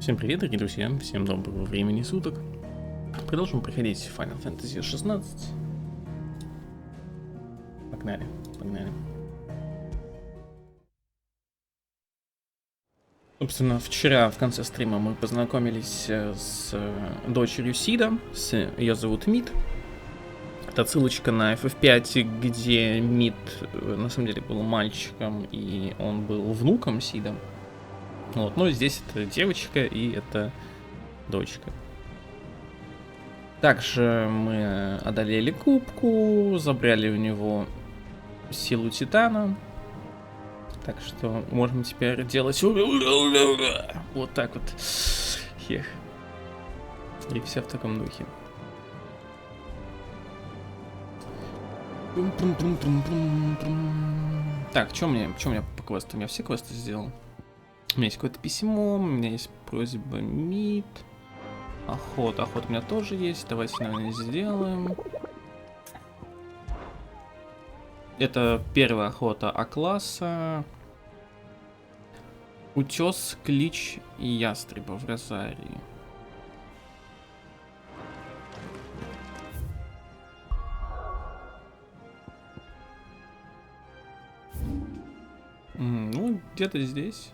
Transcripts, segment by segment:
Всем привет, дорогие друзья, всем доброго времени суток. Продолжим проходить Final Fantasy XVI. Погнали. Собственно, вчера в конце стрима мы познакомились с дочерью Сида, ее зовут Мид. Это отсылочка на FF5, где Мид на самом деле был мальчиком, и он был внуком Сида. Вот, но здесь это девочка и это дочка. Также мы одолели кубку, забрали у него силу Титана. Так что можем теперь делать вот так вот. Хех. И все в таком духе. Так, что у меня по квестам? Я все квесты сделал. У меня есть какое-то письмо, у меня есть просьба Мид. Охота у меня тоже есть. Давайте, наверное, сделаем. Это первая охота А-класса. Утес, клич и ястреба в Розарии. Ну, где-то здесь.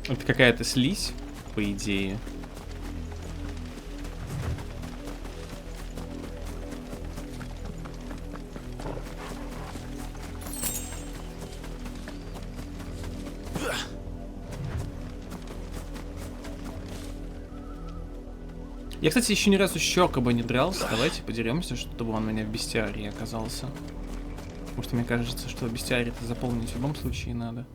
Это какая-то слизь, по идее. Я, кстати, еще ни разу с Чокобо не дрался. Давайте подеремся, чтобы он у меня в бестиарии оказался. Потому что мне кажется, что бестиарий-то заполнить в любом случае надо.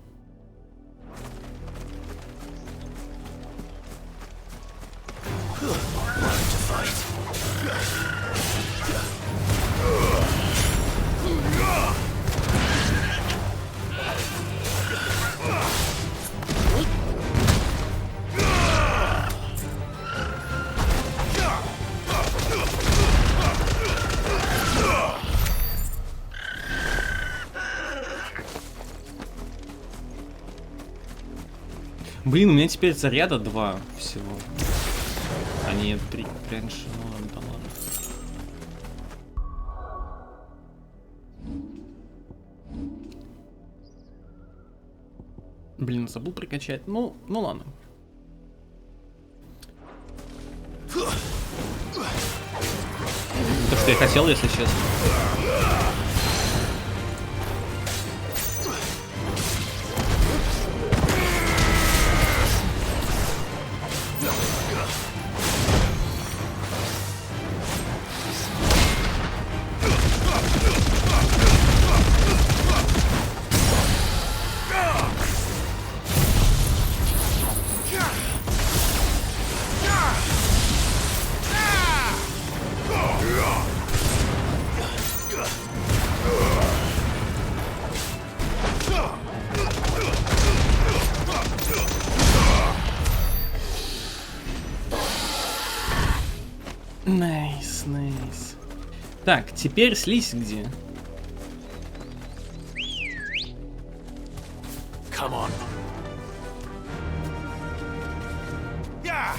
Блин, у меня теперь заряда 2 всего. А не 3 раньше. Ну ладно, да ладно. Блин, забыл прокачать. Ну ладно. То, что я хотел, если честно. Найс. Так, теперь слизь где? Come on. Yeah.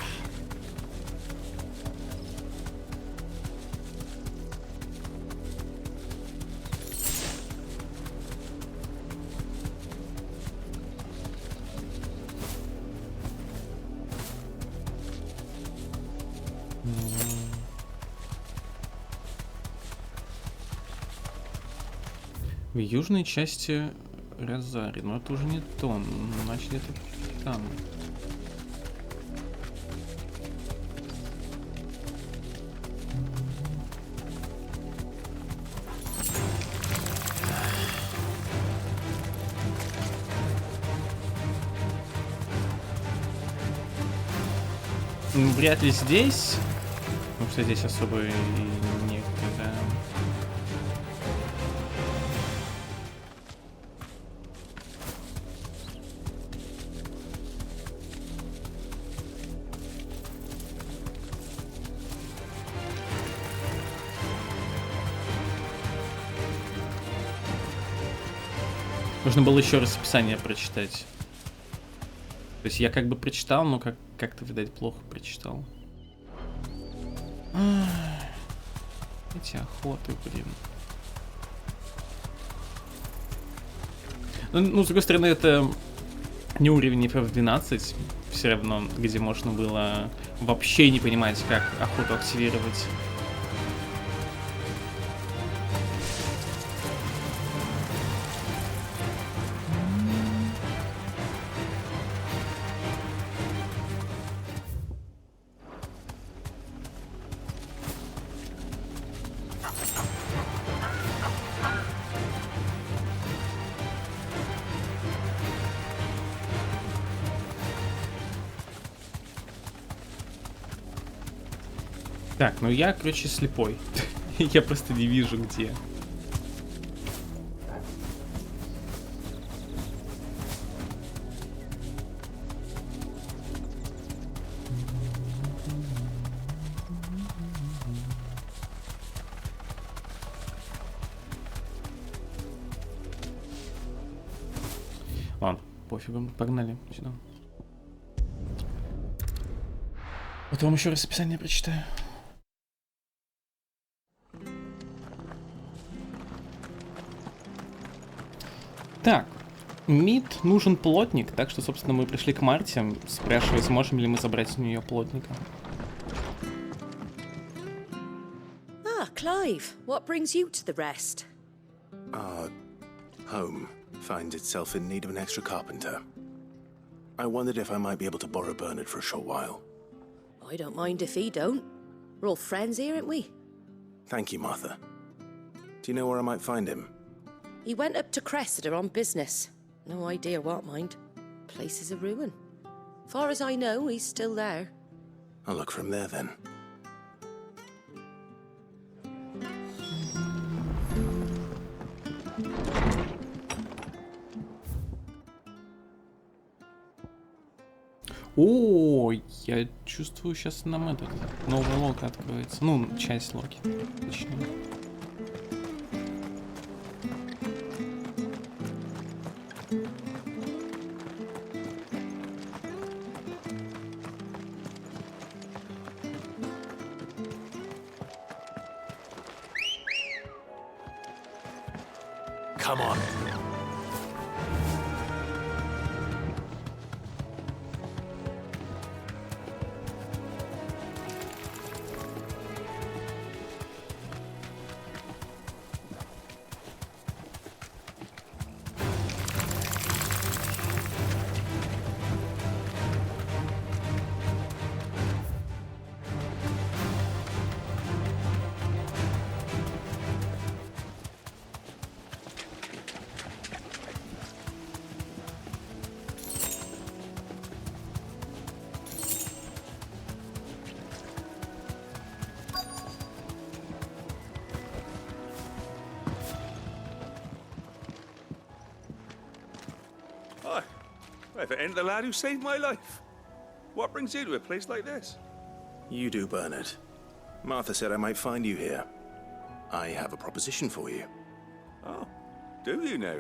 В южной части Розарии. Но это уже не то. Значит, где-то там. Вряд ли здесь. Потому что здесь особо и некогда. Нужно было еще раз описание прочитать. То есть я как бы прочитал, но как-то, видать, плохо прочитал. Эти охоты, блин. Ну, с другой стороны, это не уровень FF12, все равно, где можно было вообще не понимать, как охоту активировать. Так, ну я, короче, слепой. Я просто не вижу, где. Ладно, пофигу, погнали сюда. Потом еще раз описание прочитаю. Так, Мид нужен плотник, так что, собственно, мы пришли к Марте, спрашивая, сможем ли мы забрать у нее плотника. Ah, Clive, what brings you to the rest? Our home finds itself in need of an extra carpenter. I wondered if I might be able to borrow Bernard for a short while. I don't mind if he don't. We're all friends here, aren't we? Thank you, Martha. Do you know where I might find him? He went up to Cressida on business. No idea what, mind. Place is a ruin. Far as I know, he's still there. I'll look for him there then. О, я чувствую, сейчас нам этот новый лог откроется. Ну, часть логи, точнее. Come on. Hi. If it ain't the lad who saved my life. What brings you to a place like this? You do, Bernard. Martha said I might find you here. I have a proposition for you. Oh, do you now?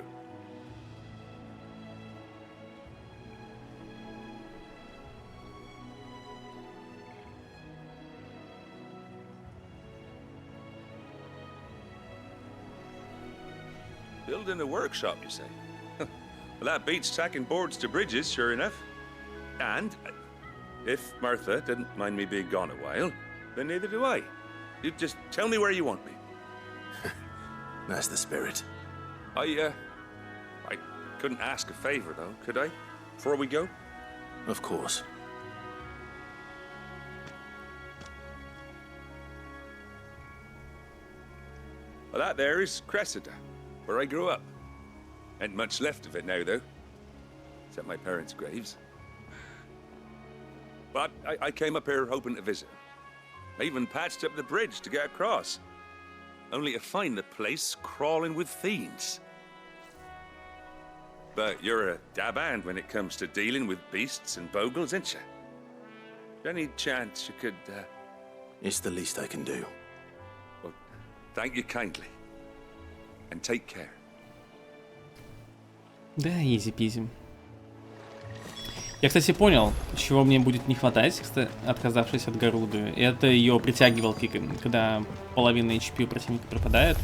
Building a workshop, you say? Well, that beats tacking boards to bridges, sure enough. And if Martha didn't mind me being gone a while, then neither do I. You just tell me where you want me. That's the spirit. I couldn't ask a favor, though, could I? Before we go? Of course. Well, that there is Cressida, where I grew up. Ain't much left of it now, though. Except my parents' graves. But I came up here hoping to visit. I even patched up the bridge to get across. Only to find the place crawling with fiends. But you're a dab hand when it comes to dealing with beasts and bogles, ain't you? Any chance you could, It's the least I can do. Well, thank you kindly. And take care. Да, изи-пизи. Я, кстати, понял, чего мне будет не хватать, отказавшись от Гаруды. Это ее притягивалки, когда половина HP у противника пропадает.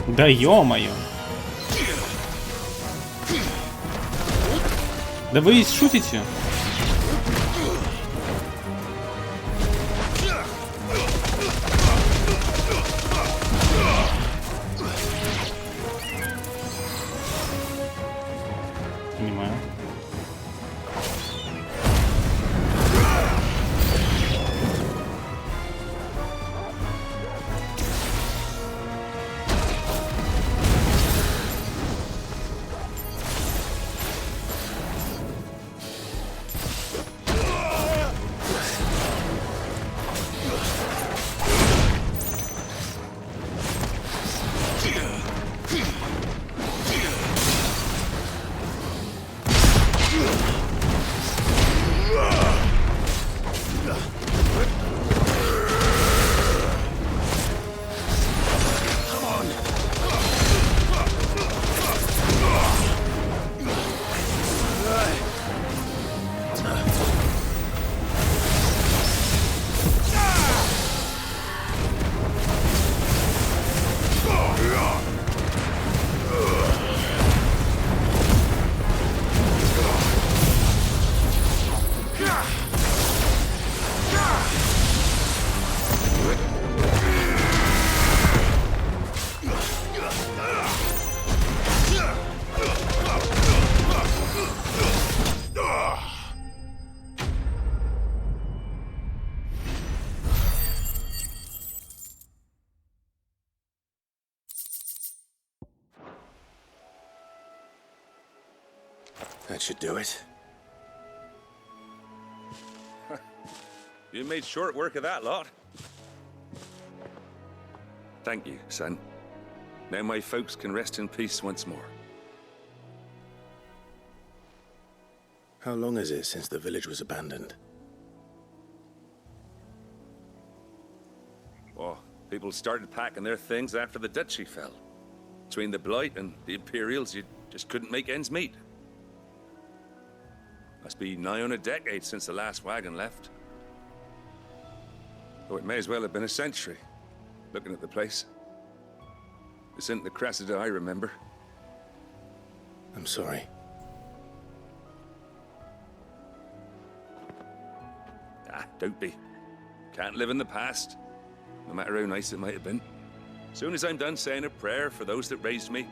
Да ё-моё! Да вы шутите? Понимаю. That should do it. You made short work of that lot. Thank you, son. Now my folks can rest in peace once more. How long is it since the village was abandoned? Oh, people started packing their things after the duchy fell. Between the Blight and the Imperials, you just couldn't make ends meet. Must be nigh on a decade since the last wagon left. Oh, it may as well have been a century, looking at the place. This isn't the Cressida I remember. I'm sorry. Ah, don't be. Can't live in the past, no matter how nice it might have been. Soon as I'm done saying a prayer for those that raised me,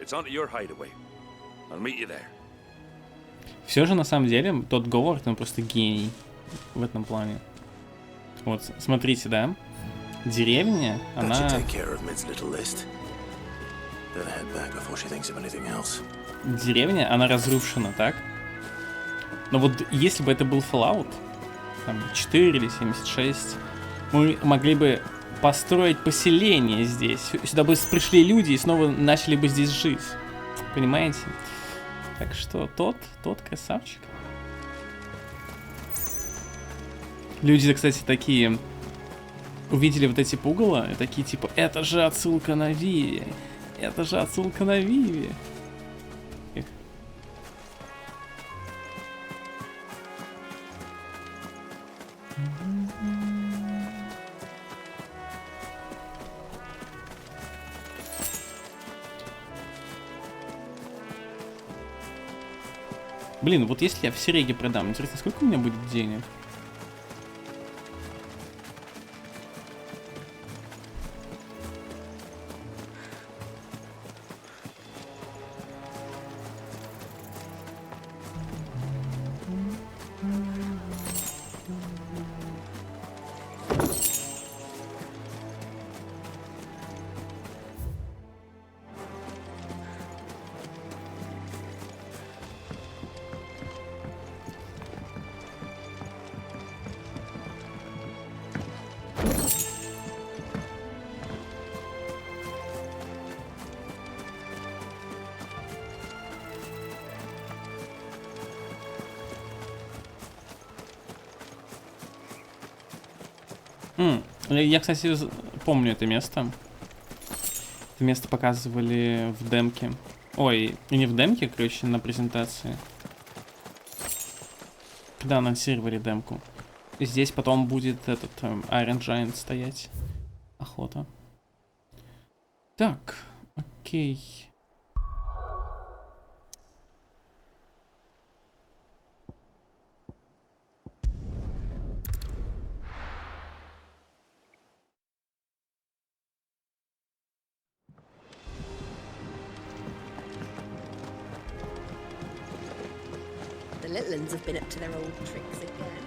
it's onto your hideaway. I'll meet you there. Все же, на самом деле, тот Говард, он просто гений в этом плане. Вот, смотрите, да? Деревня, она... Деревня, она разрушена, так? Но вот если бы это был Fallout, там, 4 или 76, мы могли бы построить поселение здесь. Сюда бы пришли люди и снова начали бы здесь жить. Понимаете? Так что тот красавчик. Люди, кстати, такие увидели вот эти пугала и такие типа, это же отсылка на Виви. Это же отсылка на Виви. Блин, вот если я все реги продам, интересно, сколько у меня будет денег? Я, кстати, помню это место. Это место показывали в демке. Ой, и не в демке, короче, на презентации. Когда анонсировали демку. Здесь потом будет этот Iron Giant стоять. Охота. Так, окей. The little ones have been up to their old tricks again.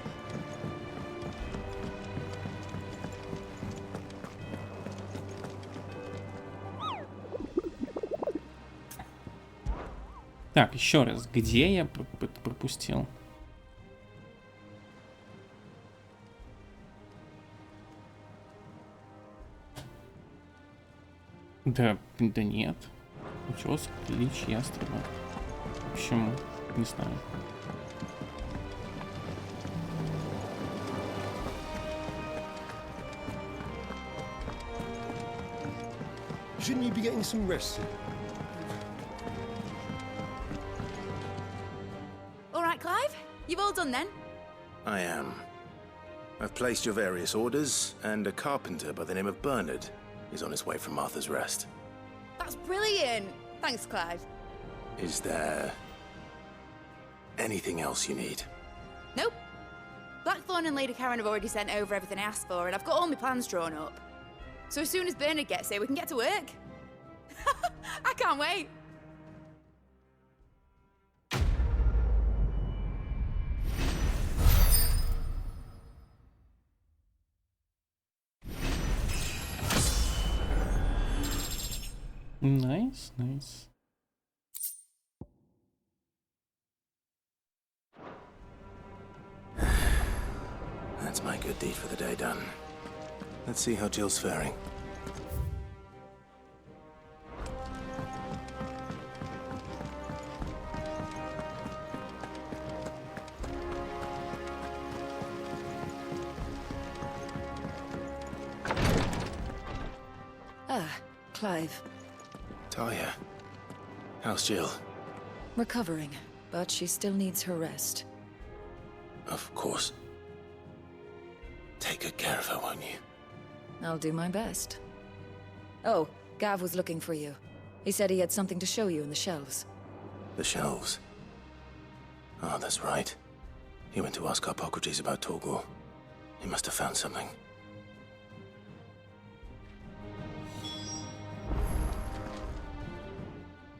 Так, еще раз, где я пропустил? Да нет. Учёс, клич, ястреба. В общем, не знаю. Shouldn't you be getting some rest? All right, Clive? You've all done then? I am. I've placed your various orders, and a carpenter by the name of Bernard is on his way from Arthur's Rest. That's brilliant. Thanks, Clive. Is there anything else you need? Nope. Blackthorn and Lady Karen have already sent over everything I asked for, and I've got all my plans drawn up. So as soon as Bernard gets here, we can get to work. I can't wait. Nice, nice. That's my good deed for the day done. Let's see how Jill's faring. Ah, Clive. Talia, how's Jill? Recovering, but she still needs her rest. Of course. Take good care of her, won't you? I'll do my best. Oh, Gav was looking for you. He said he had something to show you in the shelves. The shelves. Oh, that's right. He went to ask Hippocrates about Torgor. He must have found something.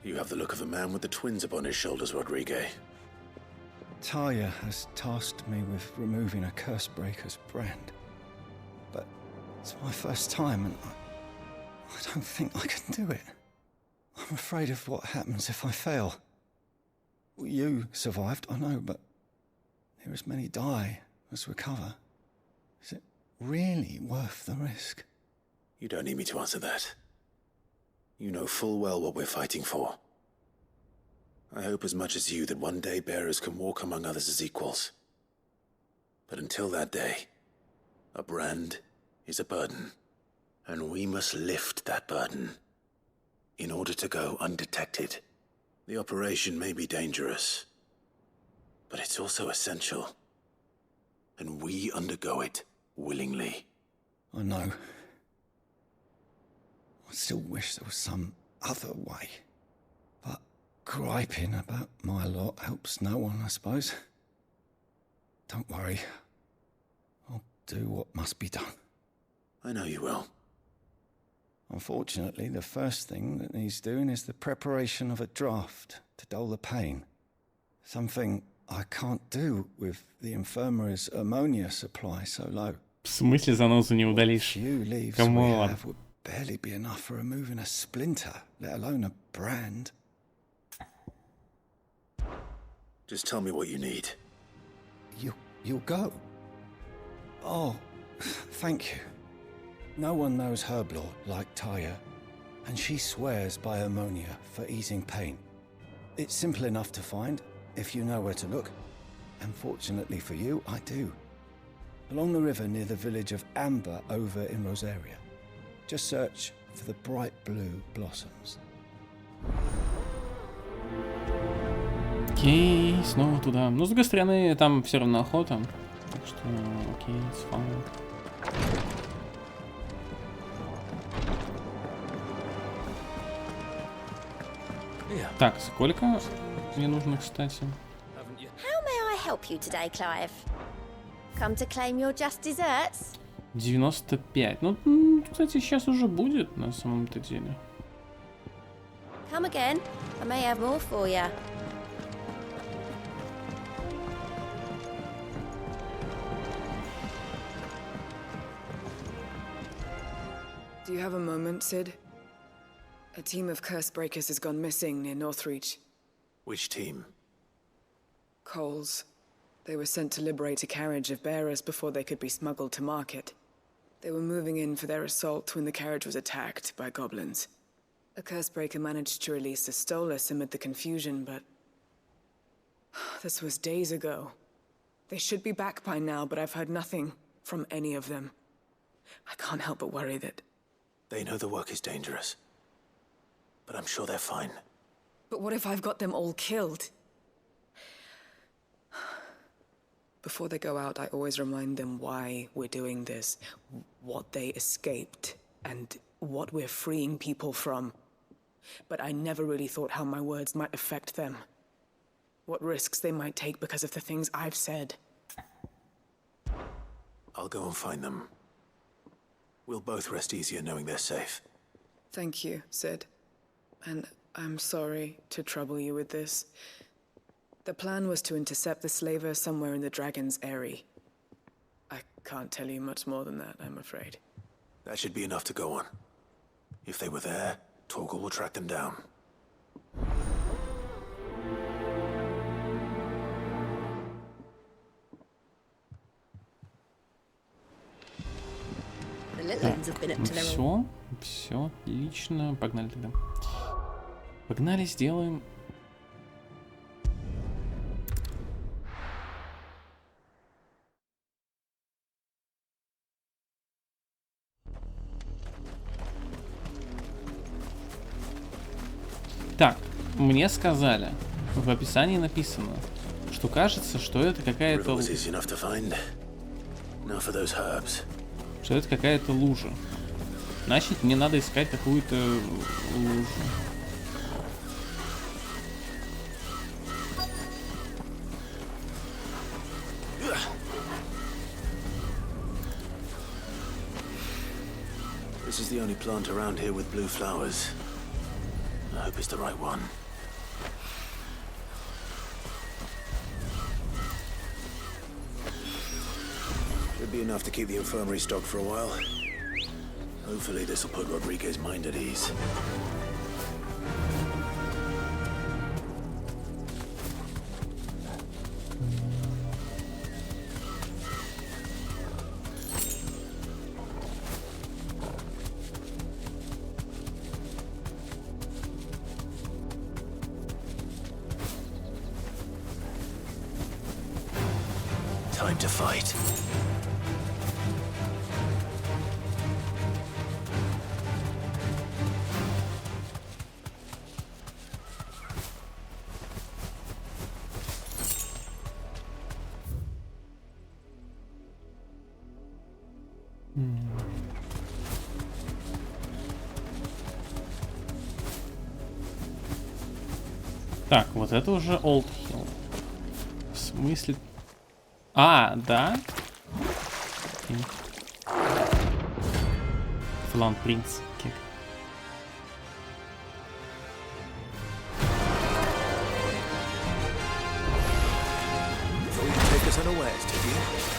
You have the look of a man with the twins upon his shoulders, Rodrigue. Talia has tasked me with removing a Cursebreaker's brand. But it's my first time, and I don't think I can do it. I'm afraid of what happens if I fail. You survived, I know, but there as many die as recover. Is it really worth the risk? You don't need me to answer that. You know full well what we're fighting for. I hope as much as you that one day bearers can walk among others as equals. But until that day, a brand is a burden, and we must lift that burden in order to go undetected. The operation may be dangerous, but it's also essential, and we undergo it willingly. I know. I still wish there was some other way. But griping about my lot helps no one, I suppose. Don't worry. I'll do what must be done. I know you will. Unfortunately, the first thing that needs doing is the preparation of a draft to dull the pain. Something I can't do with the infirmary's ammonia supply so low. В смысле занозу не удалишь? Few leaves Come we on. have would barely be enough for removing a splinter, let alone a brand. Just tell me what you need. You'll go? Oh, thank you. No one knows Herblord like Taya, and she swears by ammonia for easing pain. It's simple enough to find, if you know where to look. And fortunately for you, I do. Along the river near the village of Amber over in Rosaria. Just search for the bright blue blossoms. Окей, снова туда. Но с другой стороны, там все равно охота. Так что, окей, it's fine. Так, сколько мне нужно, кстати? How may I help you today, Clive? Come to claim your just desserts? 95. Ну, кстати, сейчас уже будет, на самом-то деле. Come again. I may have more for you. Do you have a moment, Sid? A team of curse breakers has gone missing near Northreach. Which team? Coles. They were sent to liberate a carriage of bearers before they could be smuggled to market. They were moving in for their assault when the carriage was attacked by goblins. A curse breaker managed to release a Stolas amid the confusion, but... this was days ago. They should be back by now, but I've heard nothing from any of them. I can't help but worry that... They know the work is dangerous. But I'm sure they're fine. But what if I've got them all killed? Before they go out, I always remind them why we're doing this, what they escaped, and what we're freeing people from. But I never really thought how my words might affect them. What risks they might take because of the things I've said. I'll go and find them. We'll both rest easier knowing they're safe. Thank you, Sid. And I'm sorry to trouble you with this. The plan was to intercept the slaver somewhere in the Dragon's Eyrie. I can't tell you much more than that, I'm afraid. That should be enough to go on. If they were there, Torgal will track them down. The little ones have been up to their own. Все, отлично. Погнали тогда. Погнали, сделаем. Так, мне сказали, в описании написано, что кажется, что это какая-то... Что это какая-то лужа. Значит, мне надо искать какую-то лужу. This is the only plant around here with blue flowers. I hope it's the right one. Should be enough to keep the infirmary stocked for a while. Hopefully this will put Rodriguez's mind at ease. Time to fight. Так, вот это уже Old Hill. В смысле... А, да? Флан Принц. Окей. Take us unawares, did you?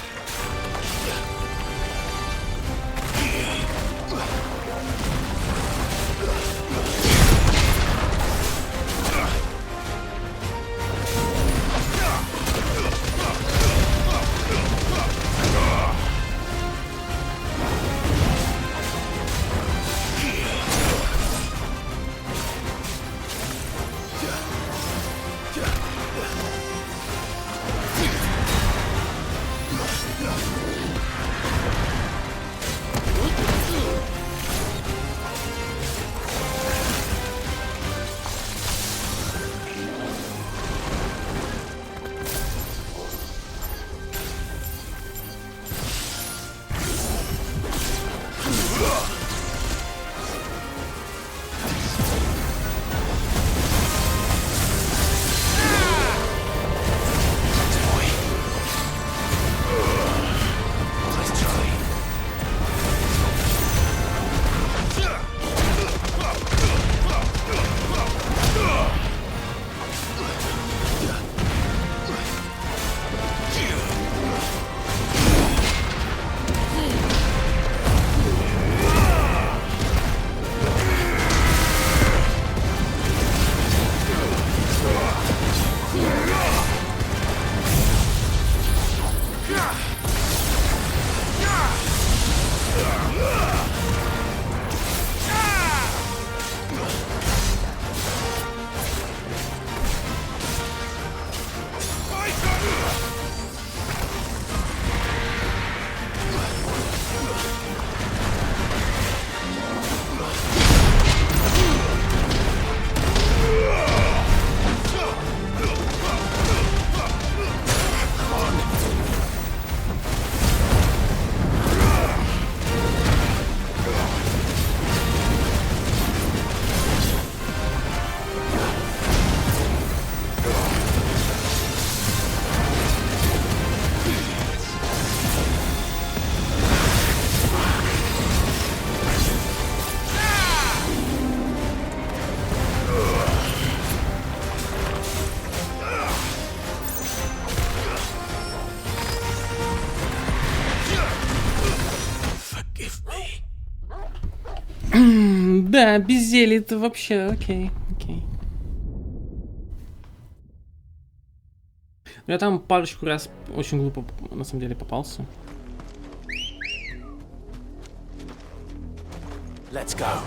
Да, без зелья это вообще окей. Я там парочку раз очень глупо, на самом деле, попался. Let's go.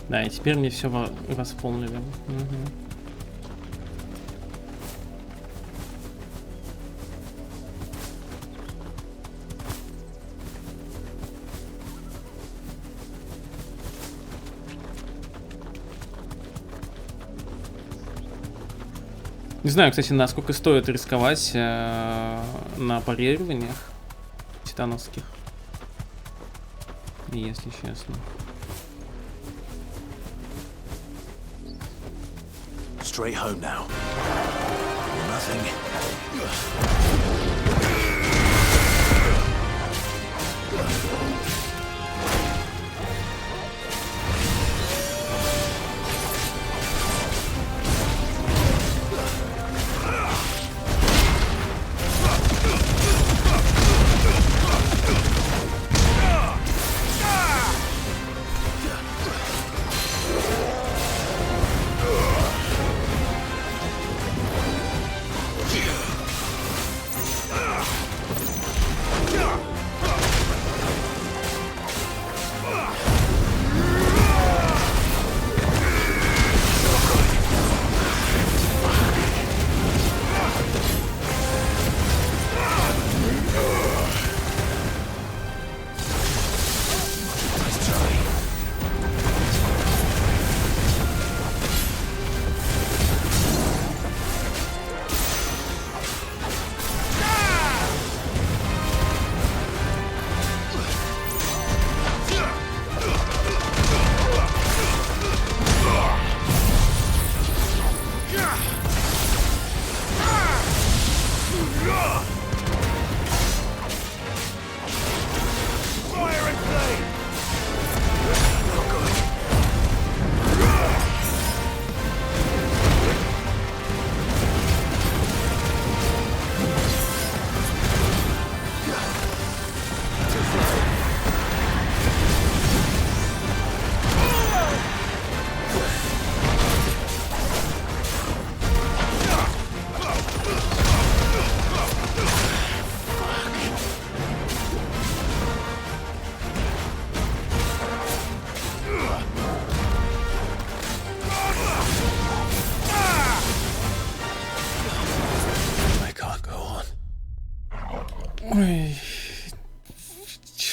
Да, и теперь мне все восполнили. Не знаю, кстати, насколько стоит рисковать на парированиях титановских, если честно. Straight home now. Nothing.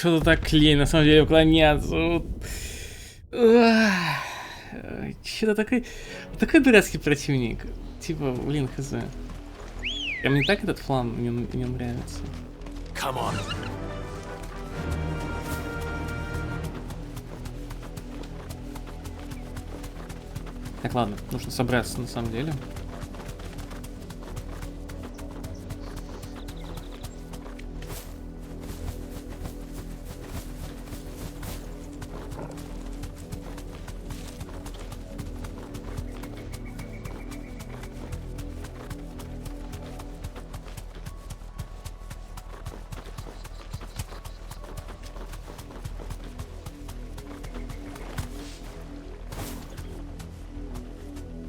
что-то так лень, на самом деле, уклоняться. Что-то такой дурацкий противник. Типа, блин, хз. А мне так этот флан не нравится. Come on. Так, ладно, нужно собраться на самом деле.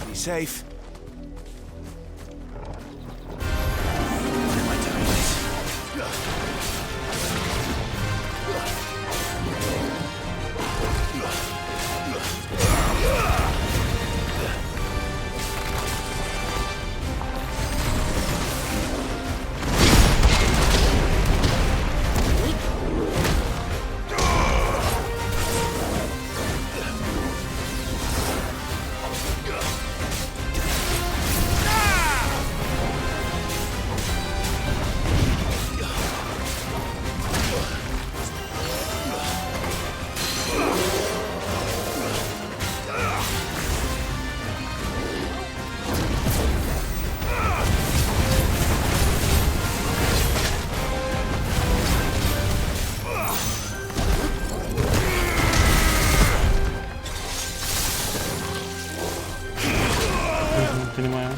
Be safe. Понимаю.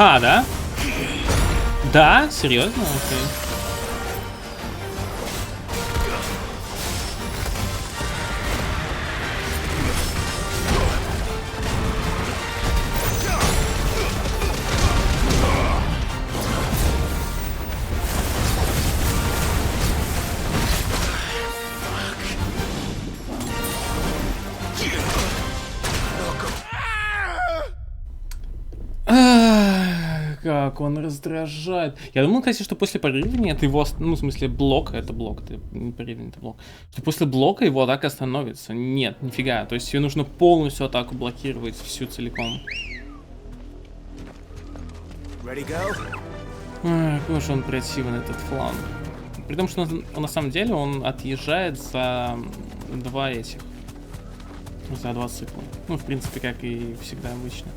Ага, да? Да? Серьезно? Окей. Как он раздражает. Я думал, кстати, что после парирования это его... Ну, в смысле, блока. Это блок. Это не парирование, это блок. Что после блока его атака остановится. Нет, нифига. То есть ее нужно полностью атаку блокировать. Всю целиком. Ready, go? Ай, какой же он противный, этот фланг. При том, что он, на самом деле он отъезжает за два этих. За два цикла. Ну, в принципе, как и всегда обычно.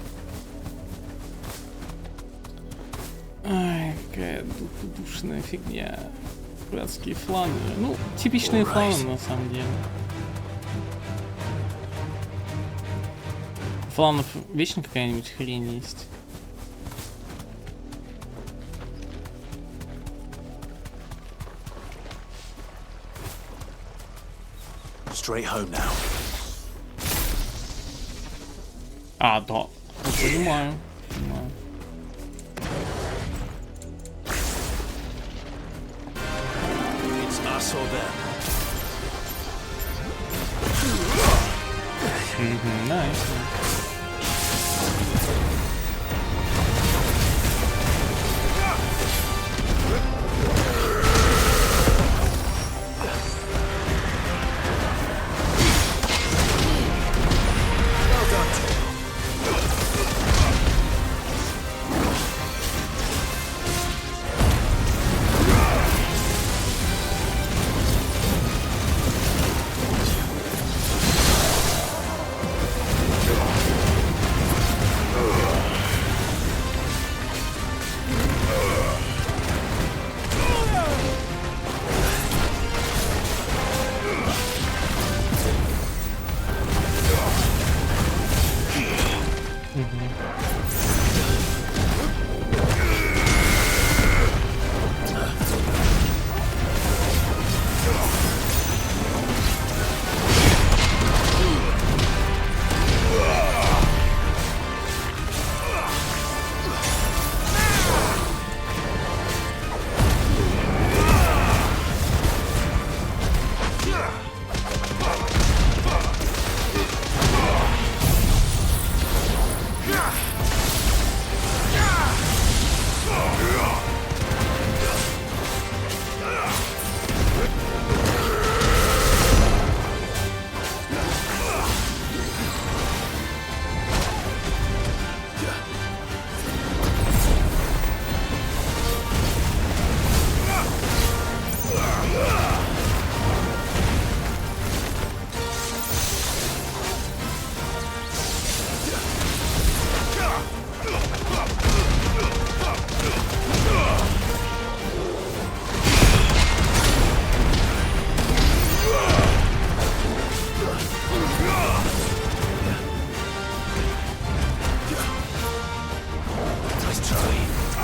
Ай, какая душная фигня. Братские фланги. Ну, типичные фланги, на самом деле. Фланов вечно какая-нибудь хрень есть. Straight home now. А, да. Понимаю. Понимаю. It's us or them. Nice.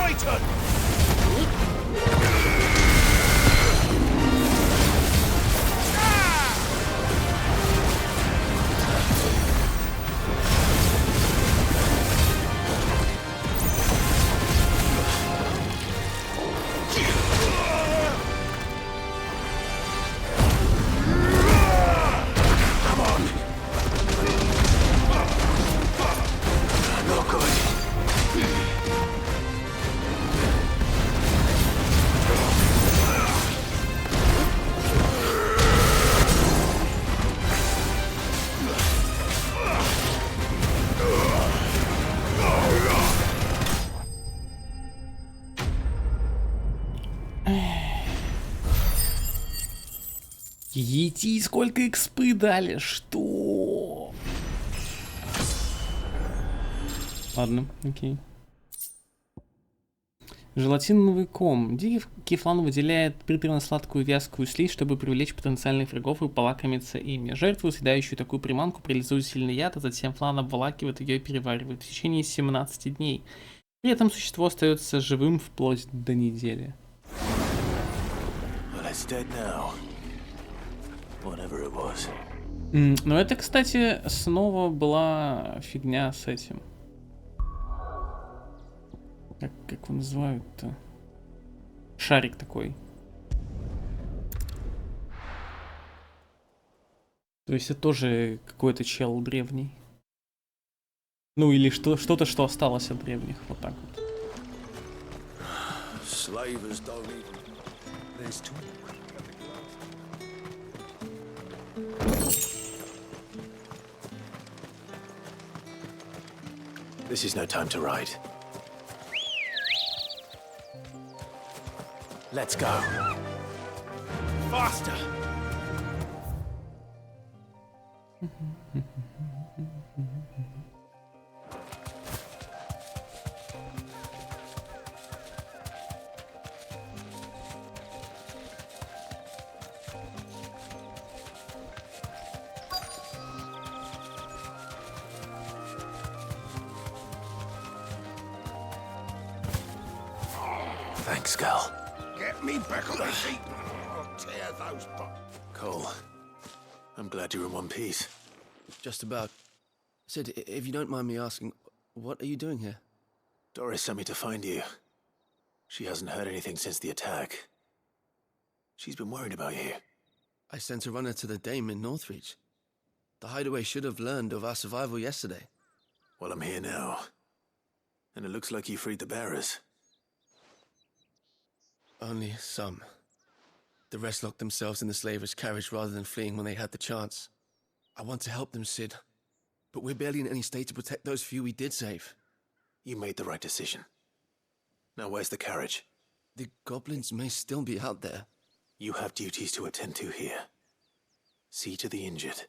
Titan! Ети, сколько экспы дали, что? Ладно, окей. Желатиновый ком. Дикий кефлан выделяет приторно-сладкую вязкую слизь, чтобы привлечь потенциальных врагов и полакомиться ими. Жертву, съедающую такую приманку, парализует сильный яд, а затем флан обволакивает ее и переваривает в течение 17 дней. При этом существо остается живым вплоть до недели. Но это, кстати, снова была фигня с этим. Как его называют-то? Шарик такой. То есть это тоже какой-то чел древний. Ну или что-то, что осталось от древних. Вот так вот. This is no time to ride. Let's go. Faster! Thanks, Gal. Get me back on my feet. I'll tear those Cole, I'm glad you're in one piece. Just about. Sid, if you don't mind me asking, what are you doing here? Doris sent me to find you. She hasn't heard anything since the attack. She's been worried about you. I sent a runner to the Dame in Northreach. The hideaway should have learned of our survival yesterday. Well, I'm here now. And it looks like you freed the bearers. Only some. The rest locked themselves in the slavers' carriage rather than fleeing when they had the chance. I want to help them, Sid. But we're barely in any state to protect those few we did save. You made the right decision. Now where's the carriage? The goblins may still be out there. You have duties to attend to here. See to the injured.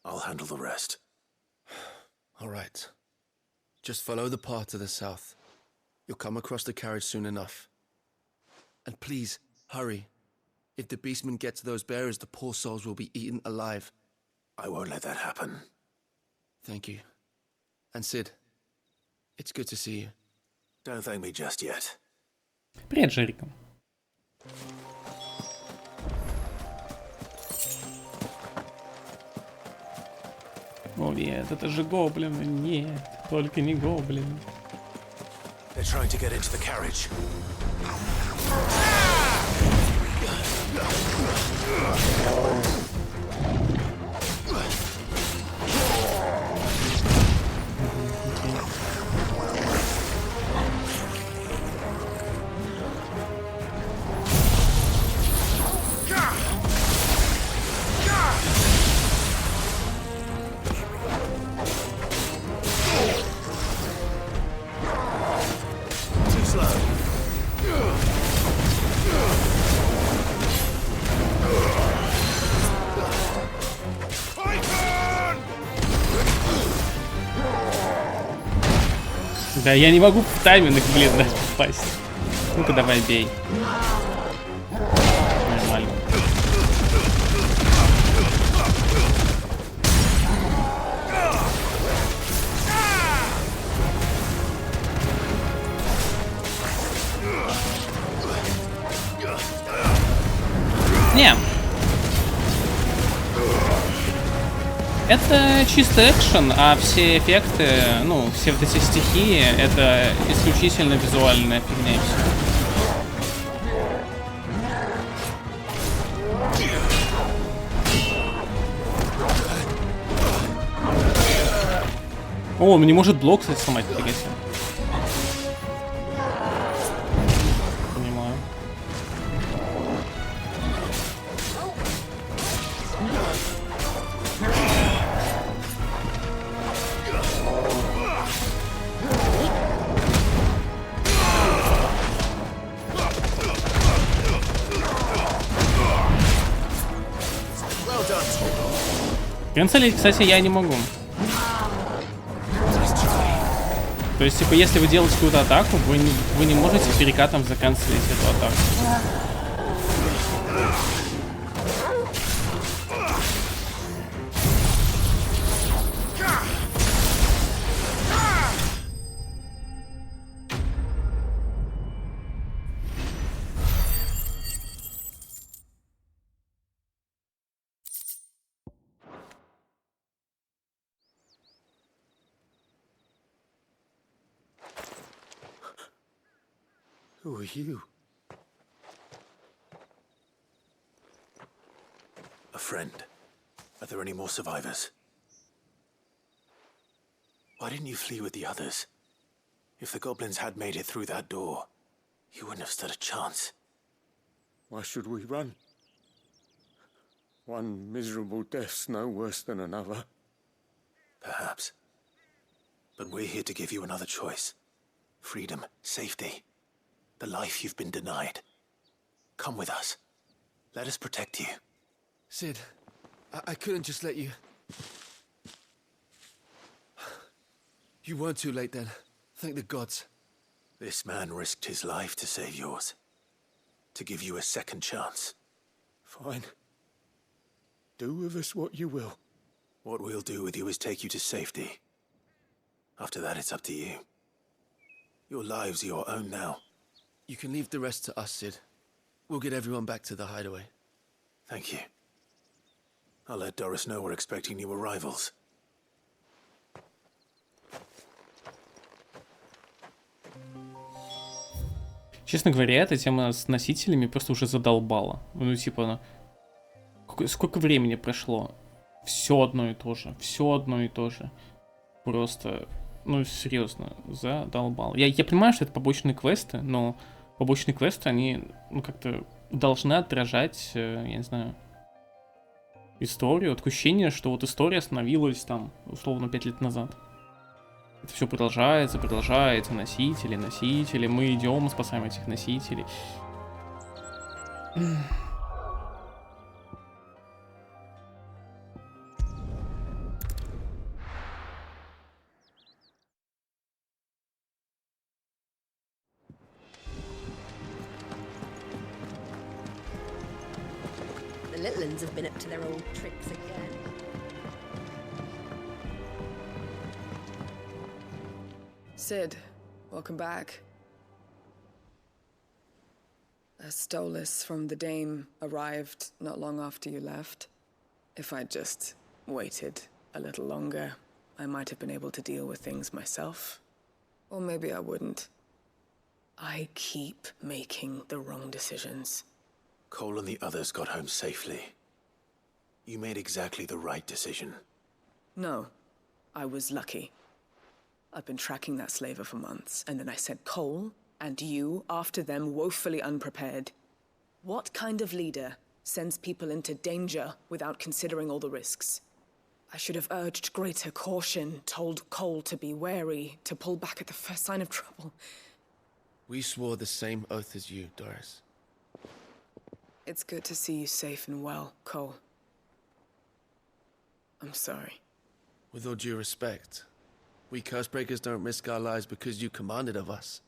I'll handle the rest. All right. Just follow the path to the south. You'll come across the carriage soon enough. And please, hurry. If the beastmen get to those bearers, the poor souls will be eaten alive. I won't let that happen. Thank you. And Sid, it's good to see you. Don't thank me just yet. Привет, Жирика. О нет, это же гоблины. Нет, только не гоблины. They're trying to get into the carriage. Too slow. Да, я не могу в тайминг, блин, даже попасть. Ну-ка, давай, бей. Нормально. Не. Это чисто экшен, а все эффекты, ну, все вот эти стихии, это исключительно визуальная фигня и все. О, он не может блок, кстати, сломать, фига себе. Понимаю. Канцелить, кстати, я не могу. То есть, типа, если вы делаете какую-то атаку, вы не можете перекатом заканцелить эту атаку. Who are you? A friend. Are there any more survivors? Why didn't you flee with the others? If the goblins had made it through that door, you wouldn't have stood a chance. Why should we run? One miserable death's no worse than another. Perhaps. But we're here to give you another choice. Freedom, safety. The life you've been denied. Come with us. Let us protect you. Sid, I couldn't just let you... You weren't too late then. Thank the gods. This man risked his life to save yours. To give you a second chance. Fine. Do with us what you will. What we'll do with you is take you to safety. After that, it's up to you. Your lives are your own now. You can leave the rest to us, Sid. We'll get everyone back to the hideaway. Thank you. I'll let Doris know we're expecting new arrivals. Честно говоря, эта тема с носителями просто уже задолбала. Ну, типа, сколько времени прошло? Все одно и то же. Все одно и то же. Просто, ну, серьезно, задолбал. Я понимаю, что это побочные квесты, но побочные квесты, они, ну, как-то должны отражать, я не знаю, историю. Такое ощущение, что вот история остановилась там, условно, 5 лет назад. Это все продолжается, носители, мы идем, спасаем этих носителей. The little ones have been up to their old tricks again. Sid, welcome back. A Stolas from the Dame arrived not long after you left. If I'd just waited a little longer, I might have been able to deal with things myself. Or maybe I wouldn't. I keep making the wrong decisions. Cole and the others got home safely. You made exactly the right decision. No, I was lucky. I've been tracking that slaver for months, and then I sent Cole and you after them woefully unprepared. What kind of leader sends people into danger without considering all the risks? I should have urged greater caution, told Cole to be wary, to pull back at the first sign of trouble. We swore the same oath as you, Doris. It's good to see you safe and well, Cole. I'm sorry. With all due respect, we Cursebreakers don't risk our lives because you commanded of us.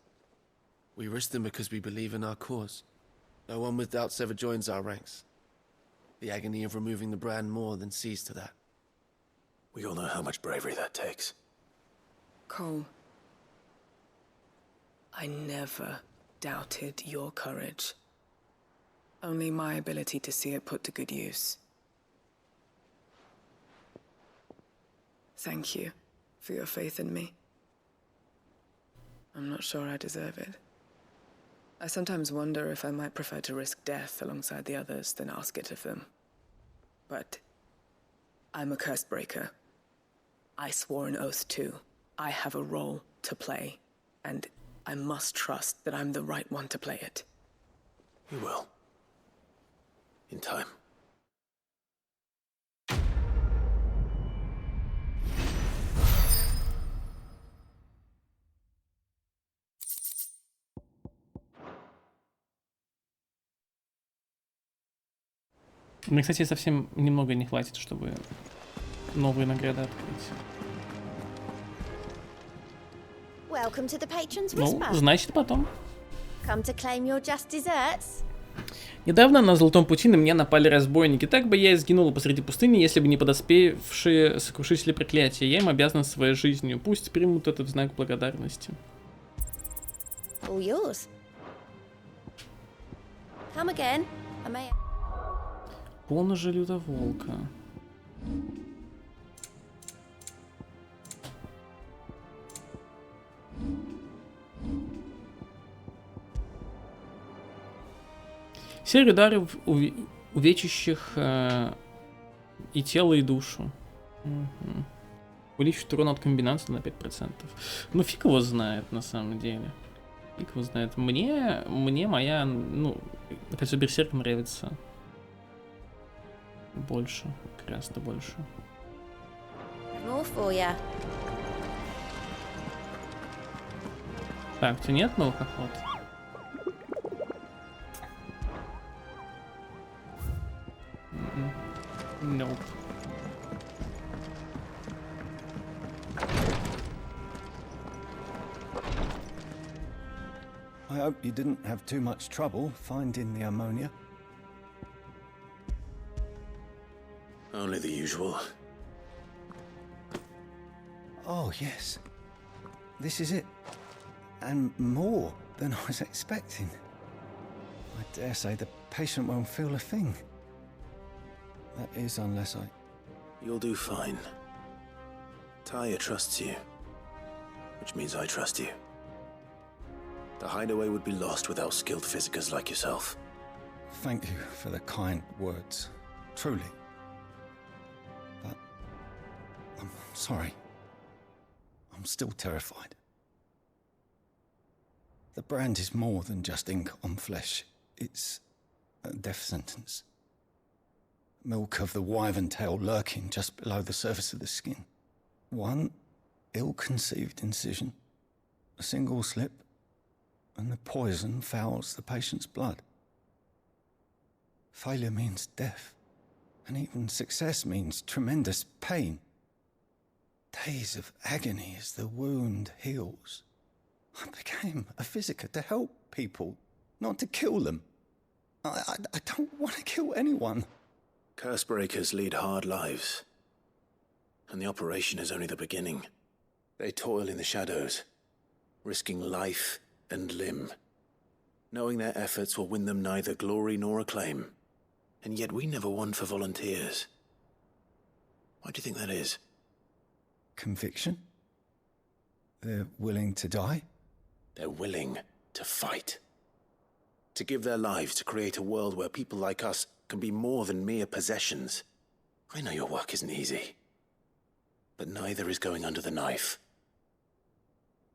We risk them because we believe in our cause. No one with doubts ever joins our ranks. The agony of removing the brand more than sees to that. We all know how much bravery that takes. Cole, I never doubted your courage. Only my ability to see it put to good use. Thank you for your faith in me. I'm not sure I deserve it. I sometimes wonder if I might prefer to risk death alongside the others than ask it of them. But I'm a curse breaker. I swore an oath too. I have a role to play, and I must trust that I'm the right one to play it. You will. In time. Мне, кстати, совсем немного не хватит, чтобы новые награды открыть. Welcome to the Patron's Ну, Whisper. значит, потом. Come to claim your just desserts. Недавно на Золотом пути на меня напали разбойники. Так бы я и сгинула посреди пустыни, если бы не подоспевшие сокрушители проклятия. Я им обязан своей жизнью. Пусть примут этот знак благодарности. All yours. Come again. I may... Поножи лютоволка. Серия ударов, увечащих и тело, и душу. Угу. Увеличивает урон от комбинации на 5%. Ну, фиг его знает, на самом деле. Фиг его знает. Мне моя, ну, кольцо берсерк нравится больше. Гораздо больше. More for ya. Так, у тебя нет новых охот? Nope. I hope you didn't have too much trouble finding the ammonia. Only the usual. Oh, yes. This is it. And more than I was expecting. I dare say the patient won't feel a thing. That is, unless I... You'll do fine. Taya trusts you. Which means I trust you. The hideaway would be lost without skilled physicers like yourself. Thank you for the kind words. Truly. But... I'm sorry. I'm still terrified. The brand is more than just ink on flesh. It's a death sentence. Milk of the wyvern tail lurking just below the surface of the skin. One ill-conceived incision, a single slip, and the poison fouls the patient's blood. Failure means death, and even success means tremendous pain. Days of agony as the wound heals. I became a physiker to help people, not to kill them. I don't want to kill anyone. Cursebreakers lead hard lives. And the operation is only the beginning. They toil in the shadows, risking life and limb, knowing their efforts will win them neither glory nor acclaim. And yet we never won for volunteers. Why do you think that is? Conviction? They're willing to die? They're willing to fight. To give their lives to create a world where people like us can be more than mere possessions. I know your work isn't easy. But neither is going under the knife.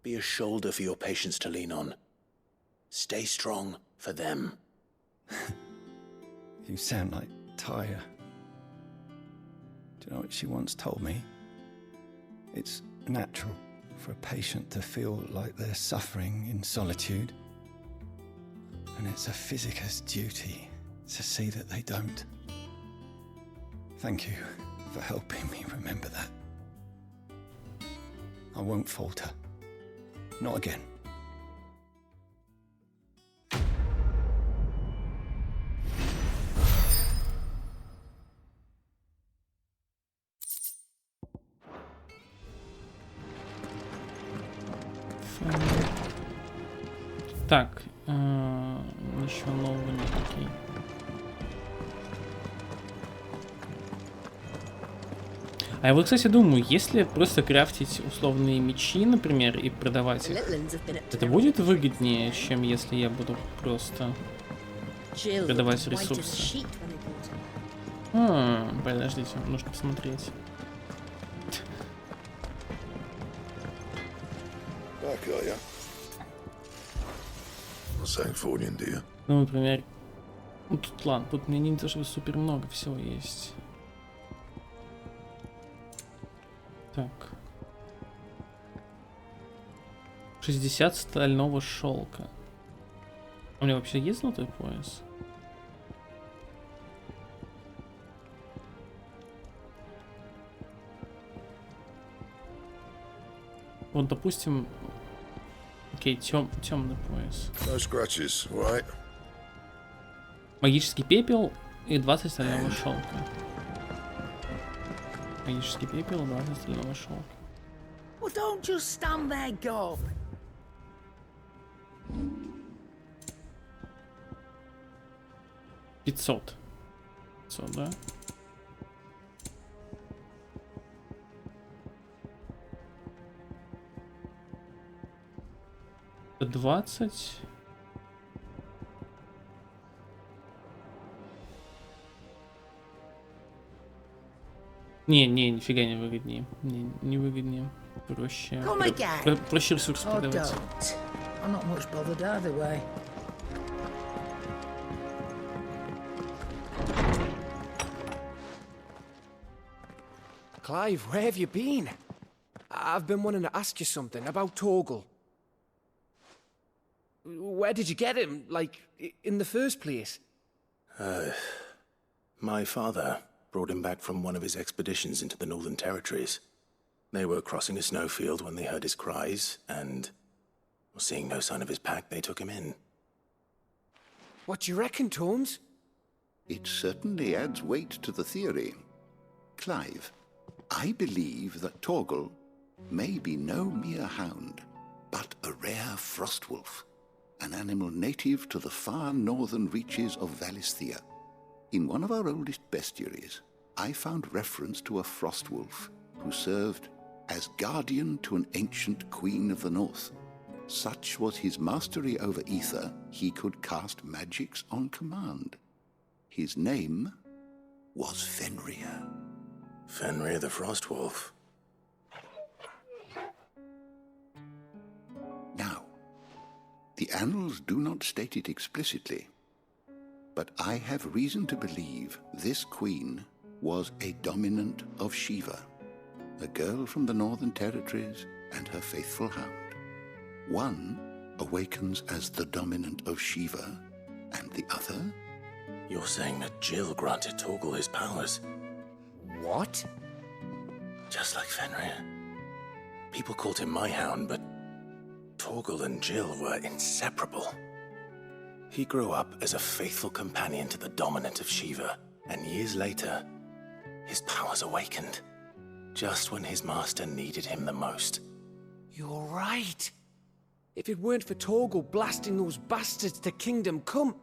Be a shoulder for your patients to lean on. Stay strong for them. You sound like Taya. Do you know what she once told me? It's natural for a patient to feel like they're suffering in solitude. And it's a physiker's duty to see that they don't. Thank you for helping me remember that. I won't falter. Not again. Так, ничего нового нет, окей. А я вот, кстати, думаю, если просто крафтить условные мечи, например, и продавать их, это будет выгоднее, чем если я буду просто продавать ресурсы? Подождите, нужно посмотреть. Ну, например, ну тут ладно, тут мне не то чтобы супер много всего есть. Так. 60 стального шелка. У меня вообще есть золотой пояс? Вот, допустим, окей, темный пояс. No scratches, right? Магический пепел и 20 стального шелка. Магический пепел и 20 стального шелка. Well, don't just stand there, gob. $500, да? Это 20. Не, нифига не выгоднее. Не выгоднее. Проще. Проще ресурс продавать. I'm not much bothered either way. Clive, where have you been? I've been wanting to ask you something about Torgal. Where did you get him, like, in the first place? My father brought him back from one of his expeditions into the Northern Territories. They were crossing a snowfield when they heard his cries, and seeing no sign of his pack, they took him in. What do you reckon, Tomes? It certainly adds weight to the theory. Clive, I believe that Torgal may be no mere hound, but a rare frostwolf, an animal native to the far northern reaches of Valisthea. In one of our oldest bestiaries, I found reference to a frostwolf who served as guardian to an ancient queen of the north. Such was his mastery over ether, he could cast magics on command. His name was Fenrir. Fenrir the Frostwolf. Now, the annals do not state it explicitly, but I have reason to believe this queen was a dominant of Shiva, a girl from the Northern Territories and her faithful hound. One awakens as the dominant of Shiva, and the other? You're saying that Jill granted Torgal his powers? What? Just like Fenrir. People called him my hound, but Torgal and Jill were inseparable. He grew up as a faithful companion to the dominant of Shiva, and years later, his powers awakened, just when his master needed him the most. You're right. If it weren't for Torgal blasting those bastards to Kingdom Come,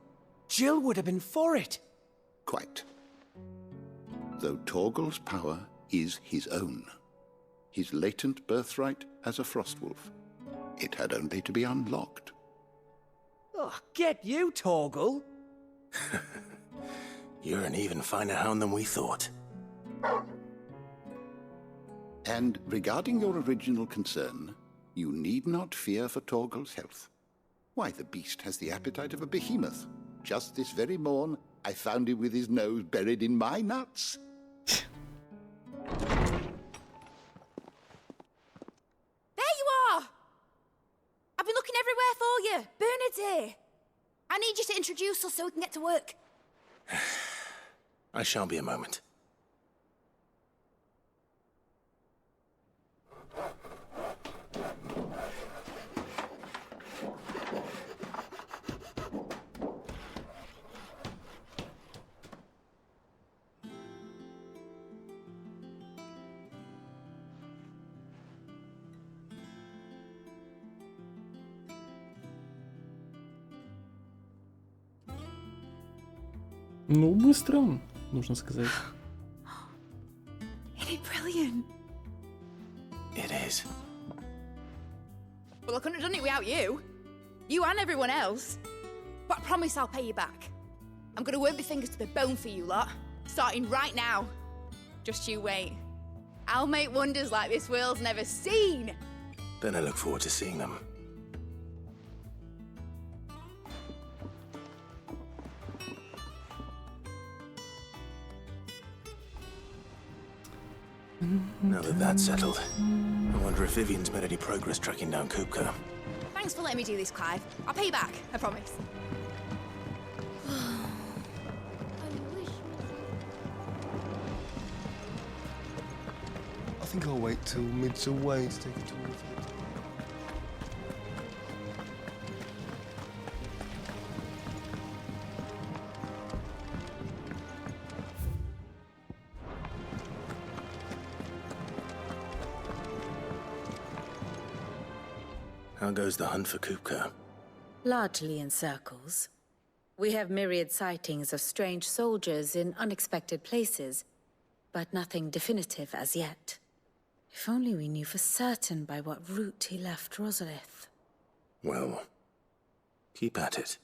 Jill would have been for it. Quite. Though Torgal's power is his own, his latent birthright as a Frostwolf, it had only to be unlocked. Oh, get you, Torgal! You're an even finer hound than we thought. And regarding your original concern, you need not fear for Torgal's health. Why, the beast has the appetite of a behemoth. Just this very morn, I found him with his nose buried in my nuts. There you are! I've been looking everywhere for you. Bernard's here. I need you to introduce us so we can get to work. I shall be a moment. Ну, быстро он, нужно сказать. Isn't it brilliant? brilliant. It is. Well, I couldn't have done it without you. You and everyone else. But I promise I'll pay you back. I'm gonna work my fingers to the bone for you lot, starting right now. Just you wait. I'll make wonders like this world's never seen. Then I look forward to seeing them. Now that that's settled, I wonder if Vivian's made any progress tracking down Kupka. Thanks for letting me do this, Clive. I'll pay you back, I promise. I think I'll wait till mid's away to take a tour of it. How goes the hunt for Kupka? Largely in circles. We have myriad sightings of strange soldiers in unexpected places, but nothing definitive as yet. If only we knew for certain by what route he left Rosalith. Well, keep at it.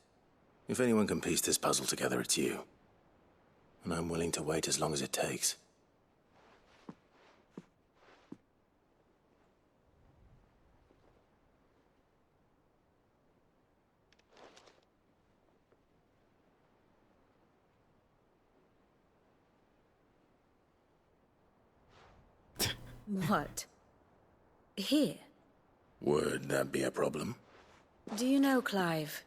If anyone can piece this puzzle together, it's you. And I'm willing to wait as long as it takes. What? Here? Would that be a problem? Do you know, Clive?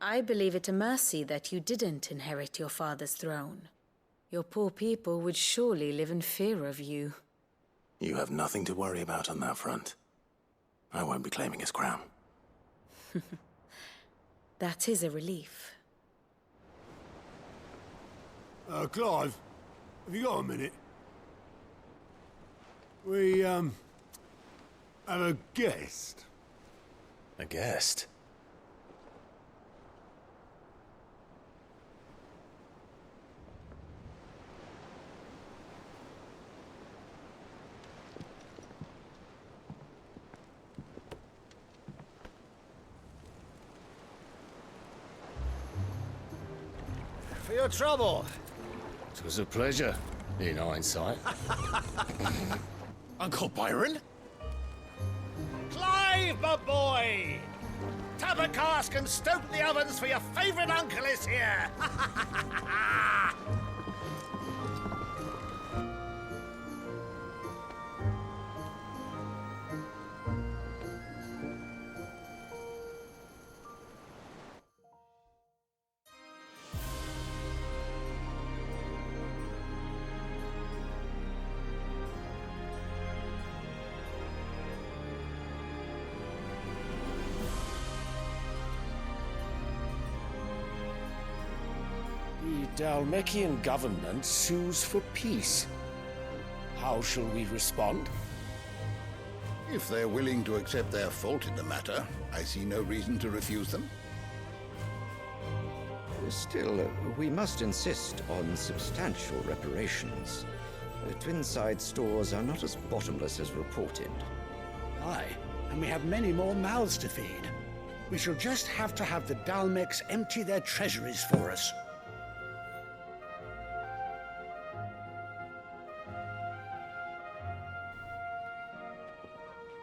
I believe it a mercy that you didn't inherit your father's throne. Your poor people would surely live in fear of you. You have nothing to worry about on that front. I won't be claiming his crown. That is a relief. Clive, have you got a minute? We, have a guest. A guest? For your trouble. It was a pleasure, in hindsight. Uncle Byron? Clive, my boy! Tap a cask and stoke the ovens for your favourite uncle is here! The Dalmekian government sues for peace. How shall we respond? If they're willing to accept their fault in the matter, I see no reason to refuse them. Still, we must insist on substantial reparations. Twinside stores are not as bottomless as reported. Aye, and we have many more mouths to feed. We shall just have to have the Dalmecs empty their treasuries for us.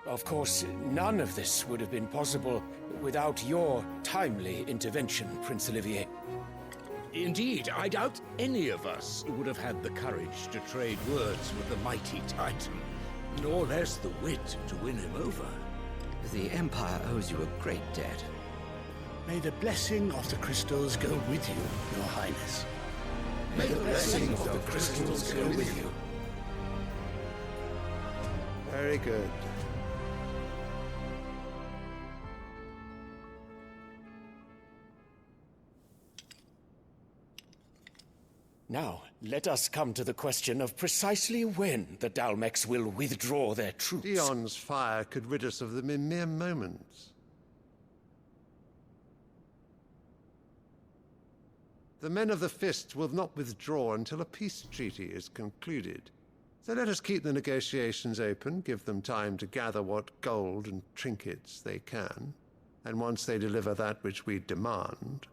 Of course, none of this would have been possible without your timely intervention, Prince Olivier. Indeed, I doubt any of us would have had the courage to trade words with the mighty Titan, nor less the wit to win him over. The Empire owes you a great debt. May the blessing of the crystals go with you, Your Highness. May the blessing of the crystals go with you. Very good. Now, let us come to the question of precisely when the Dalmecs will withdraw their troops. Dion's fire could rid us of them in mere moments. The men of the Fist will not withdraw until a peace treaty is concluded. So let us keep the negotiations open, give them time to gather what gold and trinkets they can, and once they deliver that which we demand,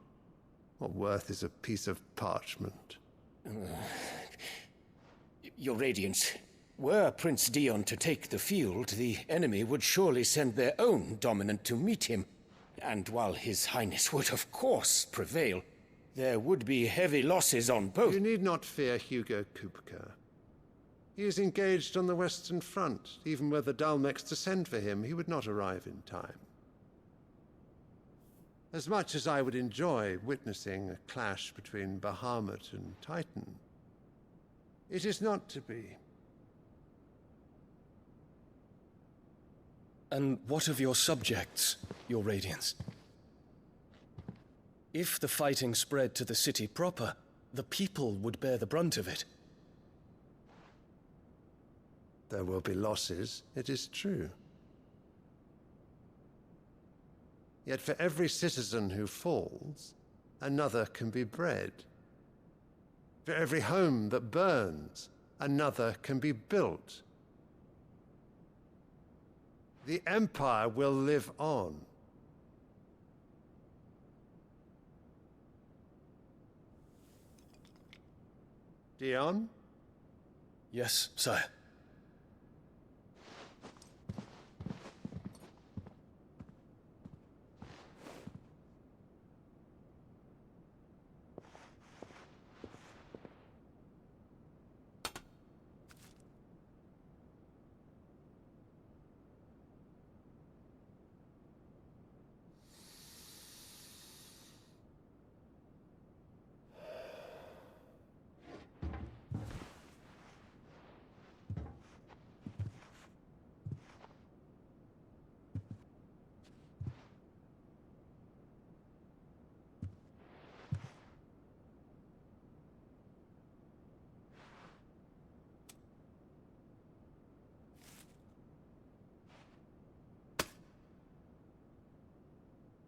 what worth is a piece of parchment? Your Radiance, were Prince Dion to take the field, the enemy would surely send their own dominant to meet him. And while His Highness would of course prevail, there would be heavy losses on both. You need not fear Hugo Kupka. He is engaged on the Western Front. Even were the Dalmex to send for him, he would not arrive in time. As much as I would enjoy witnessing a clash between Bahamut and Titan, it is not to be. And what of your subjects, Your Radiance? If the fighting spread to the city proper, the people would bear the brunt of it. There will be losses, it is true. Yet for every citizen who falls, another can be bred. For every home that burns, another can be built. The Empire will live on. Dion? Yes, sire.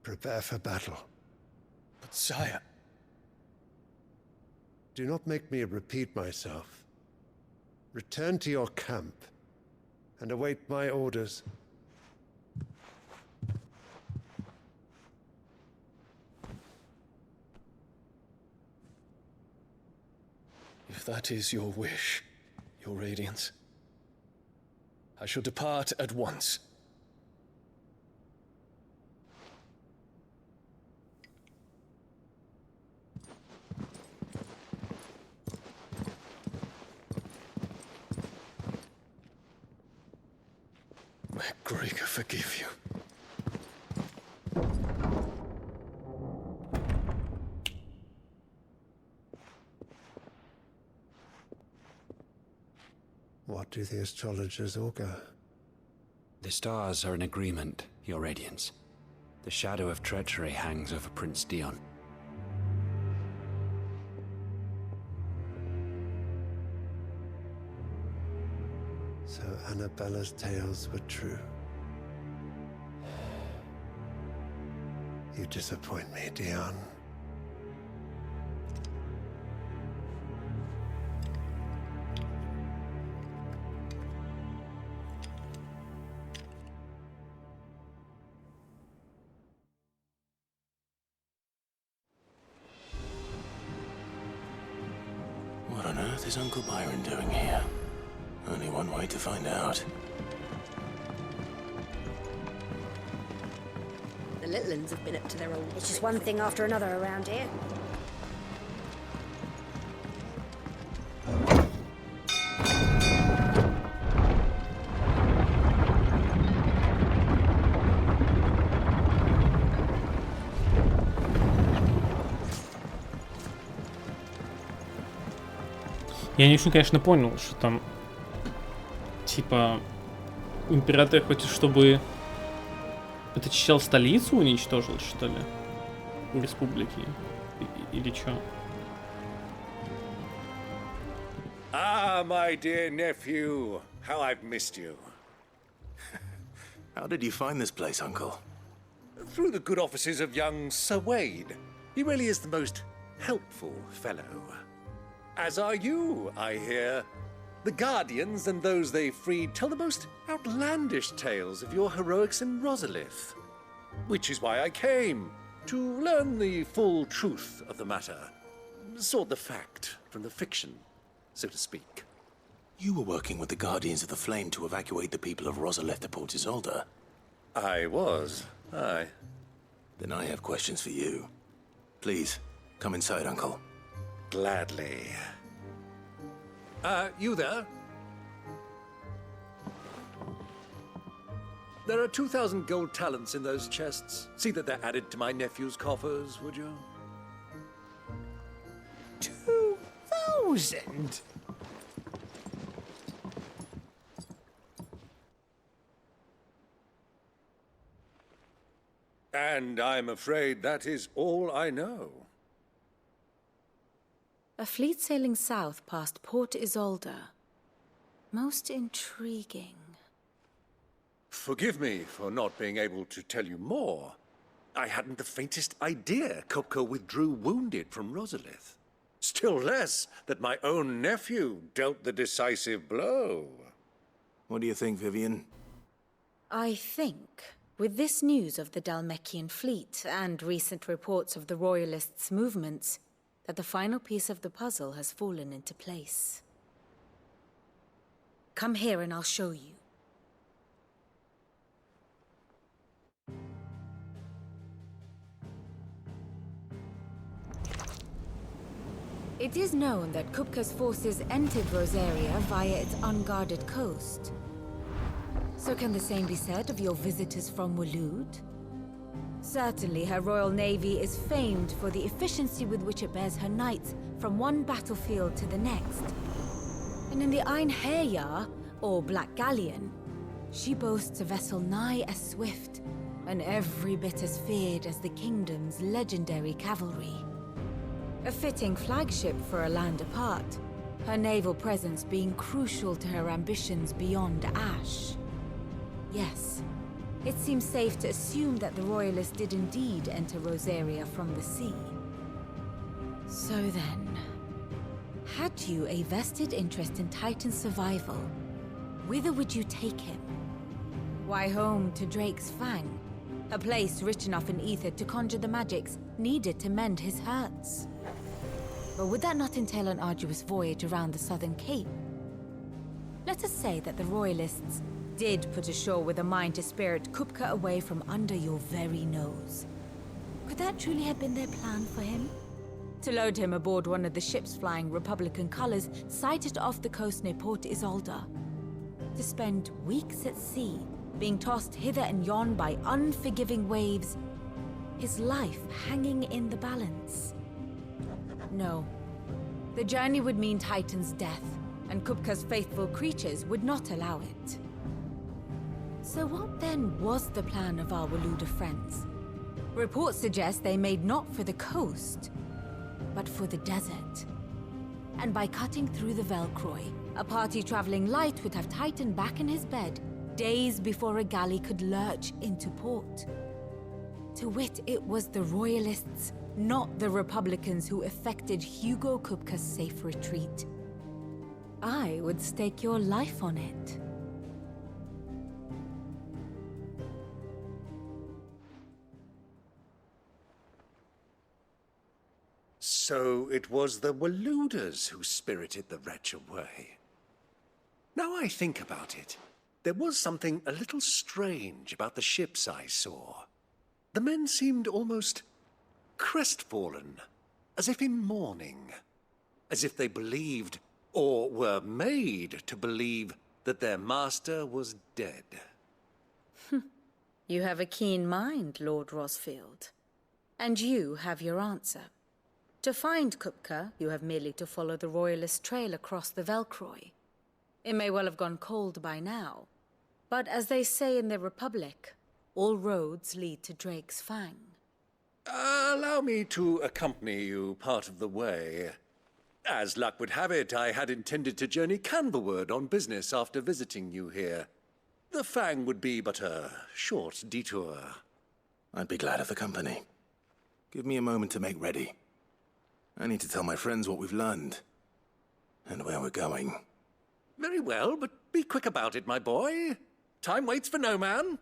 Prepare for battle. But sire... Do not make me repeat myself. Return to your camp and await my orders. If that is your wish, Your Radiance, I shall depart at once. May Gregor forgive you. What do the astrologers augur? The stars are in agreement, Your Radiance. The shadow of treachery hangs over Prince Dion. So Annabella's tales were true. You disappoint me, Dion. What on earth is Uncle Byron doing here? Only one way to find out. The little uns have been up to their old... It's just one thing after another around here. Я не очень, конечно, понял, что там, типа, император хочет, чтобы этот чел столицу уничтожил, что ли? У республики? Или что? Ah, my dear nephew, how I've missed you. How did you find this place, Uncle? Through the good offices of young Sir Wade. He really is the most helpful fellow. As are you, I hear. The Guardians and those they freed tell the most outlandish tales of your heroics in Rosalith. Which is why I came, to learn the full truth of the matter. Sort the fact from the fiction, so to speak. You were working with the Guardians of the Flame to evacuate the people of Rosalith to Port Isolde. I was, aye. Then I have questions for you. Please, come inside, Uncle. Gladly. You there? There are 2,000 gold talents in those chests. See that they're added to my nephew's coffers, would you? 2,000? And I'm afraid that is all I know. A fleet sailing south past Port Isolde. Most intriguing. Forgive me for not being able to tell you more. I hadn't the faintest idea Kupka withdrew wounded from Rosalith. Still less that my own nephew dealt the decisive blow. What do you think, Vivian? I think, with this news of the Dhalmekian fleet and recent reports of the Royalists' movements, that the final piece of the puzzle has fallen into place. Come here and I'll show you. It is known that Kupka's forces entered Rosaria via its unguarded coast. So can the same be said of your visitors from Waloed? Certainly, her Royal Navy is famed for the efficiency with which it bears her knights from one battlefield to the next. And in the Einherjar, or Black Galleon, she boasts a vessel nigh as swift and every bit as feared as the kingdom's legendary cavalry. A fitting flagship for a land apart, her naval presence being crucial to her ambitions beyond Ash. Yes. It seems safe to assume that the Royalists did indeed enter Rosaria from the sea. So then, had you a vested interest in Titan's survival, whither would you take him? Why, home to Drake's Fang, a place rich enough in ether to conjure the magics needed to mend his hurts. But would that not entail an arduous voyage around the southern cape? Let us say that the Royalists did put ashore with a mind to spirit Kupka away from under your very nose. Could that truly have been their plan for him? To load him aboard one of the ships flying Republican colors sighted off the coast near Port Isolde. To spend weeks at sea, being tossed hither and yon by unforgiving waves, his life hanging in the balance. No. The journey would mean Titan's death, and Kupka's faithful creatures would not allow it. So what then was the plan of our Waloed friends? Reports suggest they made not for the coast, but for the desert. And by cutting through the Velcroy, a party traveling light would have Titan back in his bed days before a galley could lurch into port. To wit, it was the Royalists, not the Republicans, who effected Hugo Kupka's safe retreat. I would stake your life on it. So it was the Waloeders who spirited the wretch away. Now I think about it, there was something a little strange about the ships I saw. The men seemed almost crestfallen, as if in mourning, as if they believed, or were made to believe, that their master was dead. You have a keen mind, Lord Rosfield. And you have your answer. To find Kupka, you have merely to follow the Royalist trail across the Velcroy. It may well have gone cold by now, but as they say in the Republic, all roads lead to Drake's Fang. Allow me to accompany you part of the way. As luck would have it, I had intended to journey Canberward on business after visiting you here. The Fang would be but a short detour. I'd be glad of the company. Give me a moment to make ready. I need to tell my friends what we've learned, and where we're going. Very well, but be quick about it, my boy. Time waits for no man.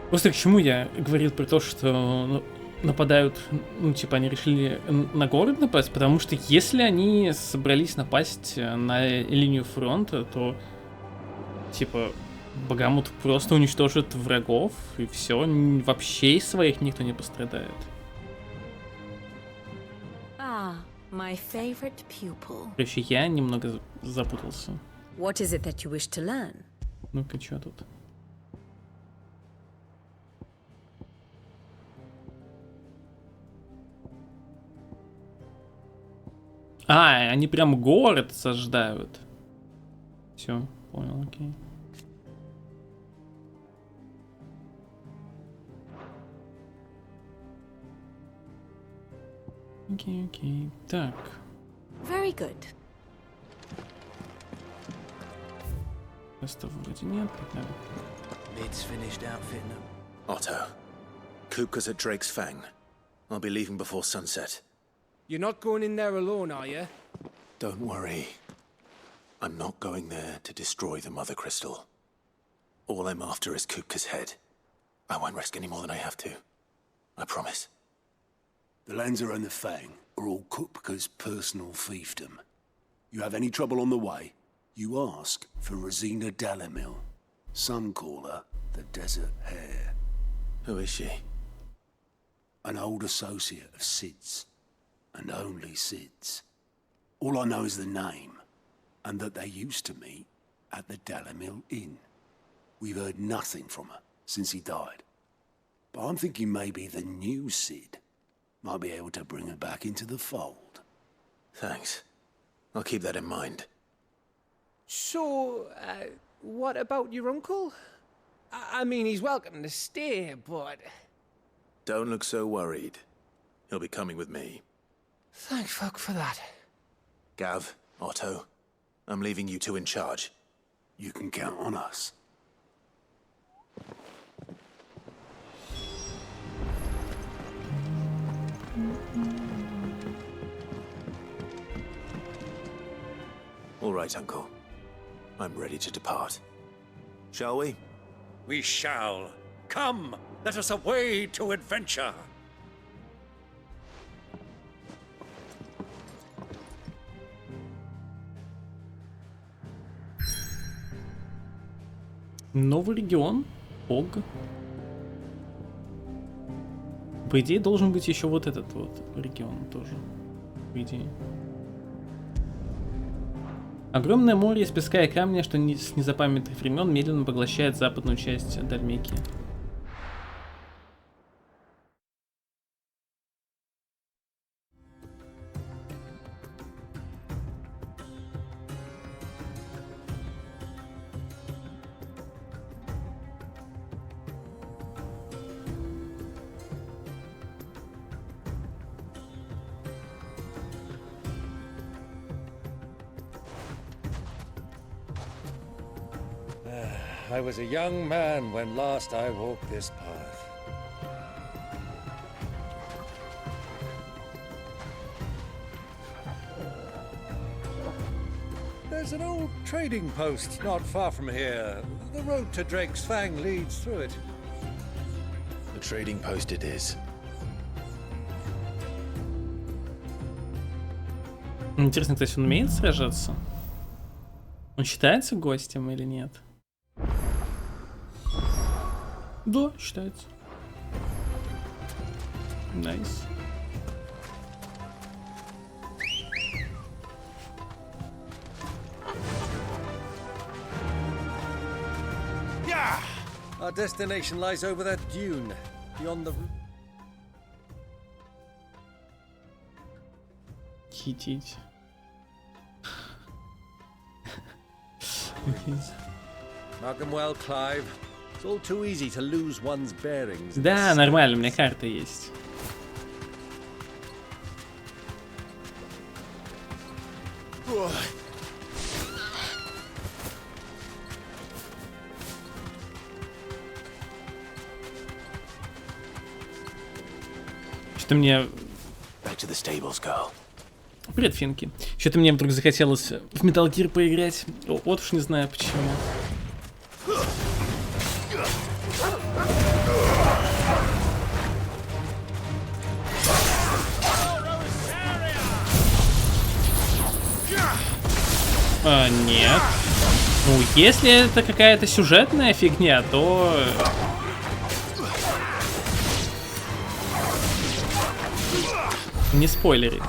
Просто к чему я говорил про то, что нападают, ну, типа, они решили на город напасть, потому что если они собрались напасть на линию фронта, то, типа, Багамут просто уничтожит врагов, и все, вообще из своих никто не пострадает. My favorite pupil. Короче, я немного запутался. What is it that you wish to learn? Ну-ка, что тут? Они прям город сождают. Все, понял, окей. Окей. Так. Very good. Просто вроде нет, так Mid's finished outfitting them. Otto, Kupka's at Drake's Fang. I'll be leaving before sunset. You're not going in there alone, are you? Don't worry. I'm not going there to destroy the Mother Crystal. All I'm after is Kupka's head. I won't risk any more than I have to. I promise. The Lanza and the Fang are all Kupka's personal fiefdom. You have any trouble on the way, you ask for Rosina Dalamil. Some call her the Desert Hare. Who is she? An old associate of Sid's. And only Sid's. All I know is the name, and that they used to meet at the Dalamil Inn. We've heard nothing from her since he died. But I'm thinking maybe the new Sid might be able to bring her back into the fold. Thanks. I'll keep that in mind. So, what about your uncle? I mean, he's welcome to stay, but... Don't look so worried. He'll be coming with me. Thank fuck for that. Gav, Otto, I'm leaving you two in charge. You can count on us. All right, Uncle. I'm ready to depart. Shall we? We shall. Come, let us away to adventure. Новый регион. Ог. По идее, должен быть еще вот этот вот регион тоже. По идее. Огромное море из песка и камня, что с незапамятных времен медленно поглощает западную часть Дальмекии. I was a young man when last I walked this path. There's an old trading post not far from here. The road to Drake's Fang leads through it. The trading post it is. Интересно, то есть он умеет сражаться? Он считается гостем или нет? Да, считается. Найс. Yeah! Our destination lies over that dune, beyond the... Хитить. Mark them well, Clive. It's all too easy to lose one's bearings. Да, нормально, у меня карта есть. Что-то мне... Back to the stables, girl. Привет, Финки. Что-то мне вдруг захотелось в Metal Gear поиграть. Вот уж не знаю почему. Нет. Ну, если это какая-то сюжетная фигня, то... Не спойлери.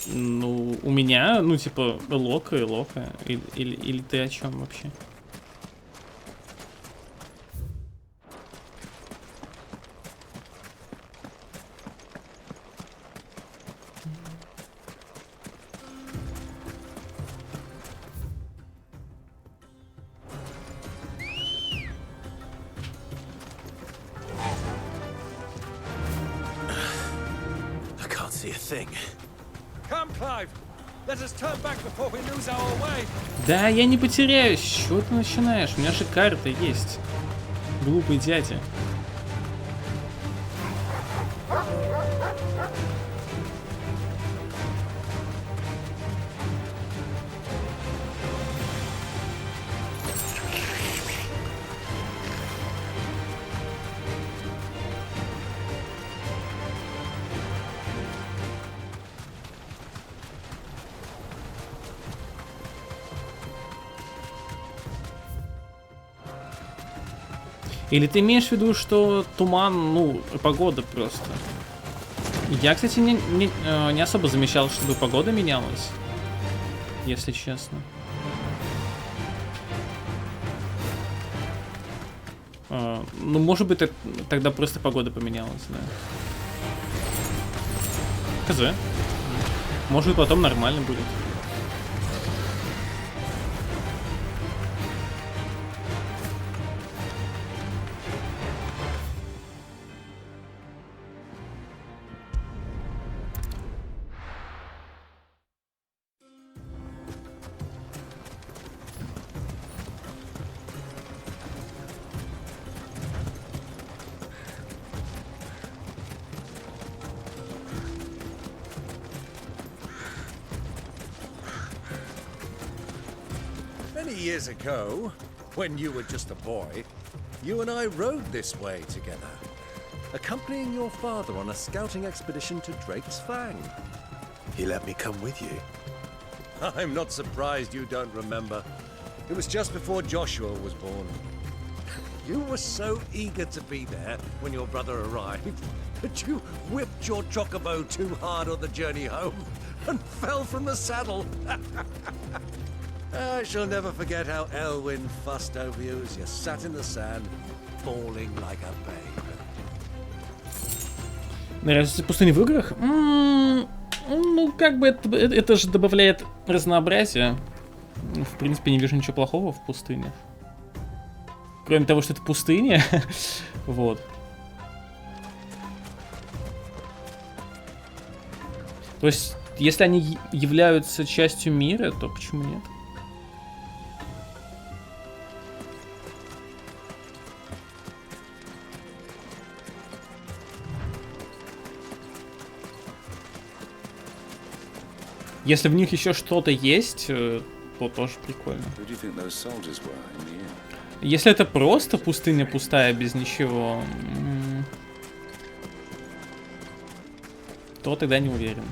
Ну, у меня, ну, типа, Лока и Лока. Или ты о чем вообще? I can't see a thing. Come, Clive. Let us turn back before we lose our way. Да, я не потеряюсь. Чего ты начинаешь? У меня же карта есть. Глупый дядя. Или ты имеешь в виду, что туман, ну, погода просто? Я, кстати, не особо замечал, чтобы погода менялась, если честно. Ну, может быть, тогда просто погода поменялась, да. Хз. Может, потом нормально будет. Many years ago, when you were just a boy, you and I rode this way together, accompanying your father on a scouting expedition to Drake's Fang. He let me come with you. I'm not surprised you don't remember. It was just before Joshua was born. You were so eager to be there when your brother arrived that you whipped your chocobo too hard on the journey home and fell from the saddle. I shall never forget how Elwyn fussed over you as you sat in the sand, bawling like a babe. Нравится пустыни в играх? Ну, как бы это же добавляет разнообразия. В принципе, не вижу ничего плохого в пустынях. Кроме того, что это пустыня. Вот. То есть, если они являются частью мира, то почему нет? Если в них еще что-то есть, то тоже прикольно. Если это просто пустыня пустая, без ничего, то тогда не уверен.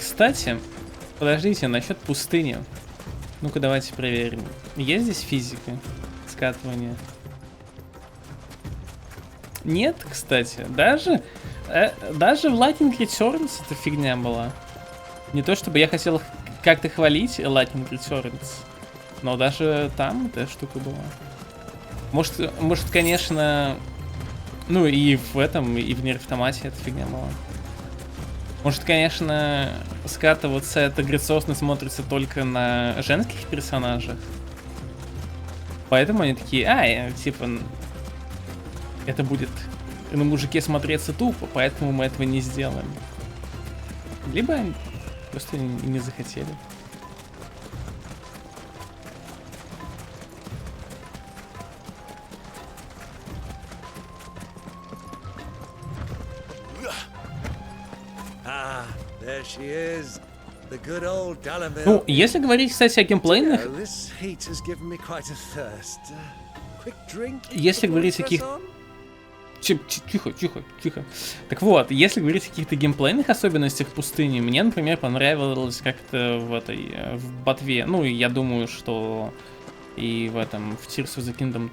Кстати, подождите, насчет пустыни. Ну-ка, давайте проверим. Есть здесь физика скатывания? Нет, кстати. Даже в Lightning Returns эта фигня была. Не то чтобы я хотел как-то хвалить Lightning Returns, но даже там эта штука была. Может, конечно... Ну и в этом, и в Нир Автомате эта фигня была. Может, конечно, скатываться это грациозно смотрится только на женских персонажах. Поэтому они такие, типа, это будет на мужике смотреться тупо, поэтому мы этого не сделаем. Либо они просто не захотели. Ну, если говорить, кстати, о геймплейных... Если говорить о каких-то... Тихо. Так вот, если говорить о каких-то геймплейных особенностях пустыни, мне, например, понравилось как-то в ботве. Ну, и я думаю, что и в этом, в Tears of the Kingdom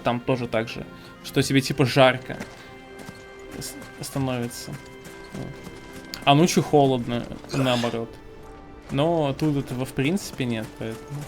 там тоже так же. Что тебе типа жарко становится. А ночью холодно, наоборот. Но тут этого в принципе нет, поэтому...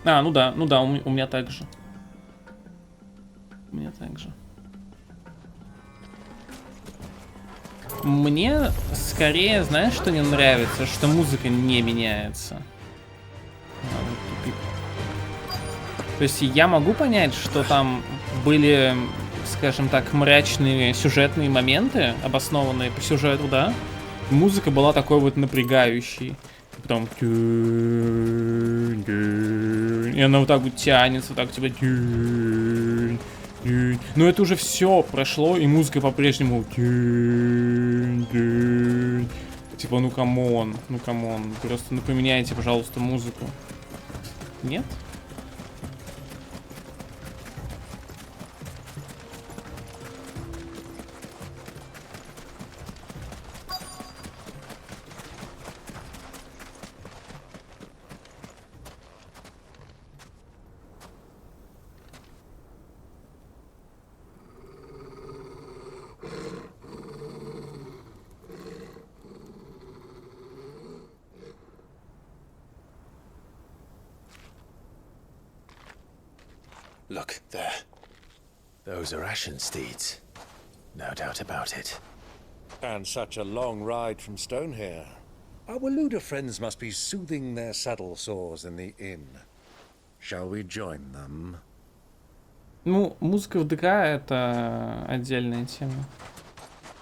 Ну да, у меня так же. Мне скорее, знаешь, что не нравится? Что музыка не меняется. То есть я могу понять, что там были, скажем так, мрачные сюжетные моменты, обоснованные по сюжету, да? Музыка была такой вот напрягающей. Потом... И она вот так вот тянется, так типа... Но это уже все прошло, и музыка по-прежнему... Типа, ну камон. Просто поменяйте, пожалуйста, музыку. Нет? Look, there. Those are Ashen steeds. No doubt about it. And such a long ride from Stone here. Our Waluda friends must be soothing their saddle sores in the inn. Shall we join them? Ну, музыка в ДК это отдельная тема.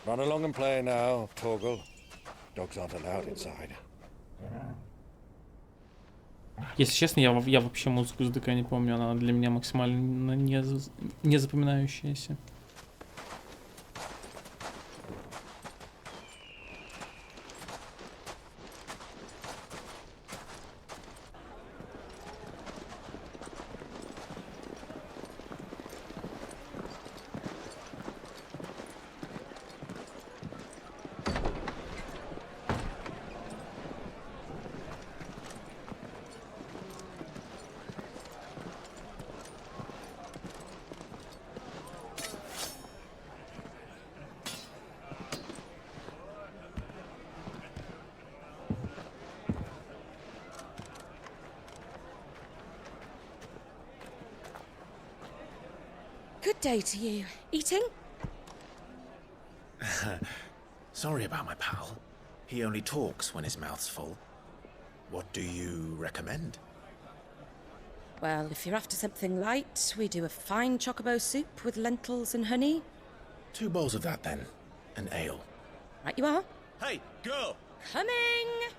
Run along and play now, Torgal. Dogs aren't allowed inside. Если честно, я вообще музыку с ДК не помню, она для меня максимально не запоминающаяся. Good day to you. Eating? Sorry about my pal. He only talks when his mouth's full. What do you recommend? Well, if you're after something light, we do a fine chocobo soup with lentils and honey. 2 bowls of that then. An ale. Right you are. Hey, girl! Coming!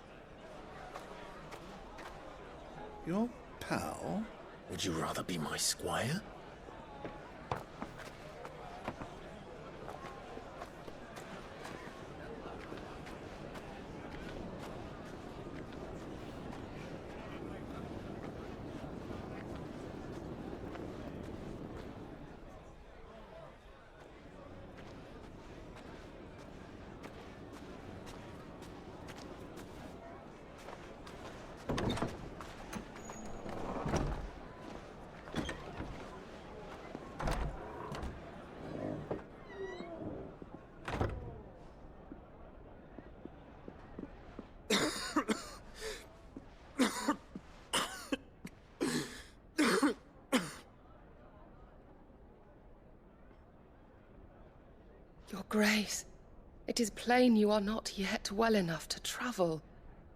Your pal? Would you rather be my squire? Your Grace, it is plain you are not yet well enough to travel.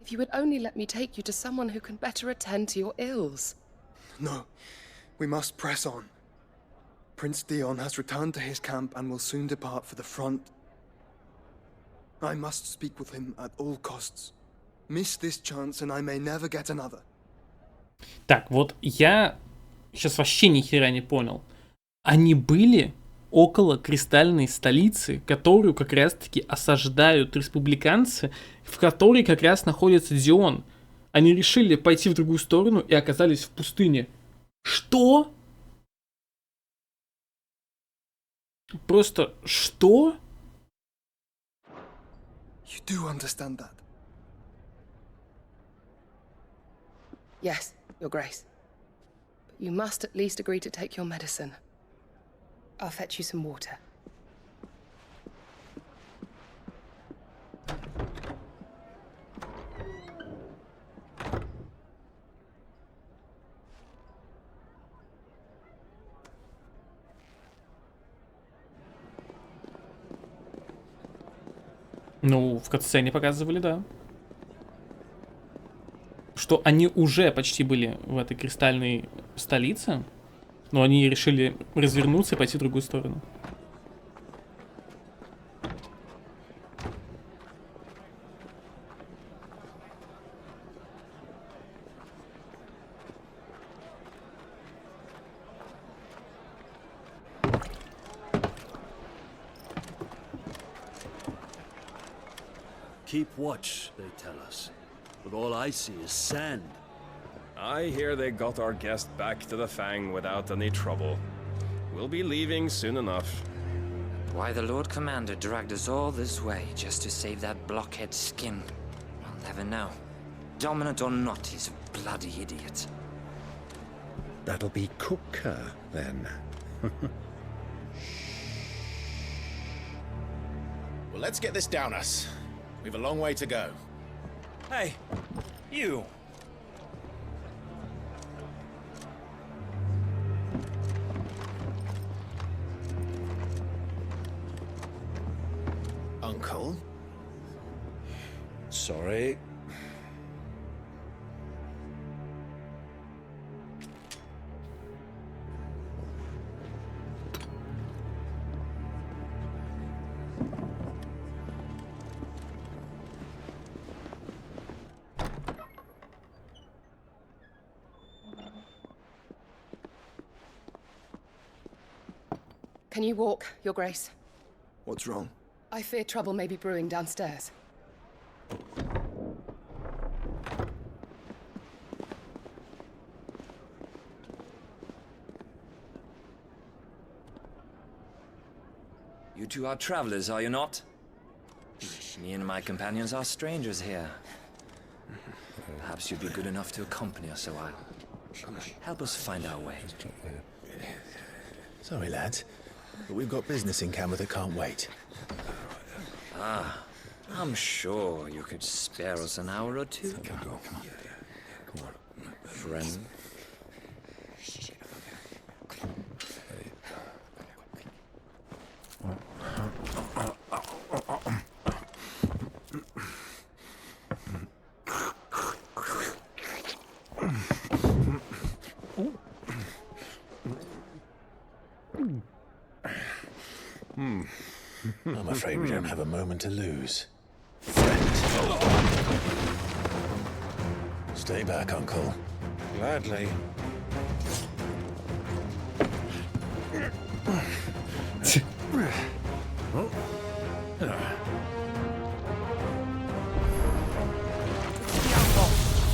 If you would only let me take you to someone who can better attend to your ills. No, we must press on. Prince Dion has returned to his camp and will soon depart for the front. I must speak with him at all costs. Miss this chance and I may never get another. Так, вот я сейчас вообще ни хера не понял. Они были около кристальной столицы, которую как раз-таки осаждают республиканцы, в которой как раз находится Дион. Они решили пойти в другую сторону и оказались в пустыне. Что? Просто что? You do understand that? Yes, Your Grace. But you must at least agree to take your medicine. I'll fetch you some water. Ну, в катсцене показывали, да. Что они уже почти были в этой кристальной столице, но они решили развернуться и пойти в другую сторону. Keep watch, they tell us. But all I see is sand. I hear they got our guest back to the Fang without any trouble. We'll be leaving soon enough. Why the Lord Commander dragged us all this way just to save that blockhead skin, I'll never know. Dominant or not, he's a bloody idiot. That'll be Cooker, then. Well, let's get this down us. We've a long way to go. Hey, you! Uncle? Sorry. Can you walk, Your Grace? What's wrong? I fear trouble may be brewing downstairs. You two are travelers, are you not? Me and my companions are strangers here. Perhaps you'd be good enough to accompany us a while. Help us find our way. Sorry, lads, but we've got business in camera that can't wait. Ah, I'm sure you could spare us an hour or two. Come on. Friend. I'm afraid we don't have a moment to lose. Stay back, Uncle. Gladly.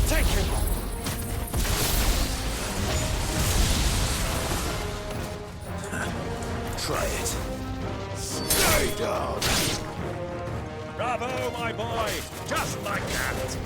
Take it! Try it. Stay down. Bravo, my boy! Just like that!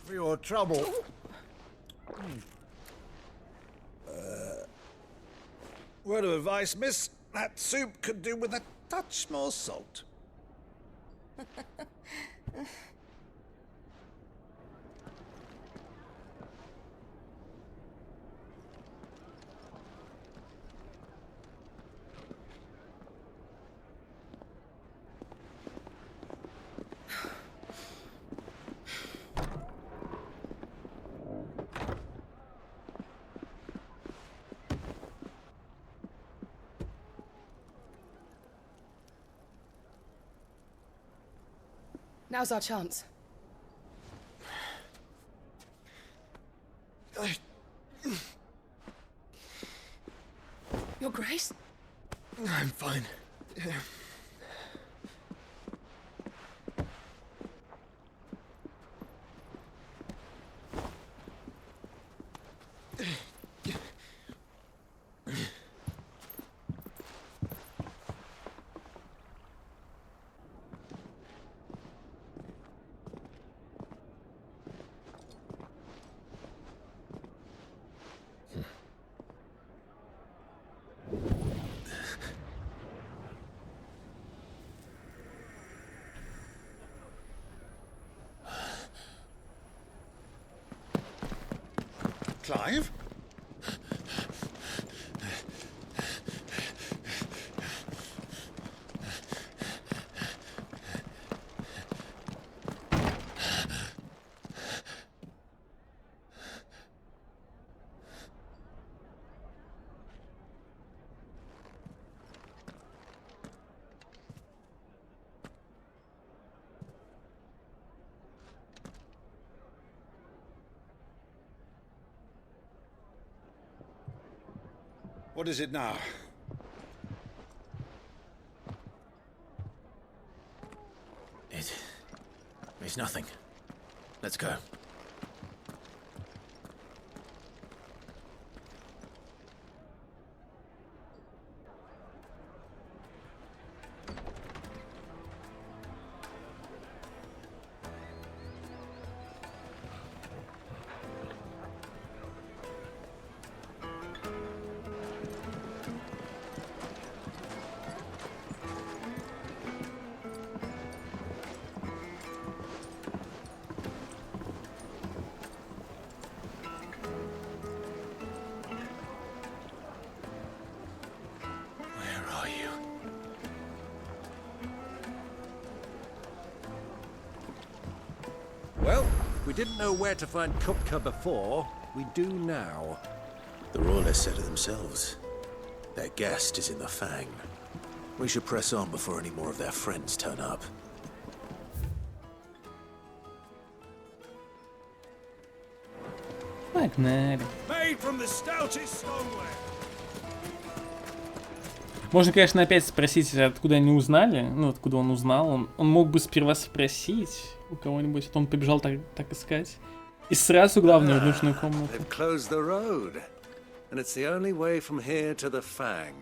For your trouble. Word of advice, miss. That soup could do with a touch more salt. Now's our chance. Your Grace? I'm fine. Clive? What is it now? It's nothing. Let's go. Well, we didn't know where to find Kupka before. We do now. The royalists said it themselves. Their guest is in the Fang. We should press on before any more of their friends turn up. Погнали. Made from the stoutest stoneware. Можно, конечно, опять спросить, откуда они узнали, ну, откуда он узнал. Он мог бы сперва спросить, у кого-нибудь, а то он побежал так искать. И сразу, главное, в нужную комнату. They've closed the road, and it's the only way from here to the Fang.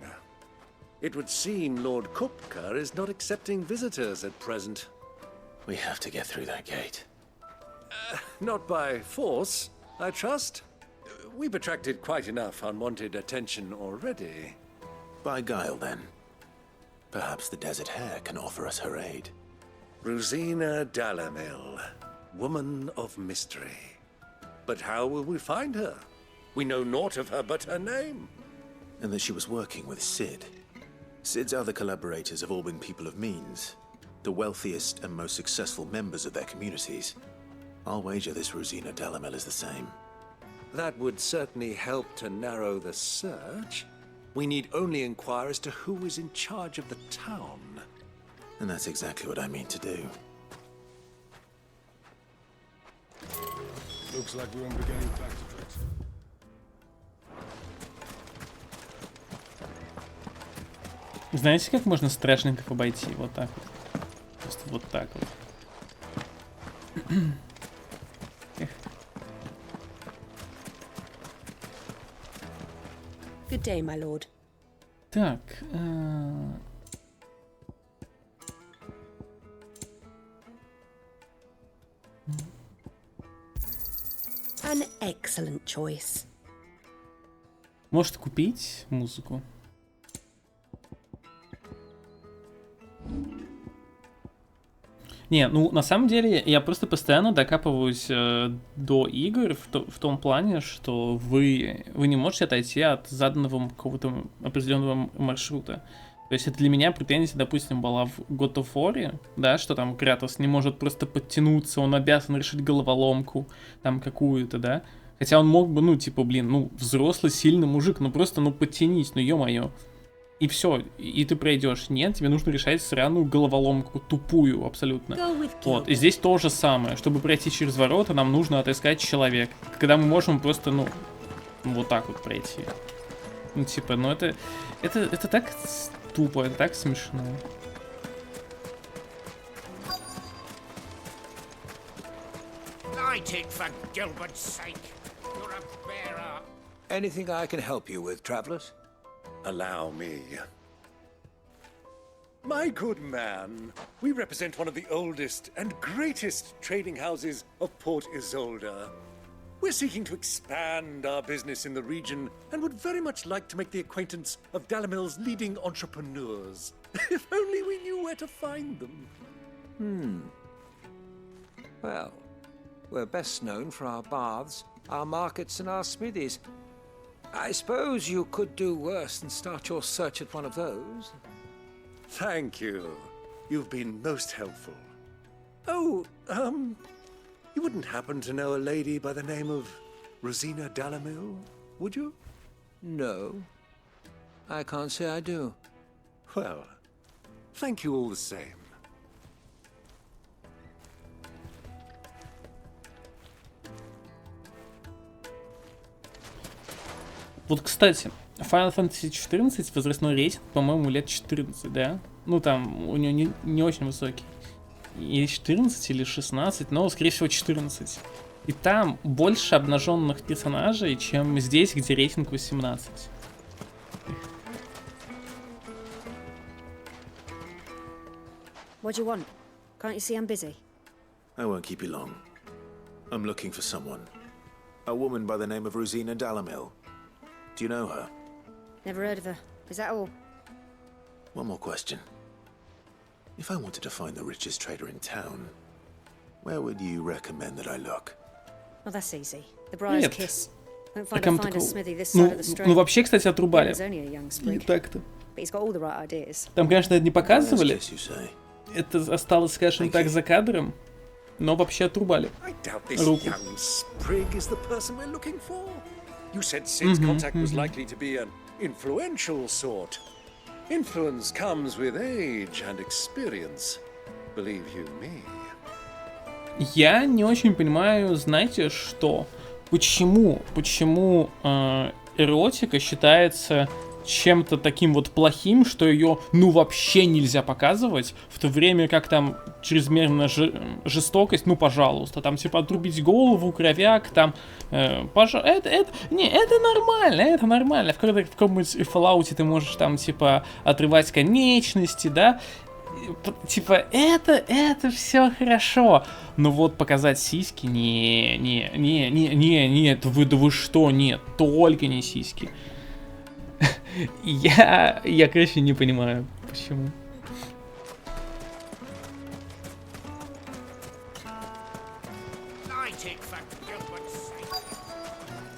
It would seem Lord Kupka is not accepting visitors at present. We have to get through that gate. Not by force, I trust. We've attracted quite enough unwanted attention already. By guile, then. Perhaps the Desert Hare can offer us her aid. Rosina Dalamil, woman of mystery. But how will we find her? We know naught of her but her name. And that she was working with Sid. Sid's other collaborators have all been people of means, the wealthiest and most successful members of their communities. I'll wager this Rosina Dalamil is the same. That would certainly help to narrow the search. We need only inquire as to who is in charge of the town. And that's exactly what I mean to do. Looks like we won't be getting back to tricks. Знаете, как можно стражников обойти? Вот так вот. Просто вот так вот. Эх. Good day, my lord. Так. An excellent choice. Может купить музыку? Не, ну на самом деле я просто постоянно докапываюсь до игр в том плане, что вы не можете отойти от заданного какого-то определенного маршрута. То есть это для меня претензия, допустим, была в God of War, да, что там Кратос не может просто подтянуться, он обязан решить головоломку там какую-то, да. Хотя он мог бы, ну типа, блин, ну взрослый, сильный мужик, ну просто, ну подтянись, ну ё-моё. И все, и ты пройдешь. Нет, тебе нужно решать сраную головоломку, тупую абсолютно. Вот, и здесь то же самое. Чтобы пройти через ворота, нам нужно отыскать человека. Когда мы можем просто, ну, вот так вот пройти. Ну, типа, ну это так тупо, это так смешно. Light it, for Gilbert's sake. You're a bearer. Anything I can help you with, travelers? Allow me. My good man, we represent one of the oldest and greatest trading houses of Port Isolde. We're seeking to expand our business in the region and would very much like to make the acquaintance of Dalamil's leading entrepreneurs. If only we knew where to find them. Well, we're best known for our baths, our markets, and our smithies. I suppose you could do worse than start your search at one of those. Thank you. You've been most helpful. Oh, you wouldn't happen to know a lady by the name of Rosina Dalamil, would you? No. I can't say I do. Well, thank you all the same. Вот, кстати, Final Fantasy XIV возрастной рейтинг, по-моему, лет 14, да? Ну, там, у него не очень высокий. Или 14, или 16, но, скорее всего, 14. И там больше обнаженных персонажей, чем здесь, где рейтинг 18. What do you want? Can't you see I'm busy? I won't keep you long. I'm looking for someone. A woman by the name of Rosina Dalamil. Do you know her? Never heard of her. Is that all? One more question. If I wanted to find the richest trader in town, where would you recommend that I look? Well, that's easy. The Briar's Нет. Kiss. Won't find Там a finer такого... smithy this side of the strait. Ну, вообще, кстати, отрубали. He was only a young sprig, И так-то. but he's got all the right ideas. Там, конечно, это не показывали. Yes, you say. Это осталось, скажем так, за кадром. Но вообще отрубали I doubt this руку. young sprig is the person we're looking for. You said Sid's contact was likely to be an influential sort. Influence comes with age and experience. Believe you me. Я не очень понимаю, знаете что? Почему эротика считается чем-то таким вот плохим, что ее, ну, вообще нельзя показывать, в то время как там чрезмерная жестокость, ну, пожалуйста, там, типа, отрубить голову, кровяк, там, это нормально, в каком-нибудь Fallout ты можешь, там, типа, отрывать конечности, да, типа, это все хорошо, но вот показать сиськи, нет, вы что, нет, только не сиськи. Я, короче, не понимаю, почему.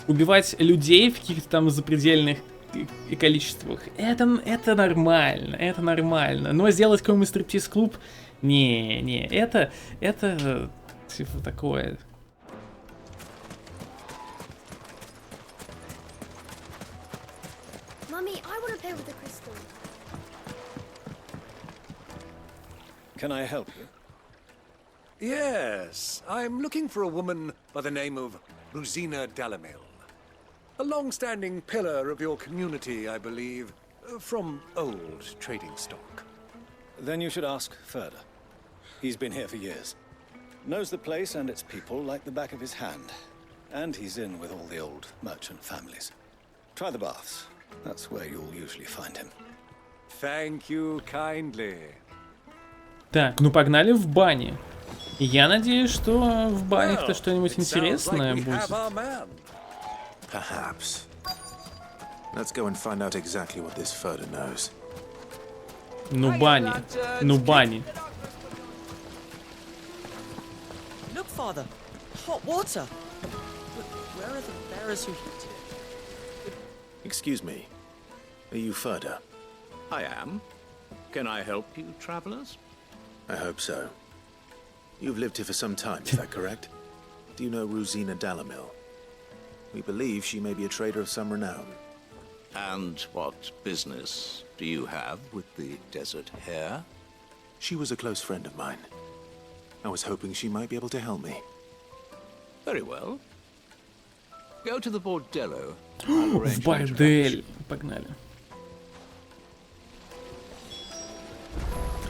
Убивать людей в каких-то там запредельных количествах, это нормально. Но сделать какой-нибудь стриптиз-клуб, это типа такое. Can I help you? Yes, I'm looking for a woman by the name of Rosina Dalamil. A long-standing pillar of your community, I believe, from old trading stock. Then you should ask Further. He's been here for years. Knows the place and its people like the back of his hand. And he's in with all the old merchant families. Try the baths. That's where you'll usually find him. Thank you kindly. Так, ну погнали в бане. Я надеюсь, что в банях-то что-нибудь интересное будет. Perhaps. Let's go and find out exactly what this Further knows. Ну бани. Look, Father, hot water. Where are the bearers who heat it? Excuse me. Are you Further? I am. Can I help you, travelers? I hope so. You've lived here for some time, is that correct? Do you know Rosina Dalamil? We believe she may be a trader of some renown. And what business do you have with the desert hare? She was a close friend of mine. I was hoping she might be able to help me. Very well. Go to the bordello. В бордель. Погнали.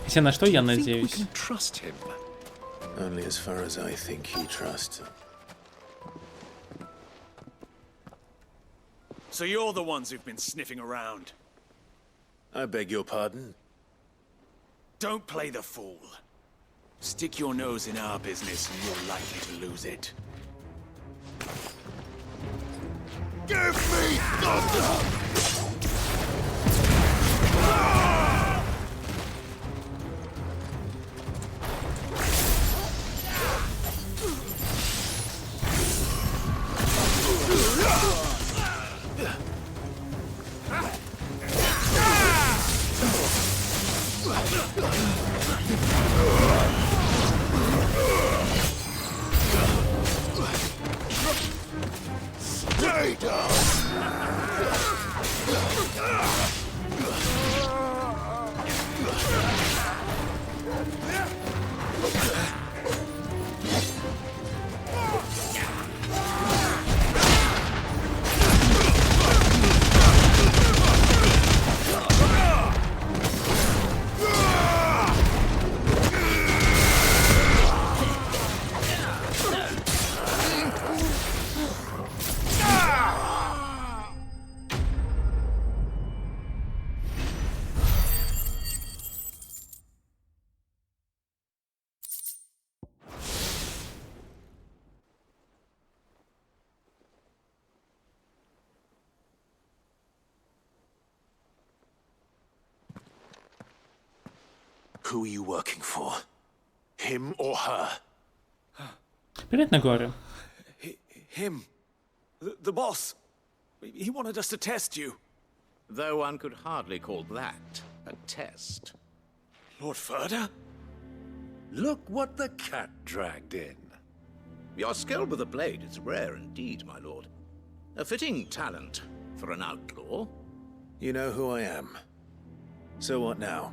Хотя на что я надеюсь? Only as far as I think he trusts. So you're the ones who've been sniffing around. I beg your pardon? Don't play the fool. Stick your nose in our business and you're likely to lose it. Give me the... Stay down! Who are you working for? Him or her? Привет, Нагоры. Him. The boss. He wanted us to test you. Though one could hardly call that a test. Lord Further? Look what the cat dragged in. Your skill with the blade is rare indeed, my lord. A fitting talent for an outlaw. You know who I am. So what now?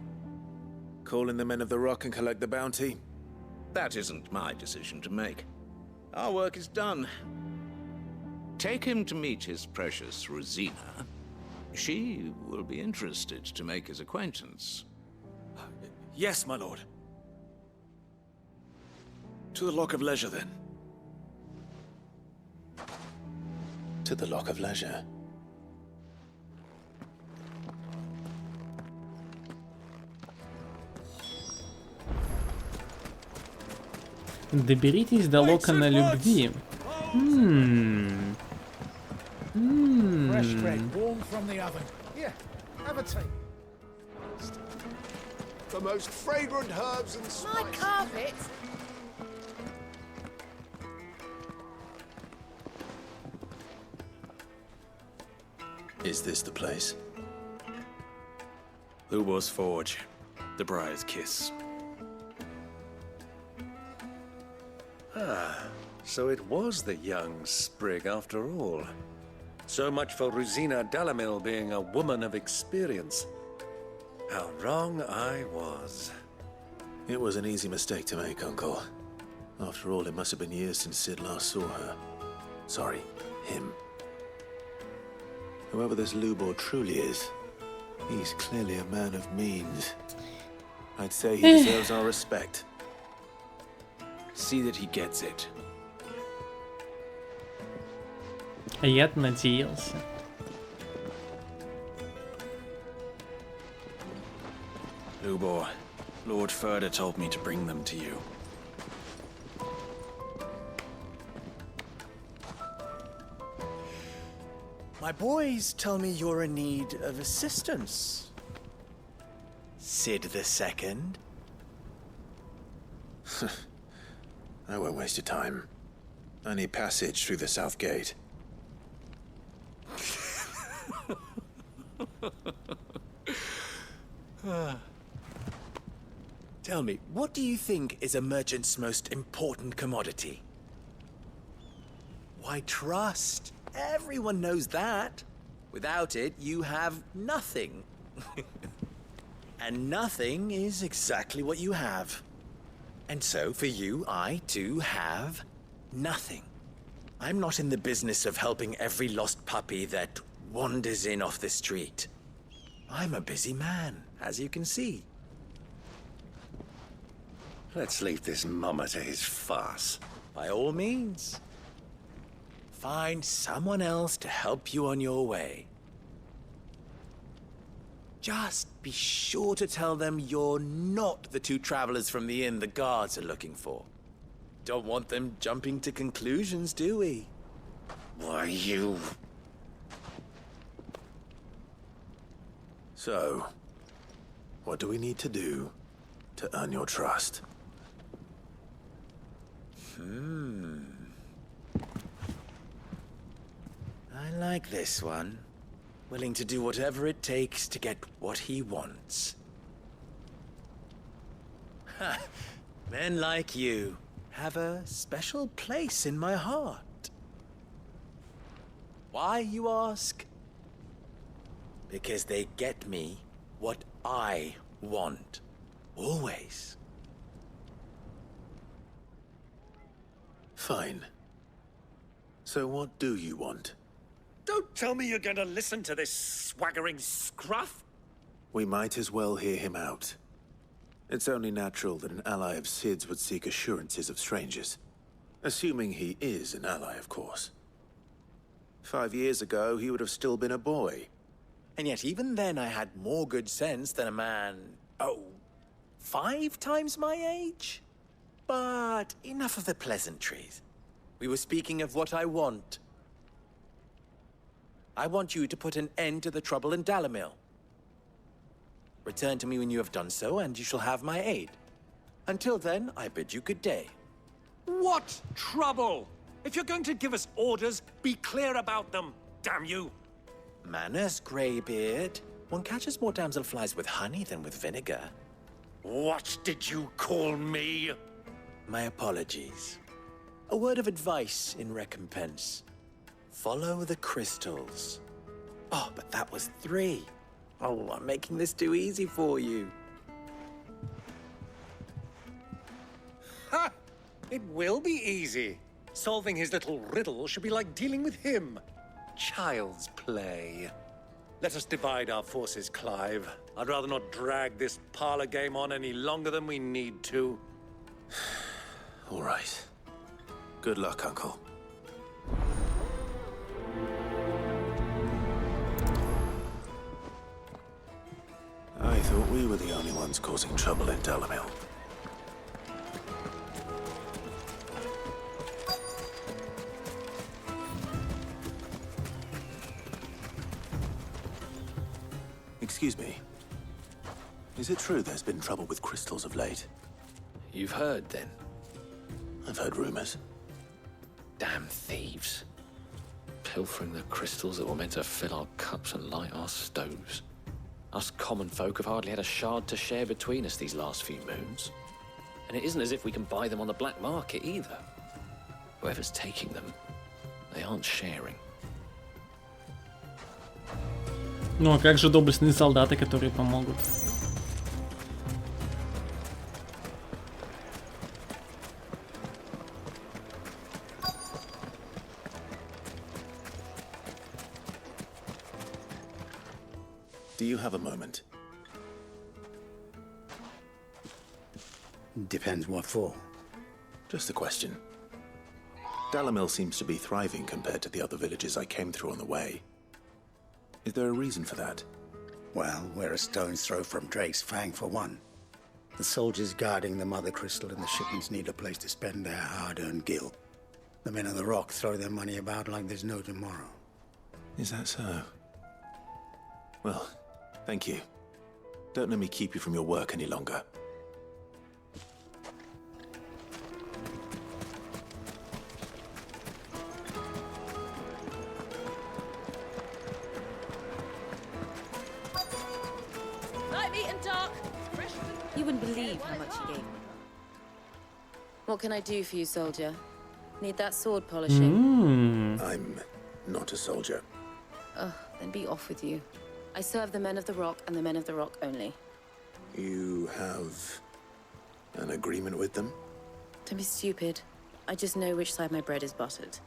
Call in the men of the Rock and collect the bounty? That isn't my decision to make. Our work is done. Take him to meet his precious Rosina, She will be interested to make his acquaintance. Yes, my lord. To the Lock of Leisure, then. To the Lock of Leisure. Доберитесь до лока на любви. Fresh bread, warm from the oven. Here, have a taste. The most fragrant herbs and My carpet! Is this the place? Lubo's Forge. The Briar's Kiss. Ah, so it was the young sprig after all. So much for Rosina Dalamil being a woman of experience. How wrong I was. It was an easy mistake to make, Uncle. After all, it must have been years since Sid last saw her. Sorry, him. Whoever this Lubor truly is, he's clearly a man of means. I'd say he deserves our respect. See that he gets it. А я-то надеялся. Lubor, Lord Furder told me to bring them to you. My boys tell me you're in need of assistance. Sid the Second? I won't waste your time. I need passage through the south gate. Tell me, what do you think is a merchant's most important commodity? Why, trust. Everyone knows that. Without it, you have nothing. And nothing is exactly what you have. And so, for you, I, too, have nothing. I'm not in the business of helping every lost puppy that wanders in off the street. I'm a busy man, as you can see. Let's leave this mummer to his farce. By all means. Find someone else to help you on your way. Just be sure to tell them you're not the two travelers from the inn the guards are looking for. Don't want them jumping to conclusions, do we? Why, you... So, what do we need to do to earn your trust? I like this one. Willing to do whatever it takes to get what he wants. Ha! Men like you have a special place in my heart. Why, you ask? Because they get me what I want. Always. Fine. So what do you want? Don't tell me you're going to listen to this swaggering scruff. We might as well hear him out. It's only natural that an ally of Sid's would seek assurances of strangers. Assuming he is an ally, of course. 5 years ago, he would have still been a boy. And yet even then I had more good sense than a man, 5 times my age? But enough of the pleasantries. We were speaking of what I want. I want you to put an end to the trouble in Dalamil. Return to me when you have done so, and you shall have my aid. Until then, I bid you good day. What trouble? If you're going to give us orders, be clear about them, damn you! Manners, Greybeard. One catches more damselflies with honey than with vinegar. What did you call me? My apologies. A word of advice in recompense. Follow the crystals. Oh, but that was 3. Oh, I'm making this too easy for you. Ha! It will be easy. Solving his little riddle should be like dealing with him. Child's play. Let us divide our forces, Clive. I'd rather not drag this parlor game on any longer than we need to. All right. Good luck, Uncle. I thought we were the only ones causing trouble in Dalamil. Excuse me. Is it true there's been trouble with crystals of late? You've heard, then? I've heard rumors. Damn thieves. Pilfering the crystals that were meant to fill our cups and light our stoves. Us common folk have hardly had a shard to share between us these last few moons. And it isn't as if we can buy them on the black market either. Whoever's taking them, they aren't sharing. Ну а как же доблестные солдаты, которые помогут? Do you have a moment? Depends what for. Just a question. Dalamil seems to be thriving compared to the other villages I came through on the way. Is there a reason for that? Well, we're a stone's throw from Drake's Fang for one. The soldiers guarding the Mother Crystal and the shipments need a place to spend their hard-earned gil. The men of the Rock throw their money about like there's no tomorrow. Is that so? Well, thank you. Don't let me keep you from your work any longer. You wouldn't believe how much he gave me. What can I do for you, soldier? Need that sword polishing? I'm not a soldier. Oh, then be off with you. I serve the men of the Rock and the men of the Rock only. You have an agreement with them? Don't be stupid. I just know which side my bread is buttered.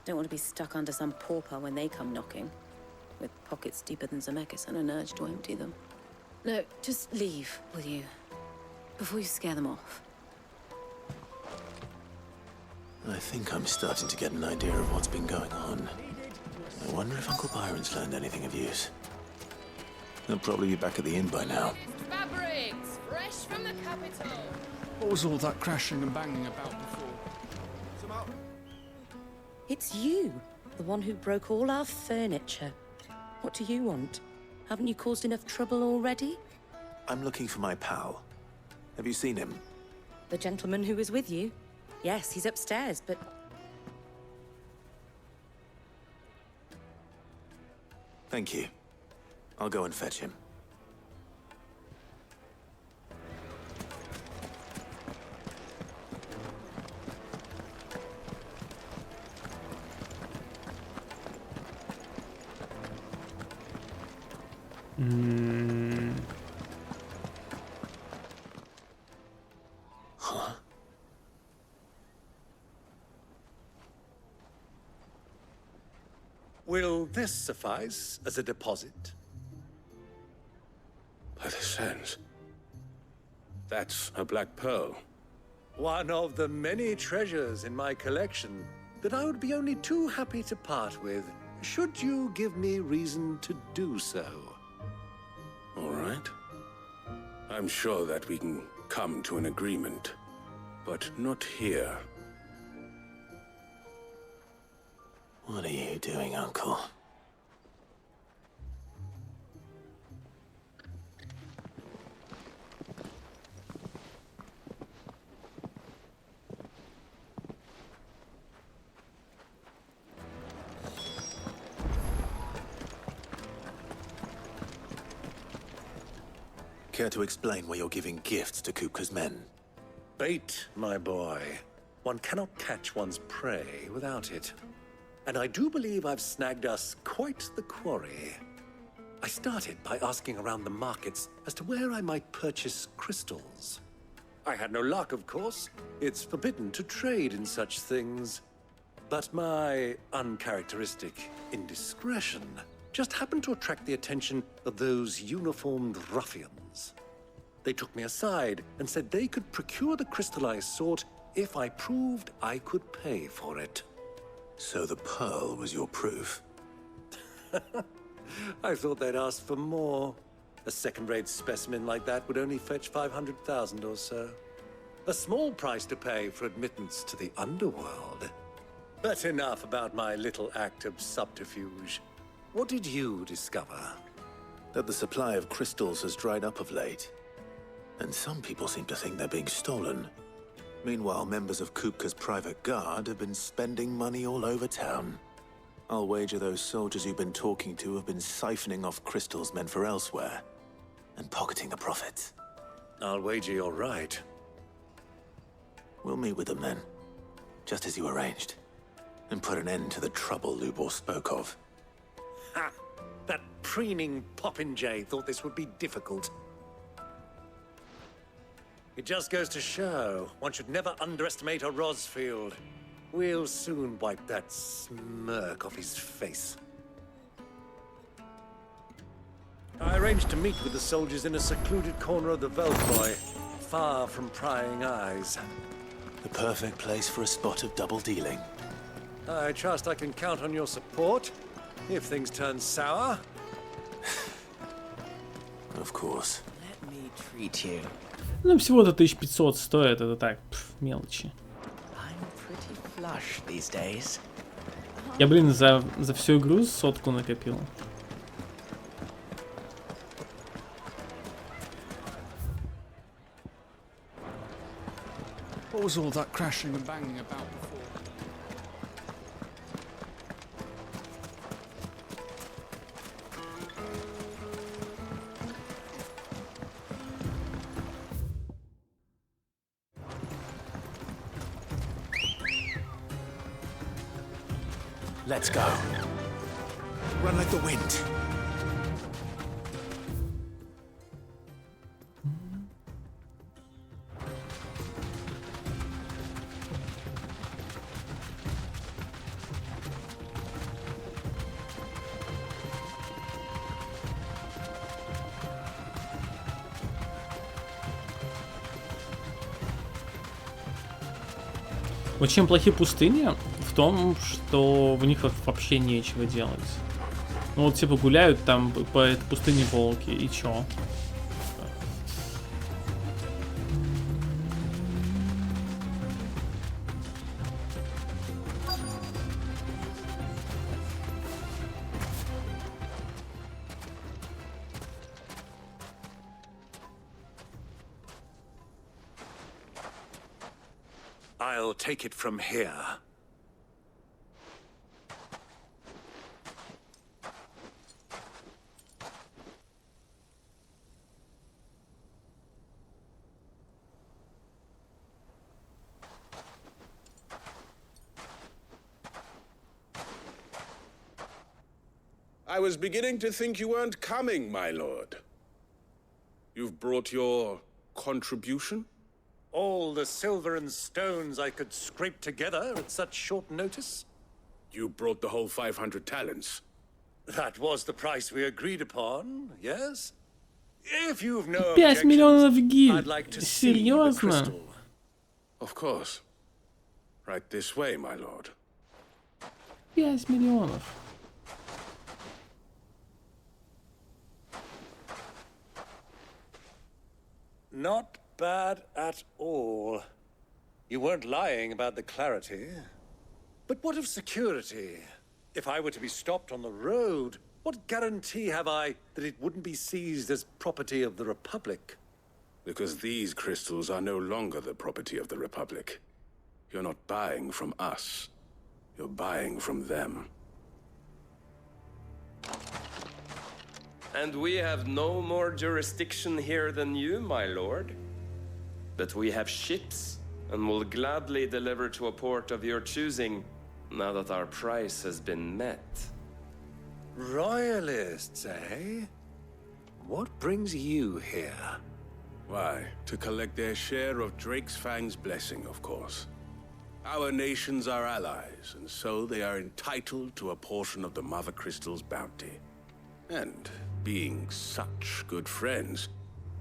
Don't want to be stuck under some pauper when they come knocking, with pockets deeper than Zemeckis and an urge to empty them. No, just leave, will you? Before you scare them off. I think I'm starting to get an idea of what's been going on. I wonder if Uncle Byron's learned anything of use. He'll probably be back at the inn by now. Fabrics, fresh from the capital. What was all that crashing and banging about before? It's you, the one who broke all our furniture. What do you want? Haven't you caused enough trouble already? I'm looking for my pal. Have you seen him? The gentleman who was with you? Yes, he's upstairs, but... Thank you. I'll go and fetch him. Huh? Will this suffice as a deposit? By the sands. That's a black pearl. One of the many treasures in my collection that I would be only too happy to part with, should you give me reason to do so. All right. I'm sure that we can come to an agreement, but not here. What are you doing, Uncle? Care to explain why you're giving gifts to Kupka's men? Bait, my boy. One cannot catch one's prey without it. And I do believe I've snagged us quite the quarry. I started by asking around the markets as to where I might purchase crystals. I had no luck, of course. It's forbidden to trade in such things. But my uncharacteristic indiscretion just happened to attract the attention of those uniformed ruffians. They took me aside and said they could procure the crystallized sort if I proved I could pay for it. So the pearl was your proof? I thought they'd ask for more. A second-rate specimen like that would only fetch 500,000 or so. A small price to pay for admittance to the underworld. But enough about my little act of subterfuge. What did you discover? That the supply of crystals has dried up of late. And some people seem to think they're being stolen. Meanwhile, members of Kupka's private guard have been spending money all over town. I'll wager those soldiers you've been talking to have been siphoning off crystals meant for elsewhere, and pocketing the profits. I'll wager you're right. We'll meet with them then, just as you arranged, and put an end to the trouble Lubor spoke of. Ha! That preening popinjay thought this would be difficult. It just goes to show, one should never underestimate a Rosfield. We'll soon wipe that smirk off his face. I arranged to meet with the soldiers in a secluded corner of the Veltboy, far from prying eyes. The perfect place for a spot of double dealing. I trust I can count on your support, if things turn sour. Of course. Let me treat you. Ну, всего-то 1500 стоит, это так, мелочи. Я, блин, за всю игру 100 накопил. What was all that crashing and banging about before? Let's go. Run like the wind. Вот чем плохи пустыни, в том, что в них вообще нечего делать. Ну вот типа гуляют там по этой пустыне волки, и чё? I'll take it from here. I was beginning to think you weren't coming, my lord. You've brought your contribution? All the silver and stones I could scrape together at such short notice? You brought the whole 500 talents. That was the price we agreed upon, yes? If you've no 5 миллионов objections, I'd гильд. like to see the Серьезно? crystal. Of course. Right this way, my lord. 5 миллионов. Not bad at all. You weren't lying about the clarity. But what of security? If I were to be stopped on the road, what guarantee have I that it wouldn't be seized as property of the Republic? Because these crystals are no longer the property of the Republic. You're not buying from us. You're buying from them. And we have no more jurisdiction here than you, my lord. But we have ships, and will gladly deliver to a port of your choosing, now that our price has been met. Royalists, eh? What brings you here? Why, to collect their share of Drake's Fang's blessing, of course. Our nations are allies, and so they are entitled to a portion of the Mother Crystal's bounty. And being such good friends,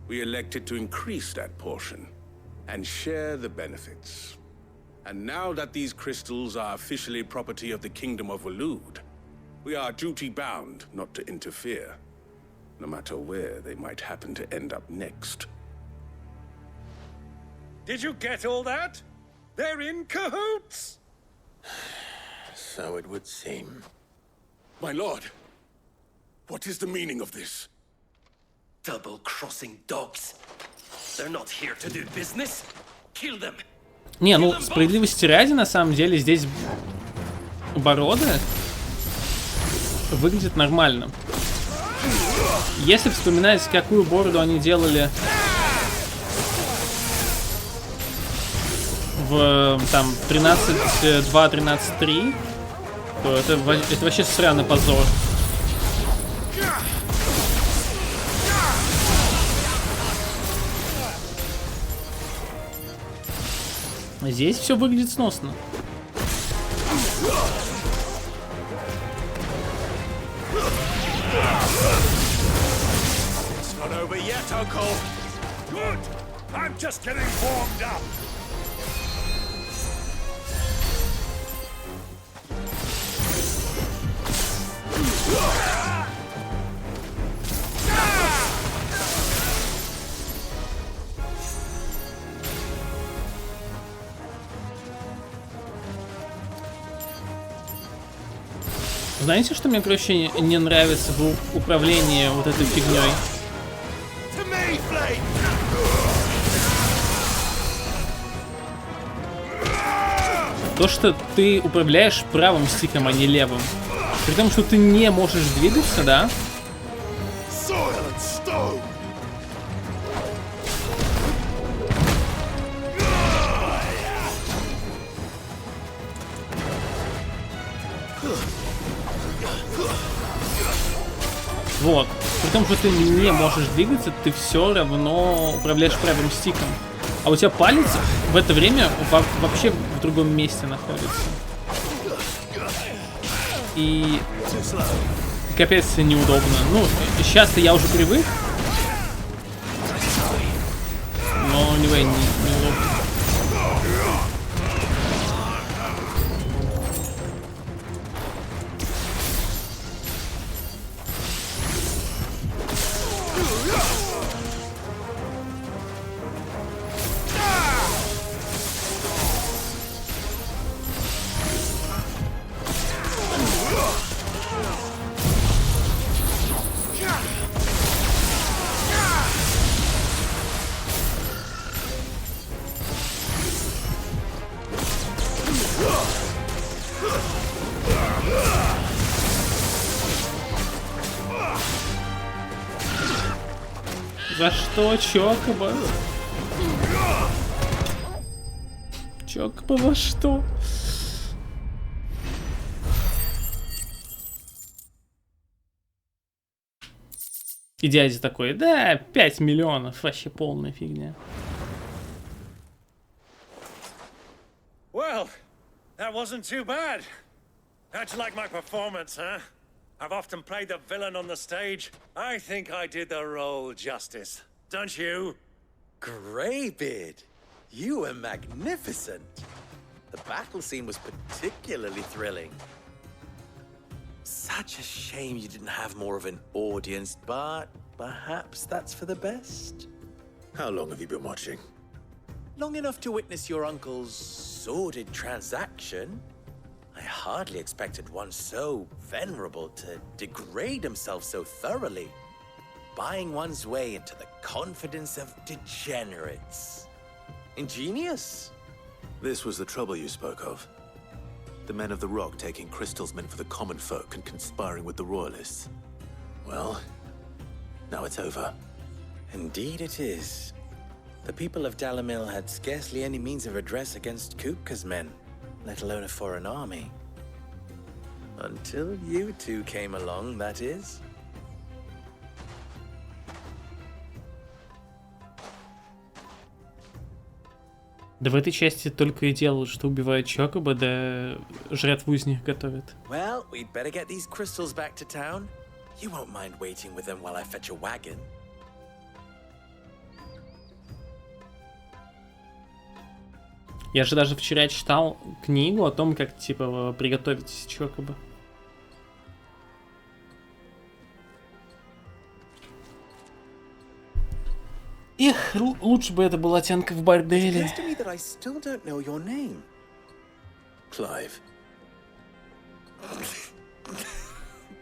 we elected to increase that portion and share the benefits. And now that these crystals are officially property of the Kingdom of Waloed, we are duty-bound not to interfere, no matter where they might happen to end up next. Did you get all that? They're in cahoots! So it would seem. My lord, what is the meaning of this? Double-crossing dogs. They're not here to do business. Kill them. Не, ну, справедливости ради, на самом деле, здесь бороды выглядят нормально. Если вспоминать, какую бороду они делали в там 13.2, 13.3, то это вообще сраный позор. Здесь все выглядит сносно. It's not over yet, Uncle. Good. I'm just getting warmed up. Знаете, что мне, короче, не нравится в управлении вот этой фигней? То, что ты управляешь правым стиком, а не левым. При том, что ты не можешь двигаться, да? Вот. При том, что ты не можешь двигаться, ты все равно управляешь правым стиком. А у тебя палец в это время вообще в другом месте находится. И капец неудобно. Ну, сейчас-то я уже привык. Но anyway, неудобно. За что, Чокоба? Чокоба, за что? И дядя такой, да, 5 миллионов, вообще полная фигня. Well, that wasn't too bad. How'd you like my performance, huh? I've often played the villain on the stage. I think I did the role justice. Don't you? Greybeard, you were magnificent. The battle scene was particularly thrilling. Such a shame you didn't have more of an audience, but perhaps that's for the best. How long have you been watching? Long enough to witness your uncle's sordid transaction. I hardly expected one so venerable to degrade himself so thoroughly, buying one's way into the confidence of degenerates. Ingenious. This was the trouble you spoke of. The men of the Rock taking crystals meant for the common folk and conspiring with the royalists. Well, now it's over. Indeed it is. The people of Dalamil had scarcely any means of redress against Kupka's men, let alone a foreign army. Until you two came along, that is. Да в этой части только и делают, что убивают Чокоба, да жратву из них готовят. Well, we'd better get these crystals back to town. You won't mind waiting with them while I fetch a wagon. Я же даже вчера читал книгу о том, как, типа, приготовить чокобо. Эх, лучше бы это была тянка в борделе. Clive.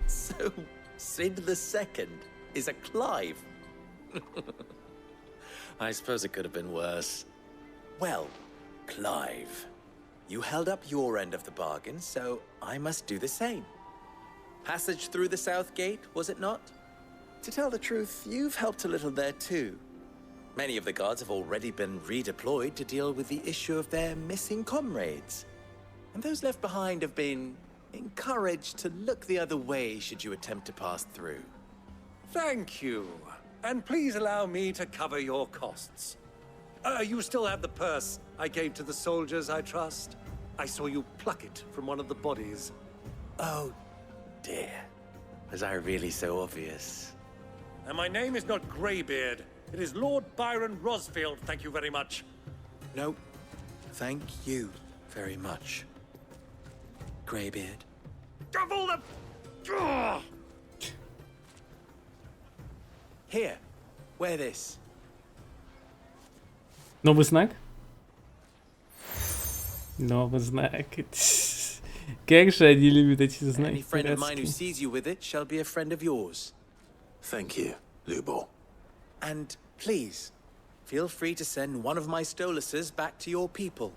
So, Sid the Second is a Clive? I suppose it could have been worse. Well, Clive, you held up your end of the bargain, so I must do the same. Passage through the South Gate, was it not? To tell the truth, you've helped a little there too. Many of the guards have already been redeployed to deal with the issue of their missing comrades. And those left behind have been encouraged to look the other way should you attempt to pass through. Thank you. And please allow me to cover your costs. You still have the purse I gave to the soldiers, I trust? I saw you pluck it from one of the bodies. Oh, dear. Was I really so obvious? And my name is not Greybeard. It is Lord Byron Rosfield, thank you very much. No, thank you very much, Greybeard. Double the... Ugh! Here, wear this. Новый знак? Новый знак. Как же они любят эти знаки. Any friend of mine who sees you with it shall be a friend of yours. Thank you, Lubo. And please, feel free to send one of my Stoluses back to your people.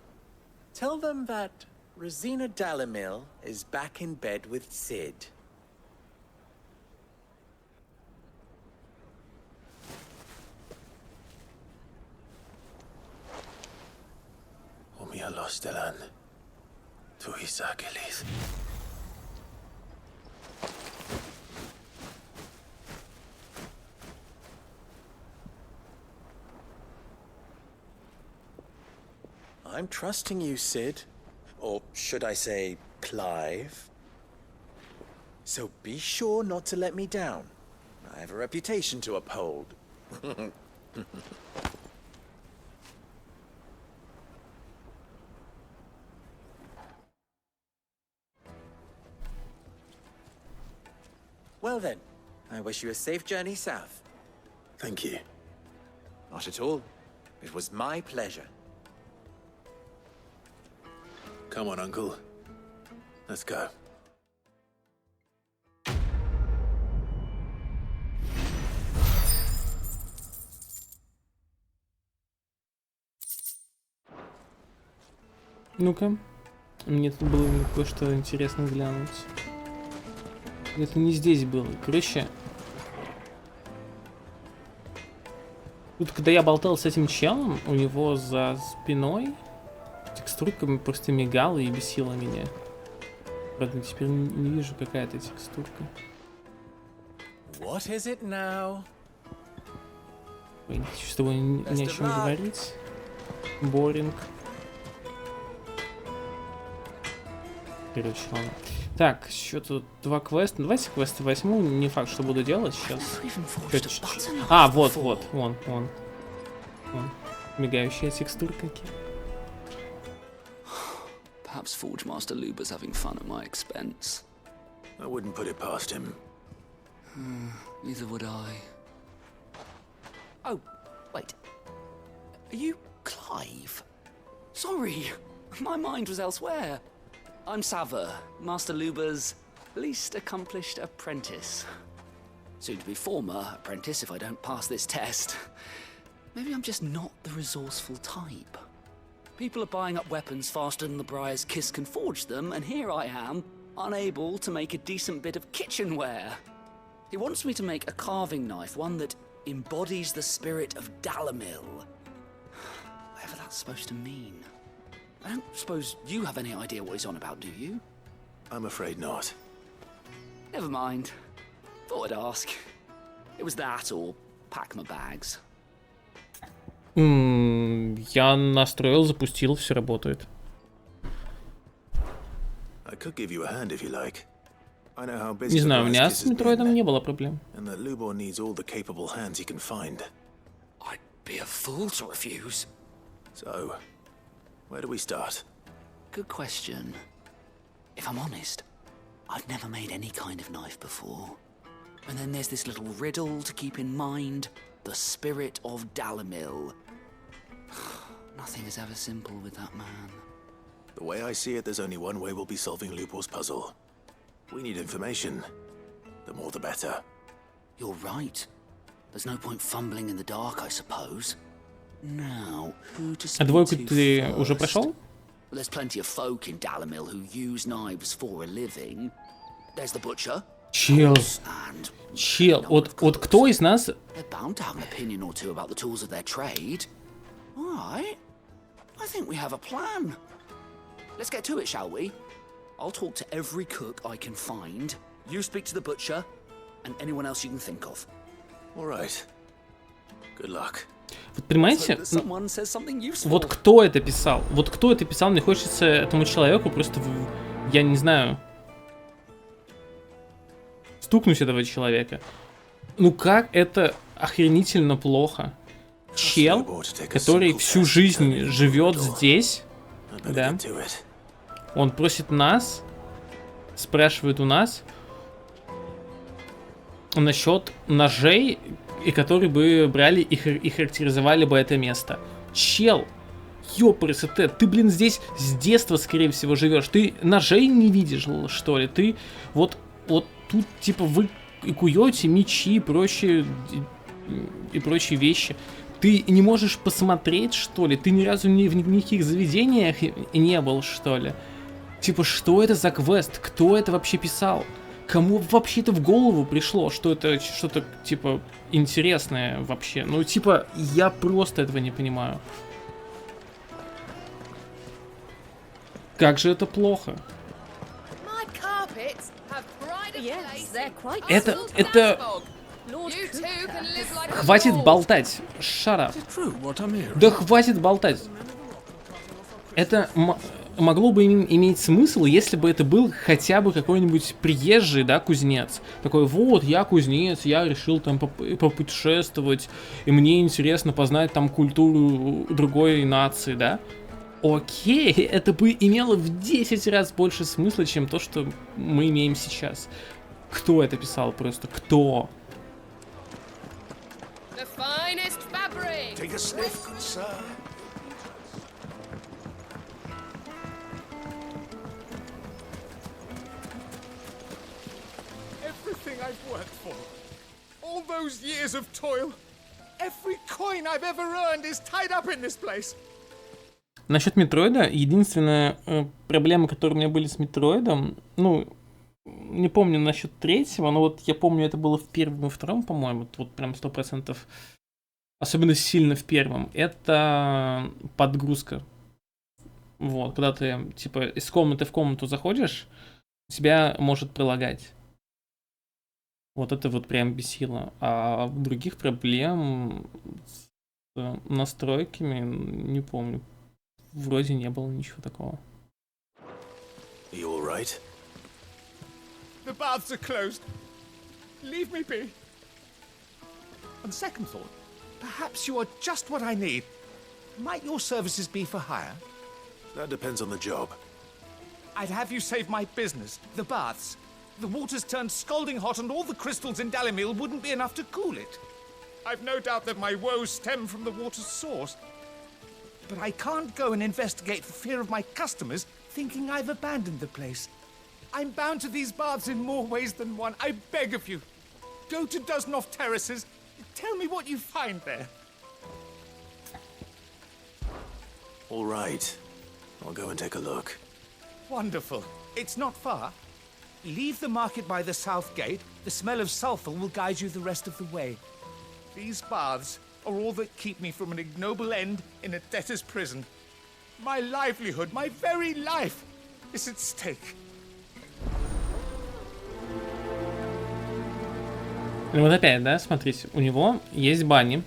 Tell them that Rosina Dalamil is back in bed with Sid. Omia Lostelan. Tuhisakelis. I'm trusting you, Sid. Or should I say, Clive? So be sure not to let me down. I have a reputation to uphold. Well then, I wish you a safe journey south. Thank you. Not at all. It was my pleasure. Come on, Uncle. Let's go. Ну-ка. Мне тут было кое-что интересно глянуть. Это не здесь было. Короче. Тут, когда я болтал с этим челом, у него за спиной текстурка просто мигала и бесила меня. Правда, теперь не вижу, какая это текстурка. What is it now? Ой, не хочу с тобой ни о чем говорить. Боринг. Короче, ладно. Так, что тут? 2 квеста. Давайте квесты возьму. Не факт, что буду делать сейчас. А, вот, вон. Мигающая текстурка. Perhaps Forge Master Luber's having fun at my expense. I wouldn't put it past him. Neither would I. Oh, wait. Are you Clive? Sorry, my mind was elsewhere. I'm Sava, Master Luber's least accomplished apprentice. Soon to be former apprentice if I don't pass this test. Maybe I'm just not the resourceful type. People are buying up weapons faster than the Briar's Kiss can forge them, and here I am, unable to make a decent bit of kitchenware. He wants me to make a carving knife, one that embodies the spirit of Dalamil. Whatever that's supposed to mean. I don't suppose you have any idea what he's on about, do you? I'm afraid not. Never mind. Thought I'd ask. It was that or pack my bags. Я настроил, запустил, все работает. I could give you a hand if you like. Не знаю, у меня с Метроидом не было проблем. Be a fool to refuse. So, where do we start? Good question. If I'm honest, I've never made any kind of knife before. And then there's this little riddle to keep in mind. The spirit of Dalamil. Nothing is ever simple with that man. The way I see it, there's only one way we'll be solving Lupor's puzzle. We need information. The more the better. You're right. There's no point fumbling in the dark, I suppose. Now, who to speak двойку to ты first? уже прошел? There's plenty of folk in Dalamil who use knives for a living. There's the butcher. Чел, вот кто из нас... They're bound to have an opinion or two about the tools of their trade. All right. I think we have a plan. Let's get to it, shall we? I'll talk to every cook I can find. You speak to the butcher, and anyone else you can think of. All right. Good luck. Вот понимаете, вот кто это писал? Вот кто это писал, мне хочется этому человеку просто, я не знаю, стукнуть этого человека. Ну как это охренительно плохо. Чел, который всю жизнь живет здесь, да, он просит нас, спрашивает у нас насчет ножей, и которые бы брали и характеризовали бы это место. Чел, ёпрст, ты, блин, здесь с детства, скорее всего, живешь. Ты ножей не видишь, что ли? Ты вот тут, типа, вы куете мечи и прочие вещи. Ты не можешь посмотреть, что ли? Ты ни разу в никаких заведениях не был, что ли? Типа, что это за квест? Кто это вообще писал? Кому вообще это в голову пришло, что это что-то, типа, интересное вообще? Ну, типа, я просто этого не понимаю. Как же это плохо? Это... Хватит болтать. Shut up. Да хватит болтать. Это... могло бы иметь смысл, если бы это был хотя бы какой-нибудь приезжий, да, кузнец. Такой, вот, я кузнец, я решил там попутешествовать, и мне интересно познать там культуру другой нации, да. Окей, это бы имело в 10 раз больше смысла, чем то, что мы имеем сейчас. Кто это писал просто? Кто? Take a sniff, good sir. Everything I've worked for, all those years of toil, every coin I've ever earned is tied up in this place. Насчет Метроида, единственная проблема, которая у меня были с Метроидом, ну, не помню насчет третьего, но вот я помню, это было в первом и втором, по-моему, вот прям 100%, особенно сильно в первом, это подгрузка. Вот, когда ты, типа, из комнаты в комнату заходишь, тебя может прилагать. Вот это вот прям бесило. А других проблем с настройками не помню. Вроде не было ничего такого. You all right? The baths are closed. Leave me be. On second thought, perhaps you are just what I need. Might your services be for hire? That depends on the job. I'd have you save my business, the baths. The water's turned scalding hot and all the crystals in Dalamil wouldn't be enough to cool it. I've no doubt that my woes stem from the water's source. But I can't go and investigate for fear of my customers thinking I've abandoned the place. I'm bound to these baths in more ways than one. I beg of you. Go to Dusnoff Terraces. Tell me what you find there. All right. I'll go and take a look. Wonderful. It's not far. Leave the market by the south gate. The smell of sulfur will guide you the rest of the way. These baths are all that keep me from an ignoble end in a debtor's prison. My livelihood, my very life, is at stake. Ну вот опять, да, смотрите, у него есть бани.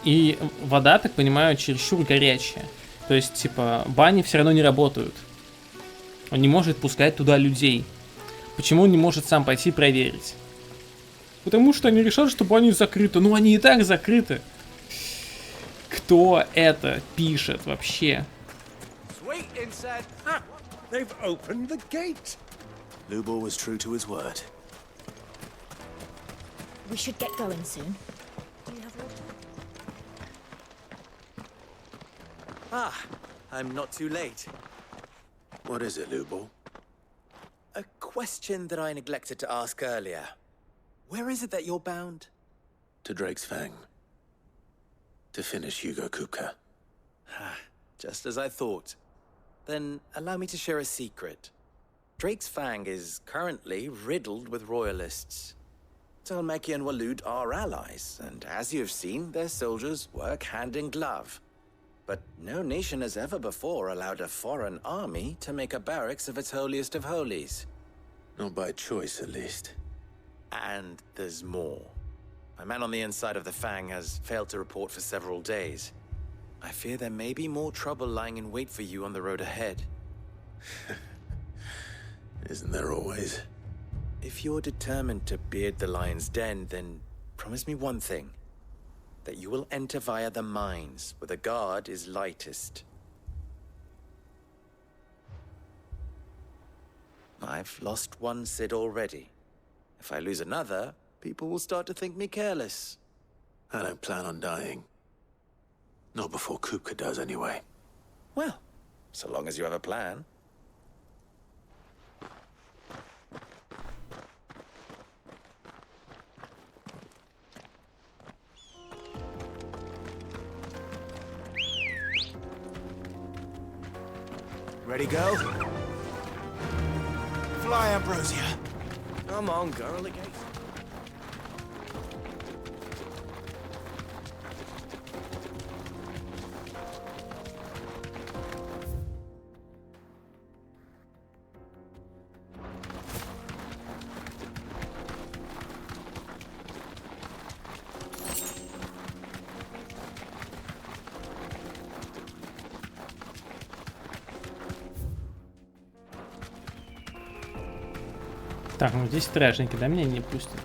И вода, так понимаю, чересчур горячая. То есть, типа, бани все равно не работают. Он не может пускать туда людей. Почему он не может сам пойти проверить? Потому что они решат, что они закрыты. Ну, они и так закрыты. Кто это пишет вообще? Sweet inside. Ah, they've opened the gate. Lubor was true to his word. We should get going soon. Do you have water? Ah, I'm not too late. What is it, Lubor? A question that I neglected to ask earlier. Where is it that you're bound? To Drake's Fang. To finish Hugo Kupka. Just as I thought. Then allow me to share a secret. Drake's Fang is currently riddled with royalists. Talmeki and Waloed are allies, and as you have seen, their soldiers work hand in glove. But no nation has ever before allowed a foreign army to make a barracks of its holiest of holies. Not by choice, at least. And there's more. A man on the inside of the Fang has failed to report for several days. I fear there may be more trouble lying in wait for you on the road ahead. Isn't there always? If you're determined to beard the lion's den, then promise me one thing. That you will enter via the mines, where the guard is lightest. I've lost one Cid already. If I lose another, people will start to think me careless. I don't plan on dying. Not before Kupka does, anyway. Well, so long as you have a plan. Ready, go? Fly, Ambrosia. Come on, girl, again. Так, ну здесь стражники, да, меня не пустят.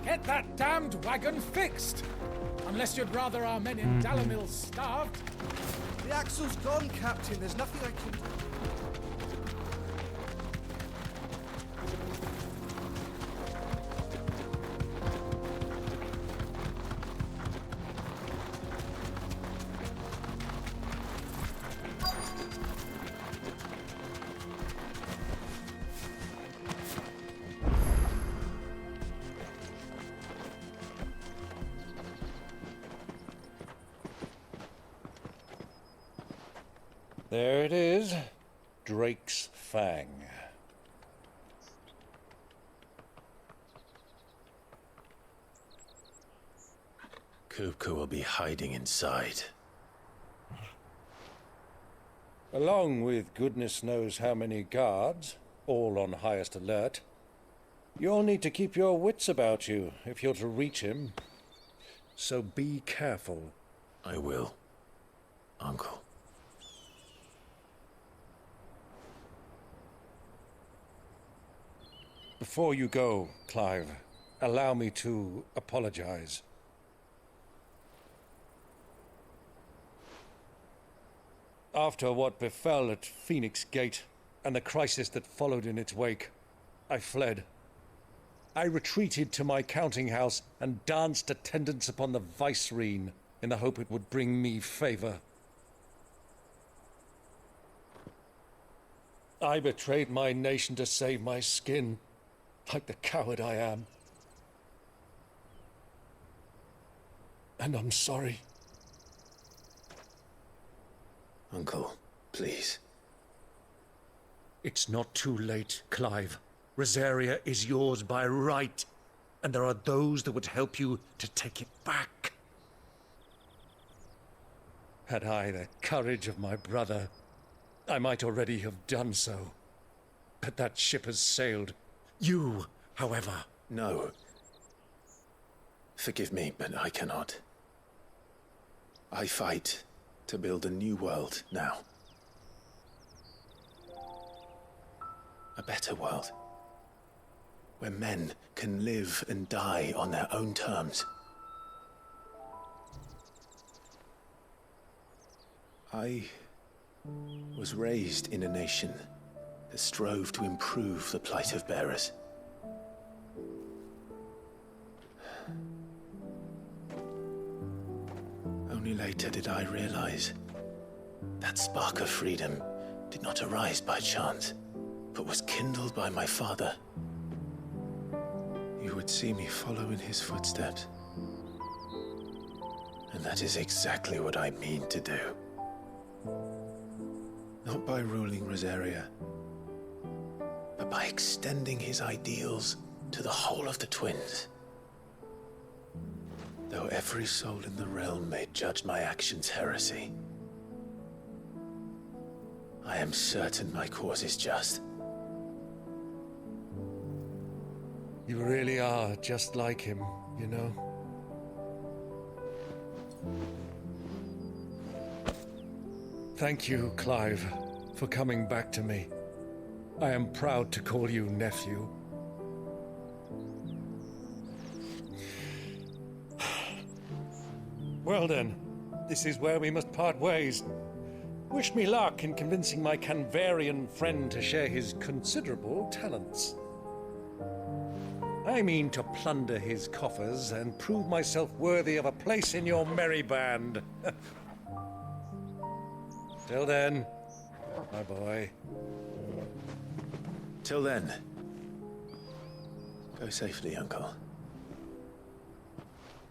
Get that damned wagon fixed! Unless you'd rather our men in Dalamil starved. The axle's gone, Captain. There's nothing I can do. There it is. Drake's Fang. Kupka will be hiding inside. Along with goodness knows how many guards, all on highest alert. You'll need to keep your wits about you if you're to reach him. So be careful. I will, Uncle. Before you go, Clive, allow me to apologize. After what befell at Phoenix Gate and the crisis that followed in its wake, I fled. I retreated to my counting house and danced attendance upon the vicereine in the hope it would bring me favor. I betrayed my nation to save my skin, like the coward I am. And I'm sorry. Uncle, please. It's not too late, Clive. Rosaria is yours by right, and there are those that would help you to take it back. Had I the courage of my brother, I might already have done so. But that ship has sailed. You, however... No. Forgive me, but I cannot. I fight to build a new world now. A better world. Where men can live and die on their own terms. I was raised in a nation that strove to improve the plight of bearers. Only later did I realize that spark of freedom did not arise by chance, but was kindled by my father. You would see me follow in his footsteps. And that is exactly what I mean to do. Not by ruling Rosaria, but by extending his ideals to the whole of the twins. Though every soul in the realm may judge my actions heresy, I am certain my cause is just. You really are just like him, you know? Thank you, Clive, for coming back to me. I am proud to call you nephew. Well then, this is where we must part ways. Wish me luck in convincing my Canvarian friend to share his considerable talents. I mean to plunder his coffers and prove myself worthy of a place in your merry band. Till then, my boy. Till then, go safely, Uncle.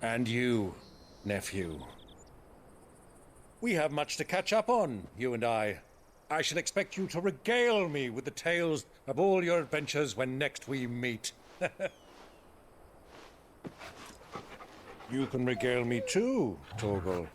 And you, nephew. We have much to catch up on, you and I. I shall expect you to regale me with the tales of all your adventures when next we meet. You can regale me too, Torgal.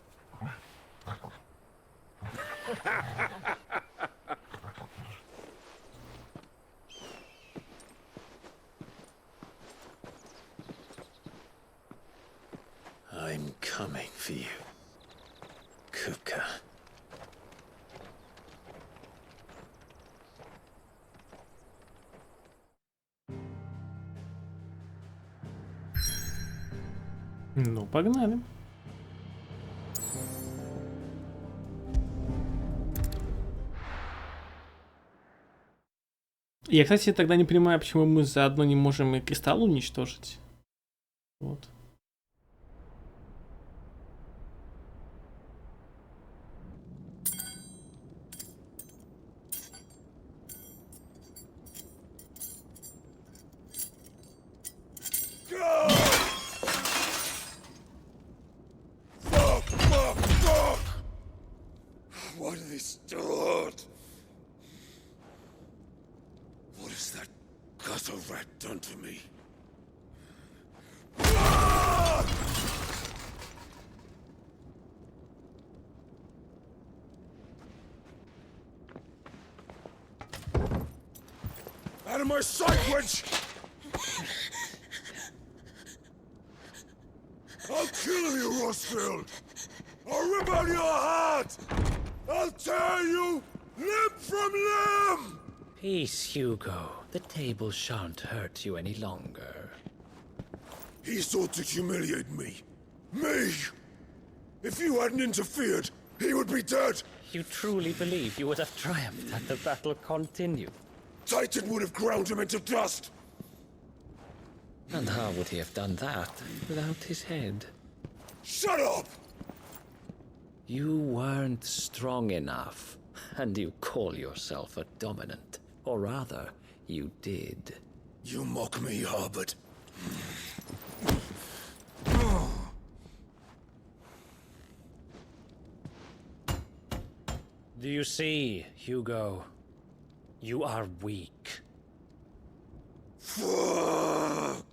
I'm coming for you, Kupka. Ну, погнали. Я, кстати, тогда не понимаю, почему мы заодно не можем и кристалл уничтожить. Вот. Why do they still hurt? What has that gutter rat done to me? Out of my sight, wench! I'll kill you, Rossfield! I'll rip out your heart! I'll tear you limb from limb! Peace, Hugo. The table shan't hurt you any longer. He sought to humiliate me. Me! If you hadn't interfered, he would be dead! You truly believe you would have triumphed had the battle continued? Titan would have ground him into dust! And how would he have done that without his head? Shut up! You weren't strong enough, and you call yourself a dominant. Or rather, you did. You mock me, Harbert. Do you see, Hugo? You are weak. Fuck!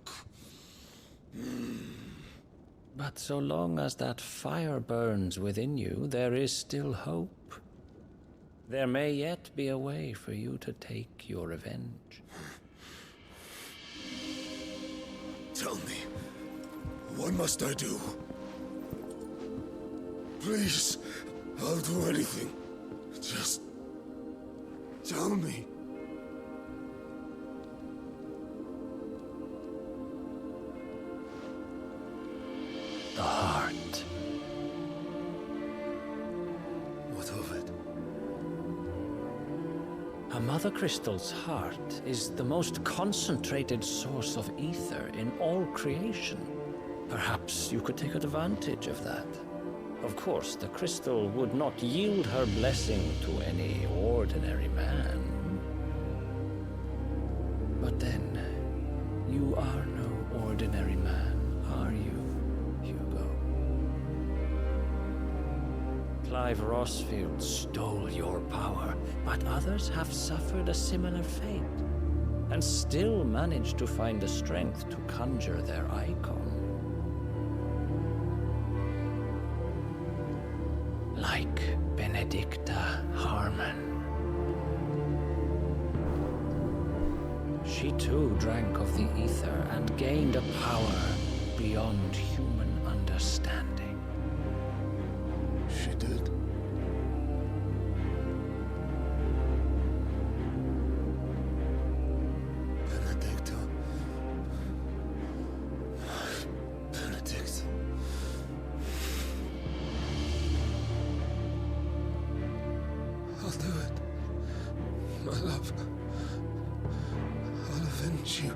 But so long as that fire burns within you, there is still hope. There may yet be a way for you to take your revenge. Tell me, what must I do? Please, I'll do anything. Just tell me. Mother Crystal's heart is the most concentrated source of ether in all creation. Perhaps you could take advantage of that. Of course, the crystal would not yield her blessing to any ordinary man. But then, you are no ordinary man, are you, Hugo? Clive Rossfield stole your power, but others have suffered a similar fate, and still managed to find the strength to conjure their icon. Like Benedicta Harmon. She too drank of the ether and gained a power beyond human understanding. She did. Benedicta. Benedict. I'll do it. My love. I'll avenge you.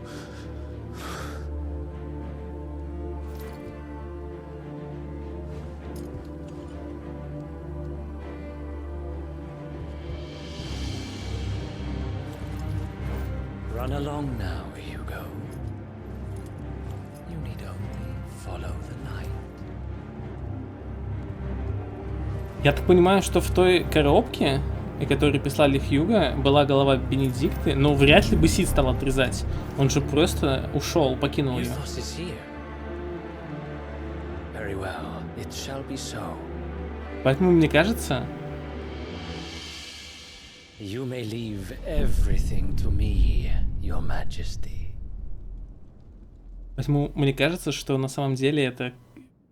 Run along now, Hugo. You need only follow the light. Я так понимаю, что в той коробке, которую прислали Хьюго, была голова Бенедикты, но вряд ли бы Сид стал отрезать. Он же просто ушел, покинул ее. Поэтому мне кажется... You may leave everything to me, Your Majesty. Поэтому мне кажется, что на самом деле это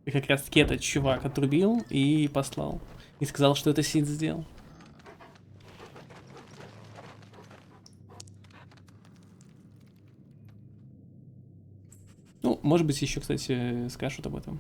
как раз таки этот чувак отрубил и послал. И сказал, что это Сид сделал. Ну, может быть, еще, кстати, скажут об этом.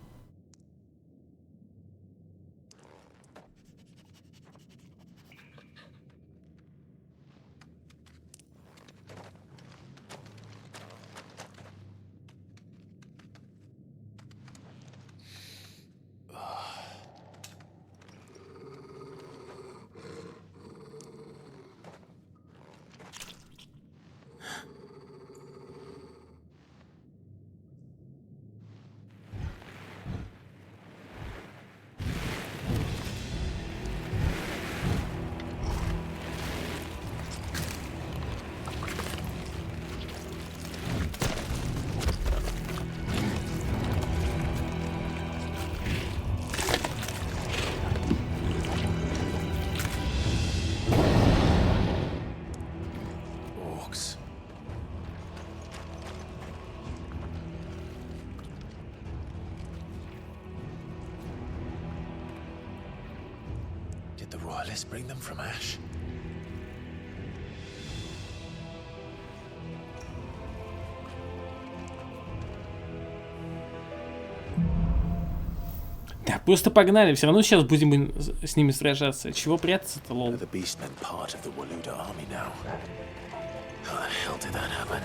Did the royalists bring them from Ash? Да, просто погнали, все равно сейчас будем с ними сражаться. Чего прятаться-то, лол? The beastmen part of the Waluda army now. How the hell did that happen?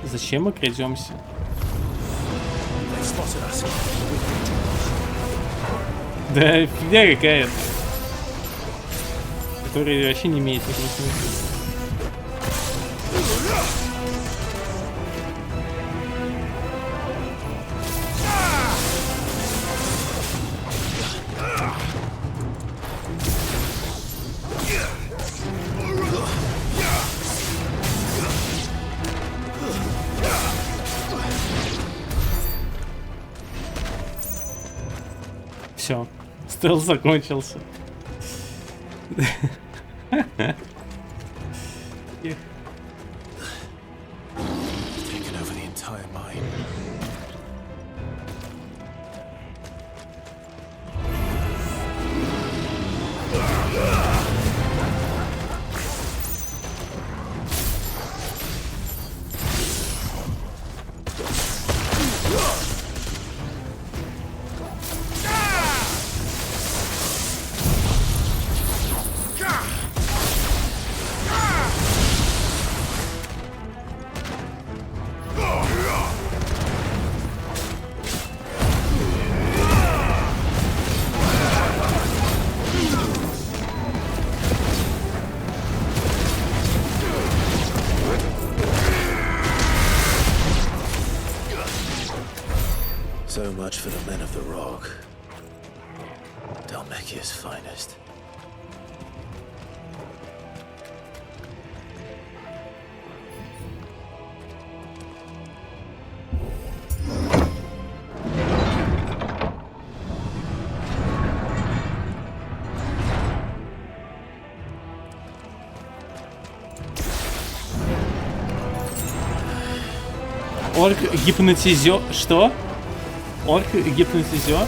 Зачем мы крадемся? Да, фигня какая-то. Которая вообще не имеет никакого смысла. Все, стелс закончился. Taken over the entire mine. much for the men of the Rock. Dalmekia's finest. Орк гипнотизер. Что? Орк гипнотизер?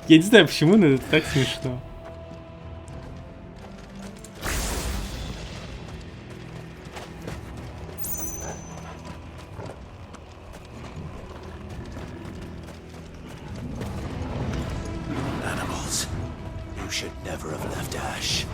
Я не знаю почему, но это так смешно. Animals, you should never have left Ash.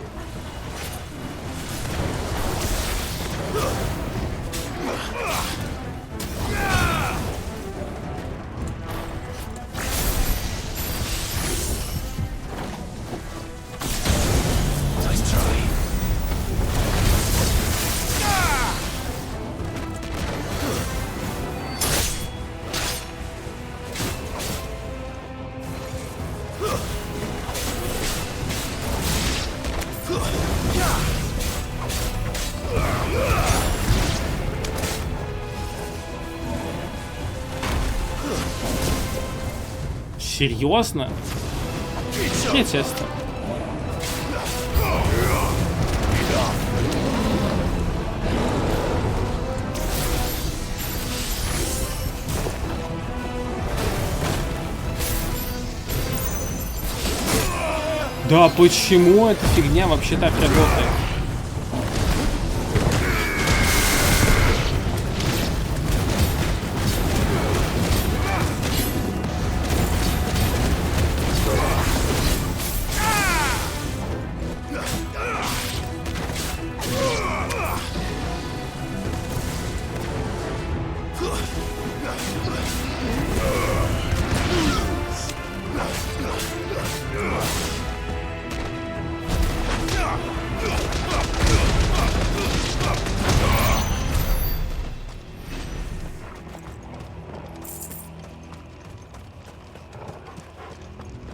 Серьезно? Где тесто? Да почему эта фигня вообще так работает?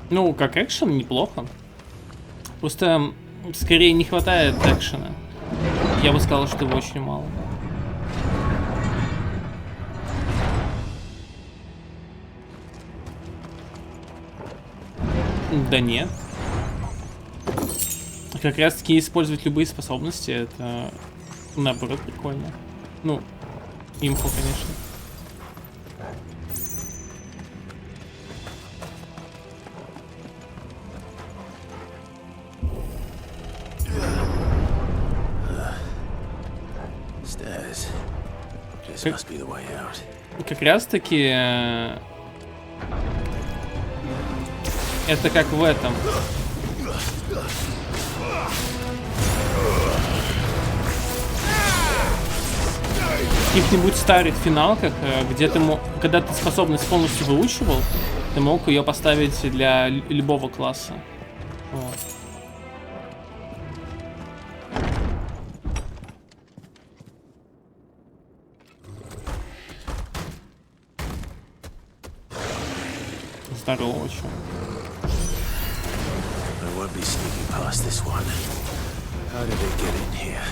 Ну, как экшен, неплохо. Просто скорее не хватает экшена. Я бы сказал, что его очень мало. Да нет. Как раз таки использовать любые способности, это наоборот прикольно. Ну, имхо, конечно. Как раз таки это как в этом. В каких-нибудь старых финалках, где ты мог, когда ты способность полностью выучивал, ты мог ее поставить для любого класса. Вот. Здорово, очень. I won't be sneaking past this one. How did it get in here?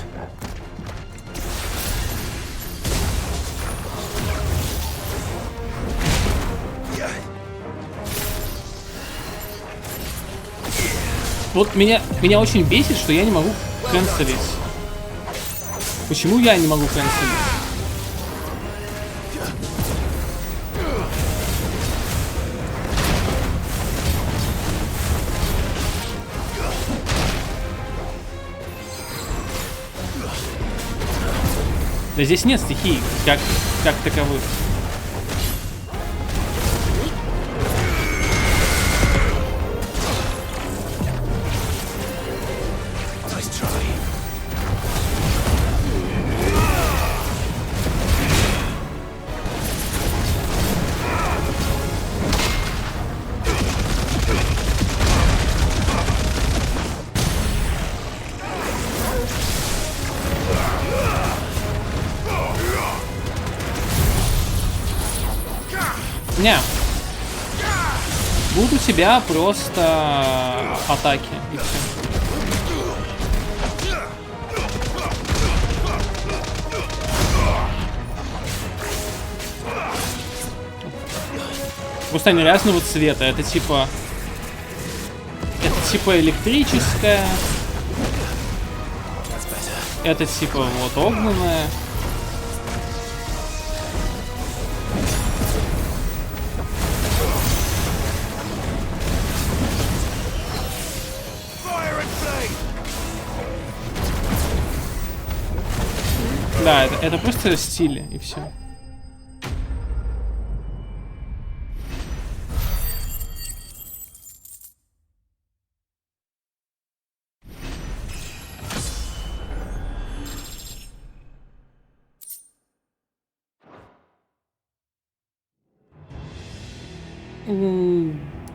Вот меня очень бесит, что я не могу канцелить. Почему я не могу канцелить? Да здесь нет стихий, как таковых. Не. Будут у тебя просто атаки и все. Просто они разного цвета. Это типа электрическая. Это типа вот огненная. Да, это просто стиль и все.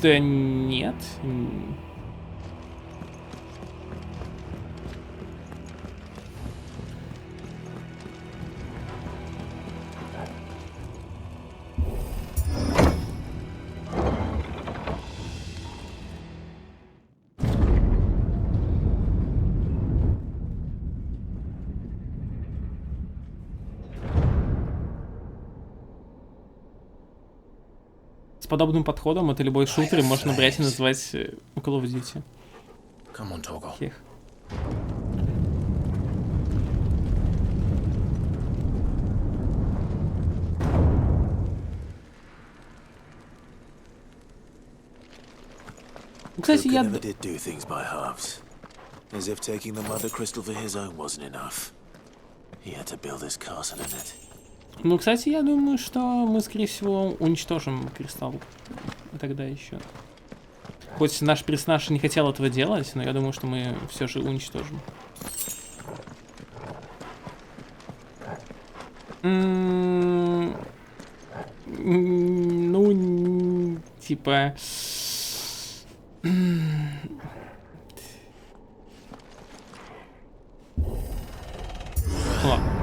Да нет. С подобным подходом это любой шутер можно брать и назвать Call of Duty. Хех. Кстати, я... As if taking the mother crystal for his own wasn't enough. He had to build his castle in it. Ну, кстати, я думаю, что мы, скорее всего, уничтожим кристалл. Тогда еще. Хоть наш персонаж не хотел этого делать, но я думаю, что мы все же уничтожим. Ну, типа... Ладно.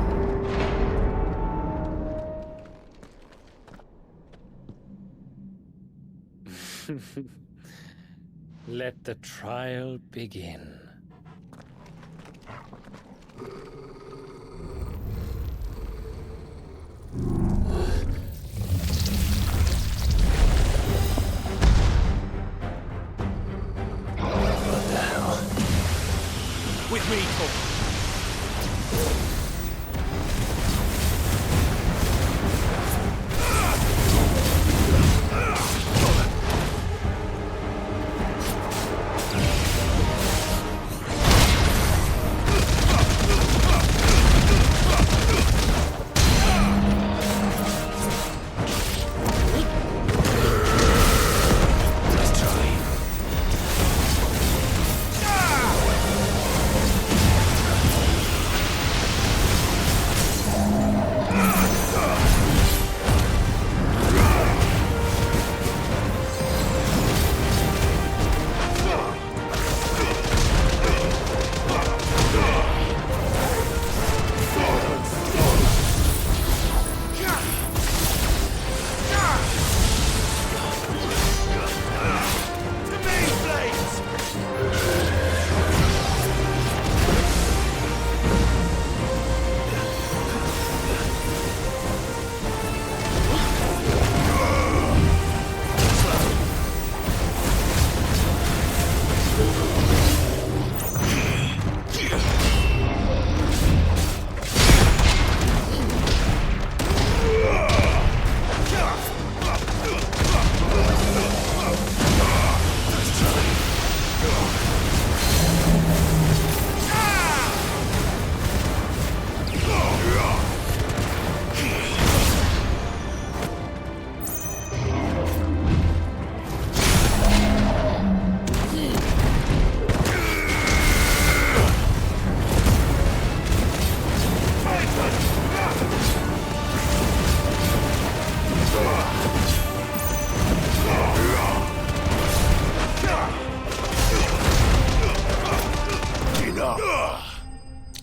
Let the trial begin. What the hell? With me, Paul.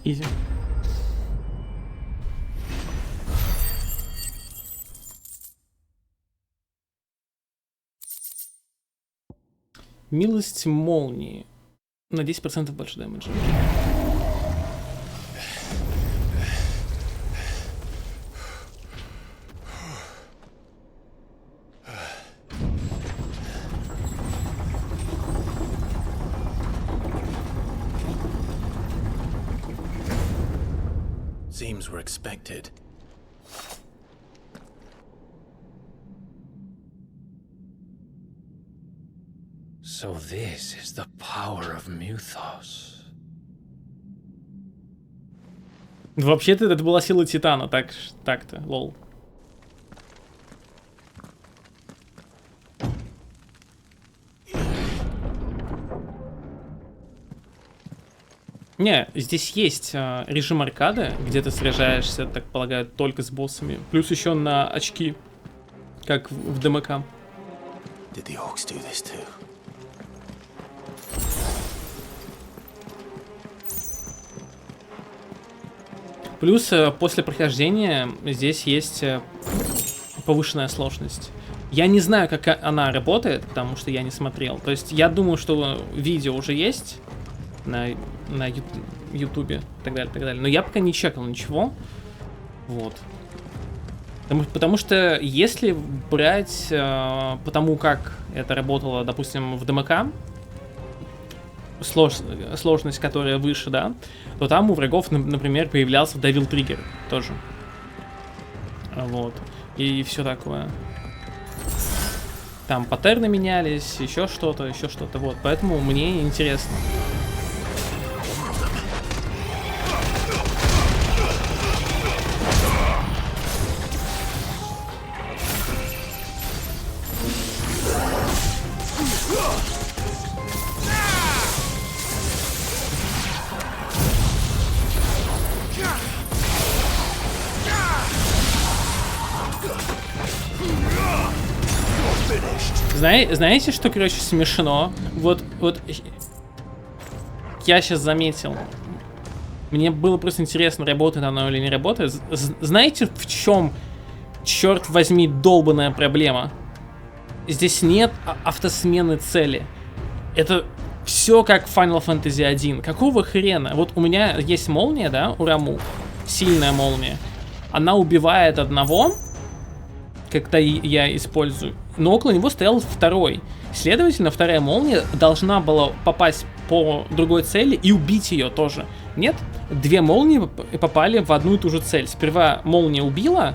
Изи. Милость молнии. На 10% больше дэмэджа. Seems we're expected. So this is the power of Mythos. Вообще-то это была сила Титана, так-то, лол. Не, здесь есть режим аркады, где ты сражаешься, так полагаю, только с боссами. Плюс еще на очки, как в ДМК. Did the orcs do this too? Плюс после прохождения здесь есть повышенная сложность. Я не знаю, как она работает, потому что я не смотрел. То есть я думаю, что видео уже есть на ютубе и так далее, так далее. Но я пока не чекал ничего. Вот. Потому что если брать потому, как это работало, допустим, в ДМК, сложность, которая выше, да, то там у врагов, например, появлялся Devil Trigger тоже. Вот. И все такое. Там паттерны менялись, еще что-то, вот. Поэтому мне интересно. Знаете, что, короче, смешно? Вот я сейчас заметил. Мне было просто интересно, работает оно или не работает. Знаете, в чем, черт возьми, долбаная проблема? Здесь нет автосмены цели. Это все как в Final Fantasy 1. Какого хрена? Вот у меня есть молния, да, у Раму. Сильная молния. Она убивает одного, когда я использую. Но около него стоял второй. Следовательно, вторая молния должна была попасть по другой цели и убить ее тоже. Нет? Две молнии попали в одну и ту же цель. Сперва молния убила,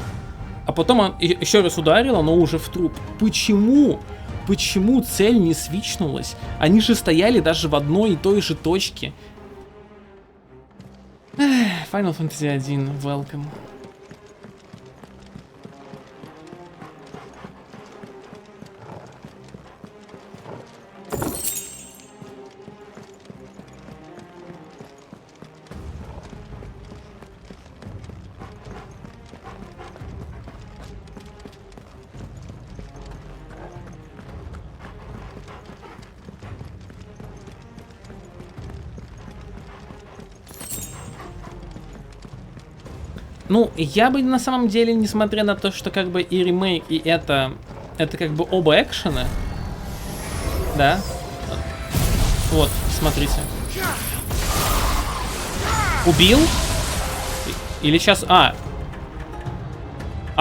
а потом еще раз ударила, но уже в труп. Почему? Почему цель не свичнулась? Они же стояли даже в одной и той же точке. Final Fantasy 1, welcome. Ну, я бы на самом деле, несмотря на то, что как бы и ремейк, и это как бы оба экшена, да, вот, смотрите. Убил? Или сейчас,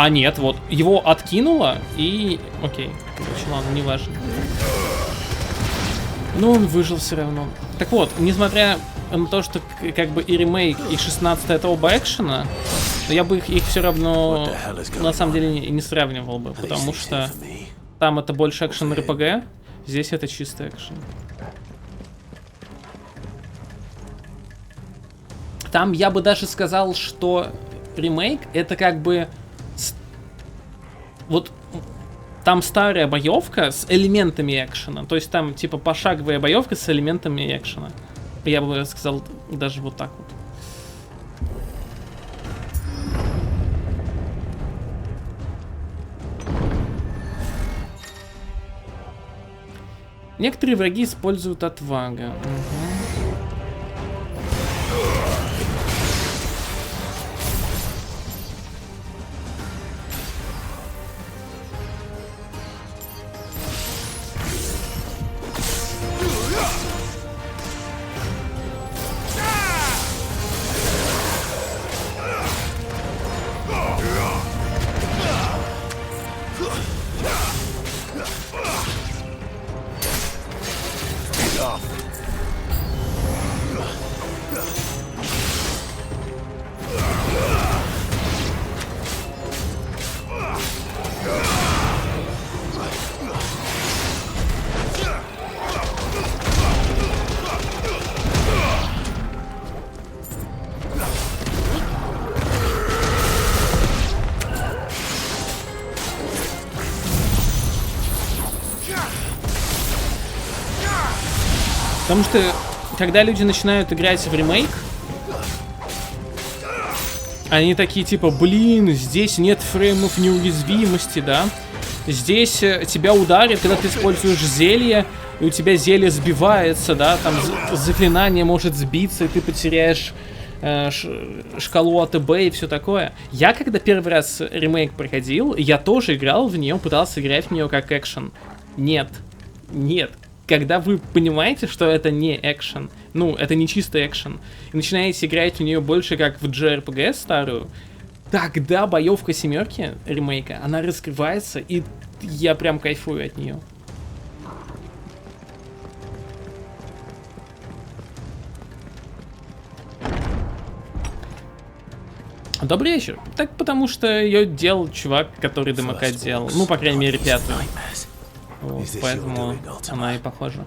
нет, вот, его откинуло, и, окей, короче, ладно, не важно. Но он выжил все равно. Так вот, несмотря на то, что как бы и ремейк, и 16 это оба экшена, я бы их все равно на самом деле не сравнивал бы, потому что там это больше экшен РПГ, здесь это чисто экшен. Там я бы даже сказал, что ремейк это как бы вот там старая боевка с элементами экшена, то есть там типа пошаговая боевка с элементами экшена. Я бы сказал даже вот так вот. Некоторые враги используют отвага. Потому что, когда люди начинают играть в ремейк, они такие типа, блин, здесь нет фреймов неуязвимости, да? Здесь тебя ударит, когда ты используешь зелье, и у тебя зелье сбивается, да? Там заклинание может сбиться, и ты потеряешь шкалу АТБ и все такое. Я, когда первый раз ремейк проходил, я тоже играл в нее, пытался играть в нее как экшен. Нет. Нет. Когда вы понимаете, что это не экшен, ну, это не чистый экшен, и начинаете играть в нее больше как в JRPG старую, тогда боевка семерки ремейка, она раскрывается, и я прям кайфую от нее. Добрый вечер. Так потому что ее делал чувак, который ДМК делал. Ну, по крайней мере, пятую. Вот, поэтому она и похожа.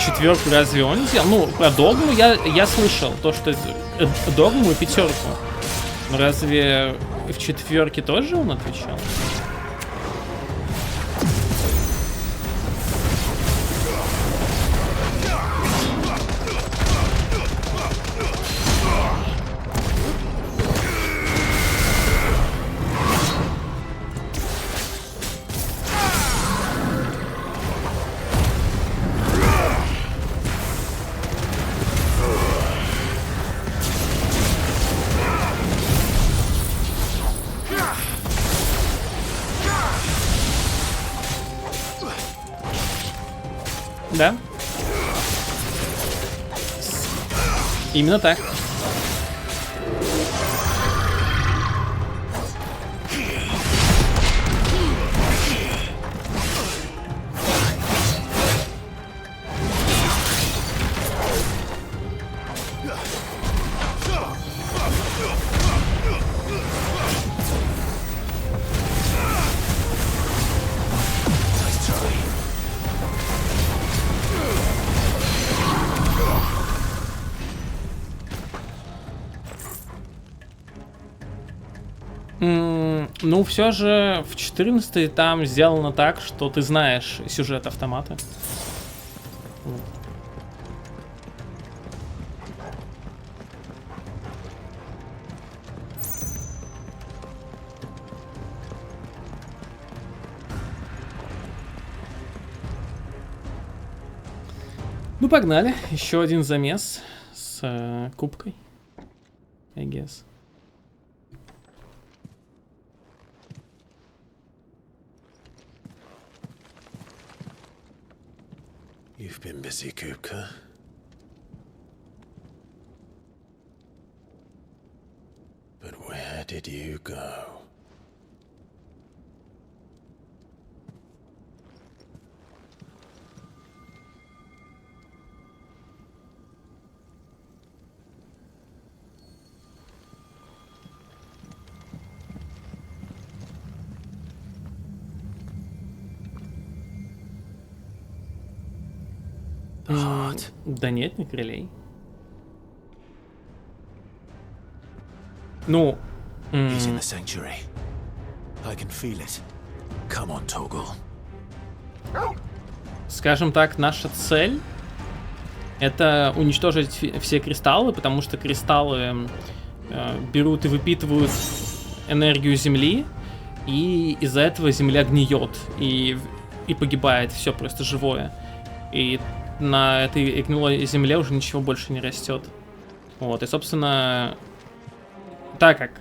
Четверку разве он сделал? Ну, про Догму я слышал, то, что Догму и пятерку. Разве в четверке тоже он отвечал? Да. Именно так. Ну, все же в 14 там сделано так, что ты знаешь сюжет автомата. Ну, погнали. Еще один замес с кубкой. I guess. You've been busy, Kupka. But where did you go? Да нет, не крылей. Ну... He's in the sanctuary. I can feel it. Come on, Toggle. Скажем так, наша цель это уничтожить все кристаллы, потому что кристаллы берут и выпитывают энергию Земли, и из-за этого Земля гниет и погибает все просто живое. И на этой гнилой земле уже ничего больше не растет. Вот, и, собственно, так как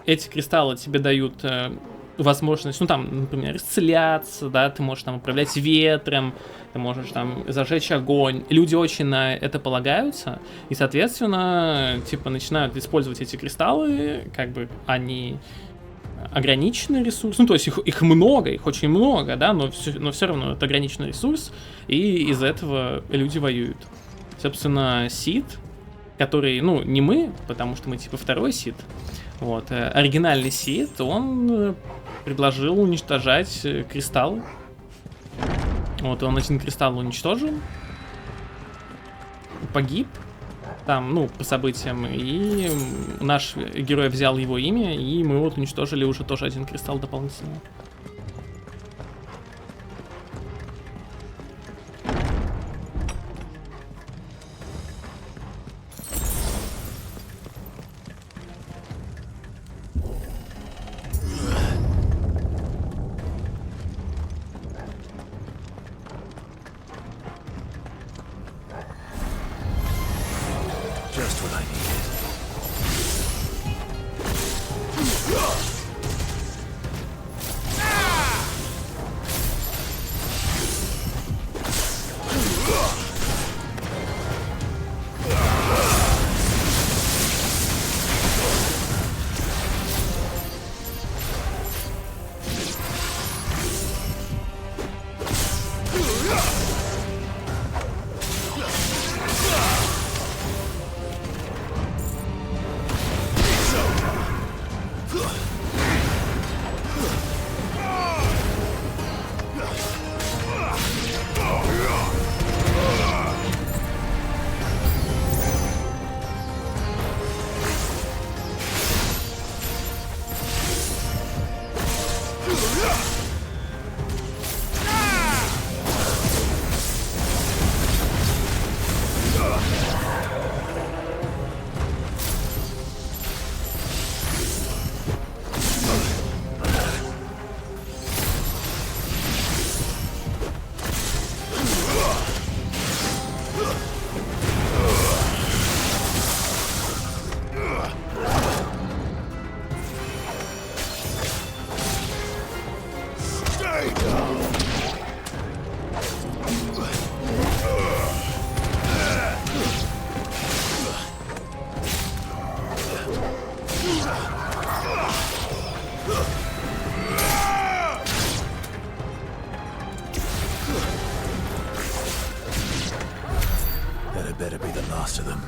эти кристаллы тебе дают возможность, ну, там, например, исцеляться, да, ты можешь там управлять ветром, ты можешь там зажечь огонь. Люди очень на это полагаются, и, соответственно, типа, начинают использовать эти кристаллы, как бы они... ограниченный ресурс, ну то есть их много, их очень много, да, но все равно это ограниченный ресурс, и из-за этого люди воюют. Собственно, Сид который, ну, не мы, потому что мы типа второй Сид, вот, оригинальный Сид, он предложил уничтожать кристаллы. Вот, он один кристалл уничтожил, погиб там, ну, по событиям, и наш герой взял его имя, и мы вот уничтожили уже тоже один кристалл дополнительно. Just what I needed. That better be the last of them.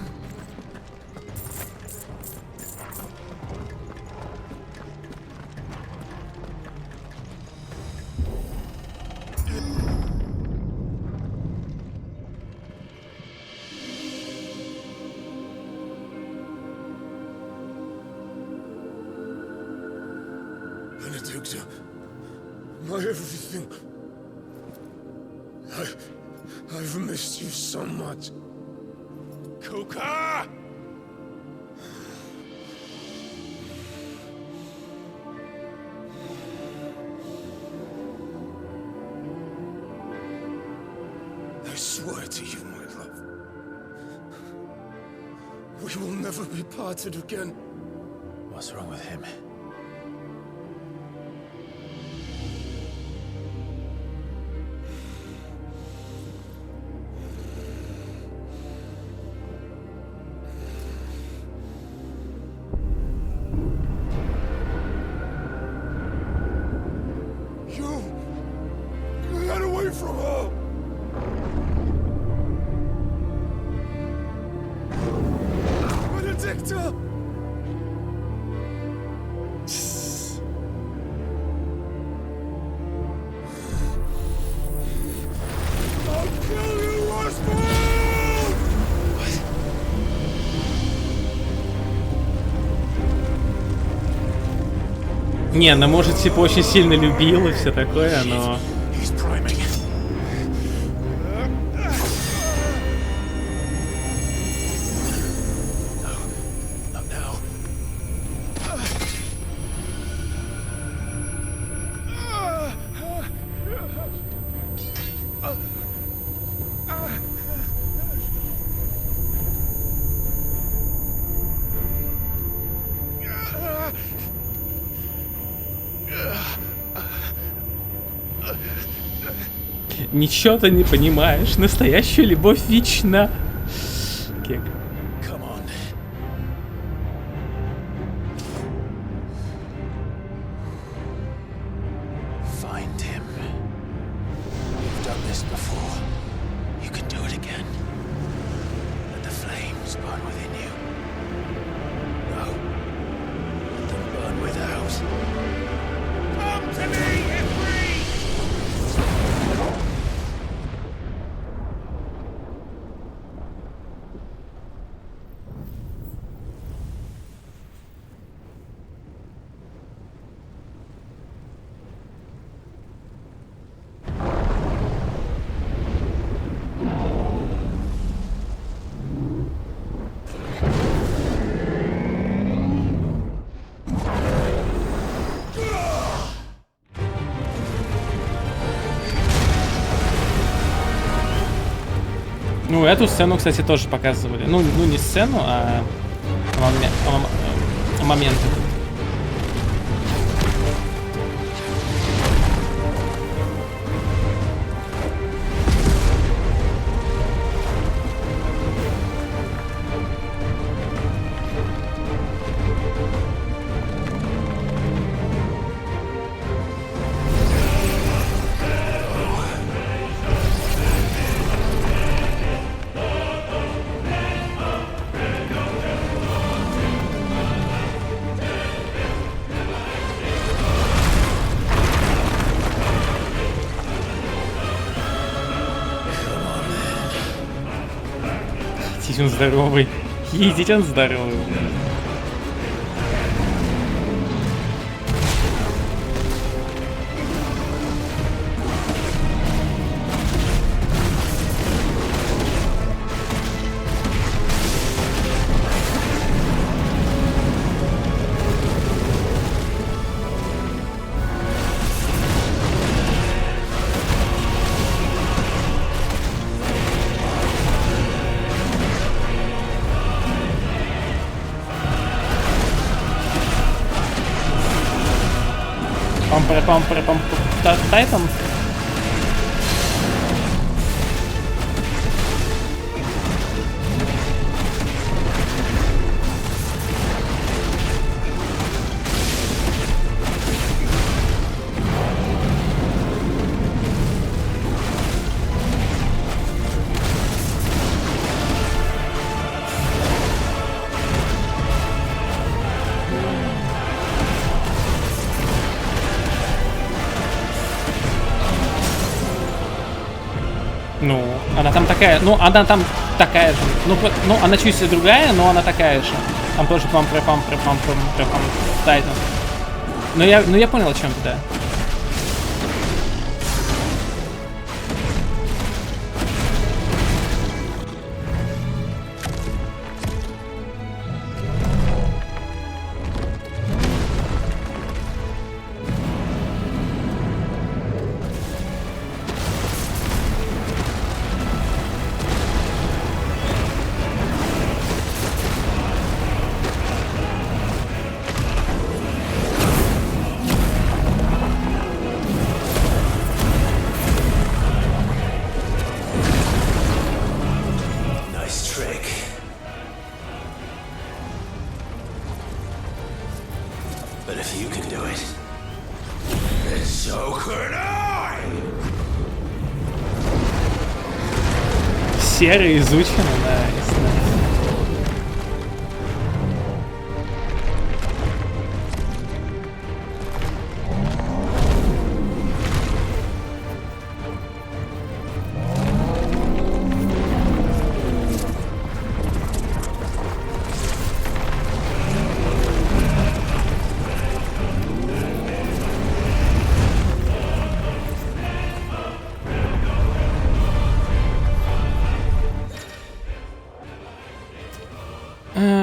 Benedicta, my everything. I've missed you so much. Kuka! I swear to you, my love, we will never be parted again. What's wrong with him? Get away from her! Benedicta! I'll kill you, Oswald! Не, она, может, типа, очень сильно любила и все такое, но... Ничего ты не понимаешь, настоящая любовь вечна. Кек. Find him. You've done this before. You can do it again. Let the flames burn within you. Ну, эту сцену, кстати, тоже показывали. Ну не сцену, а момент этот. Идите, он здоровый. Идите, он здоровый. Пам-пам-пам-пам. Тайтан. Ну, она там такая, же. Ну, она чуть другая, но она такая же. Там тоже пам-пам-пам Тайтан. Ну я понял, о чем ты, да. Серый изучено, да, ясно.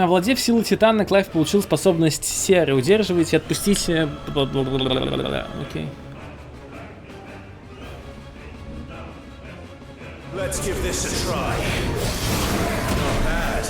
Овладев силой Титана, Клайв получил способность серы. Удерживайте, отпустите. Окей. Let's give this a try. Not bad.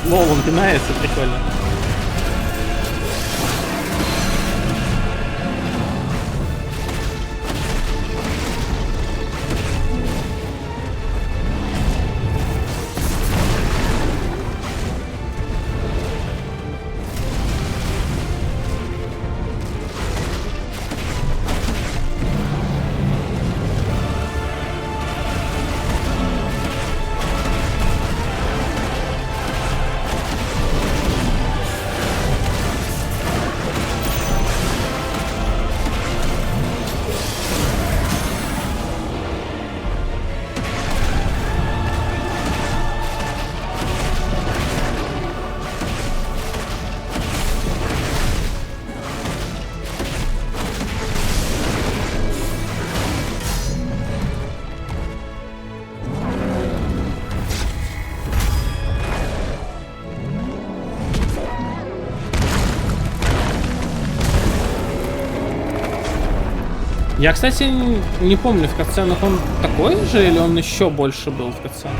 Лол, он пинается, прикольно. Я, кстати, не помню, в катсценах он такой же или он еще больше был в катсценах?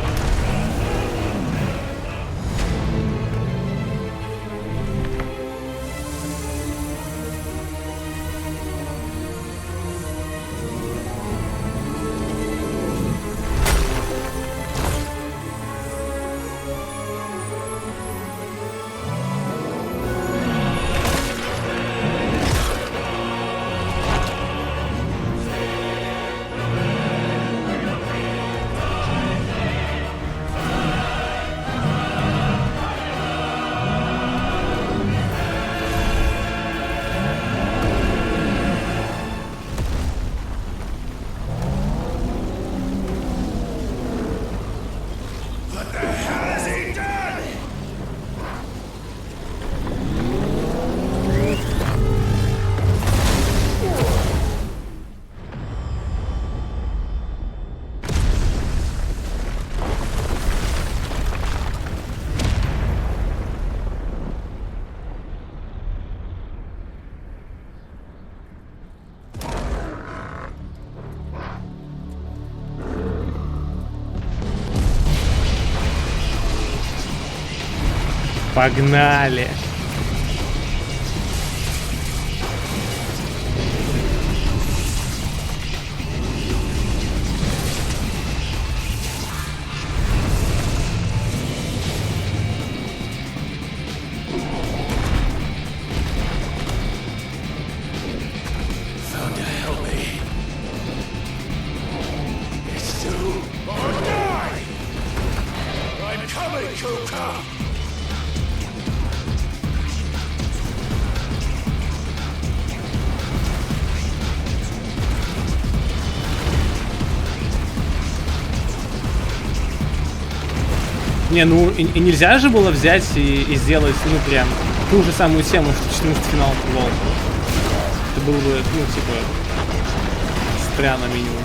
Погнали! Не, ну и нельзя же было взять и сделать, ну прям, ту же самую тему, что 14 финал футбол. Это было бы, ну типа, странно минимум.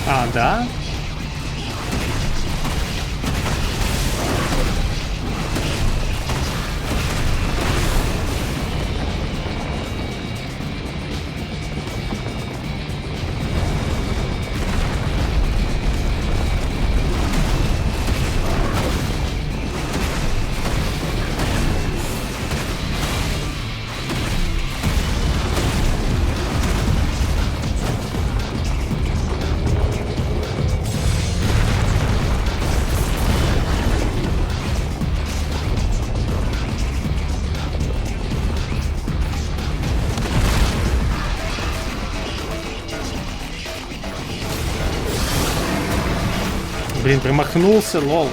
А, да? Блин, промахнулся, лол.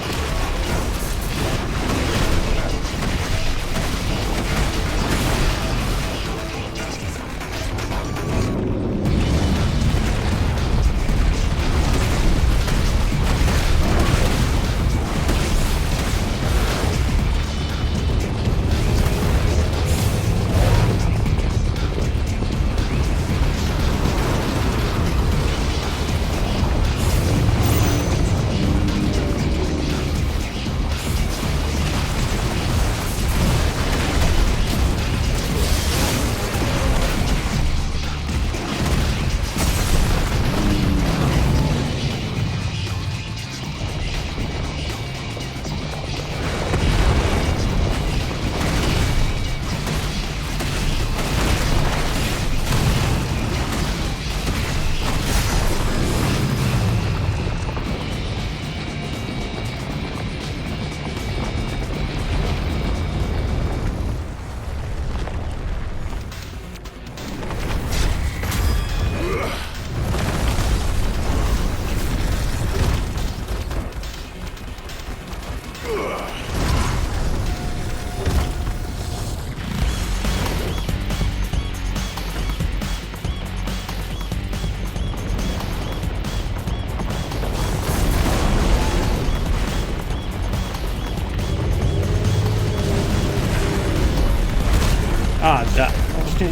А, да. Окей.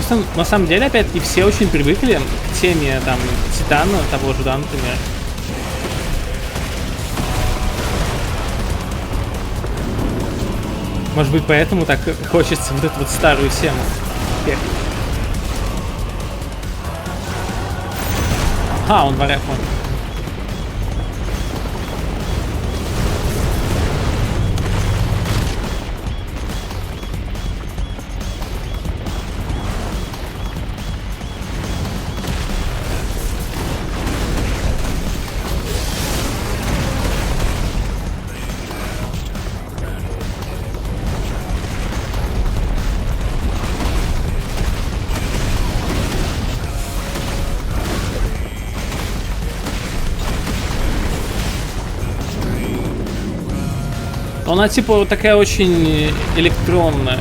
Просто, на самом деле, опять-таки, все очень привыкли к теме, там, Титана, того же, да, например. Может быть, поэтому так хочется вот эту вот старую тему. Ага, он в РФ. Она типа вот такая очень электронная.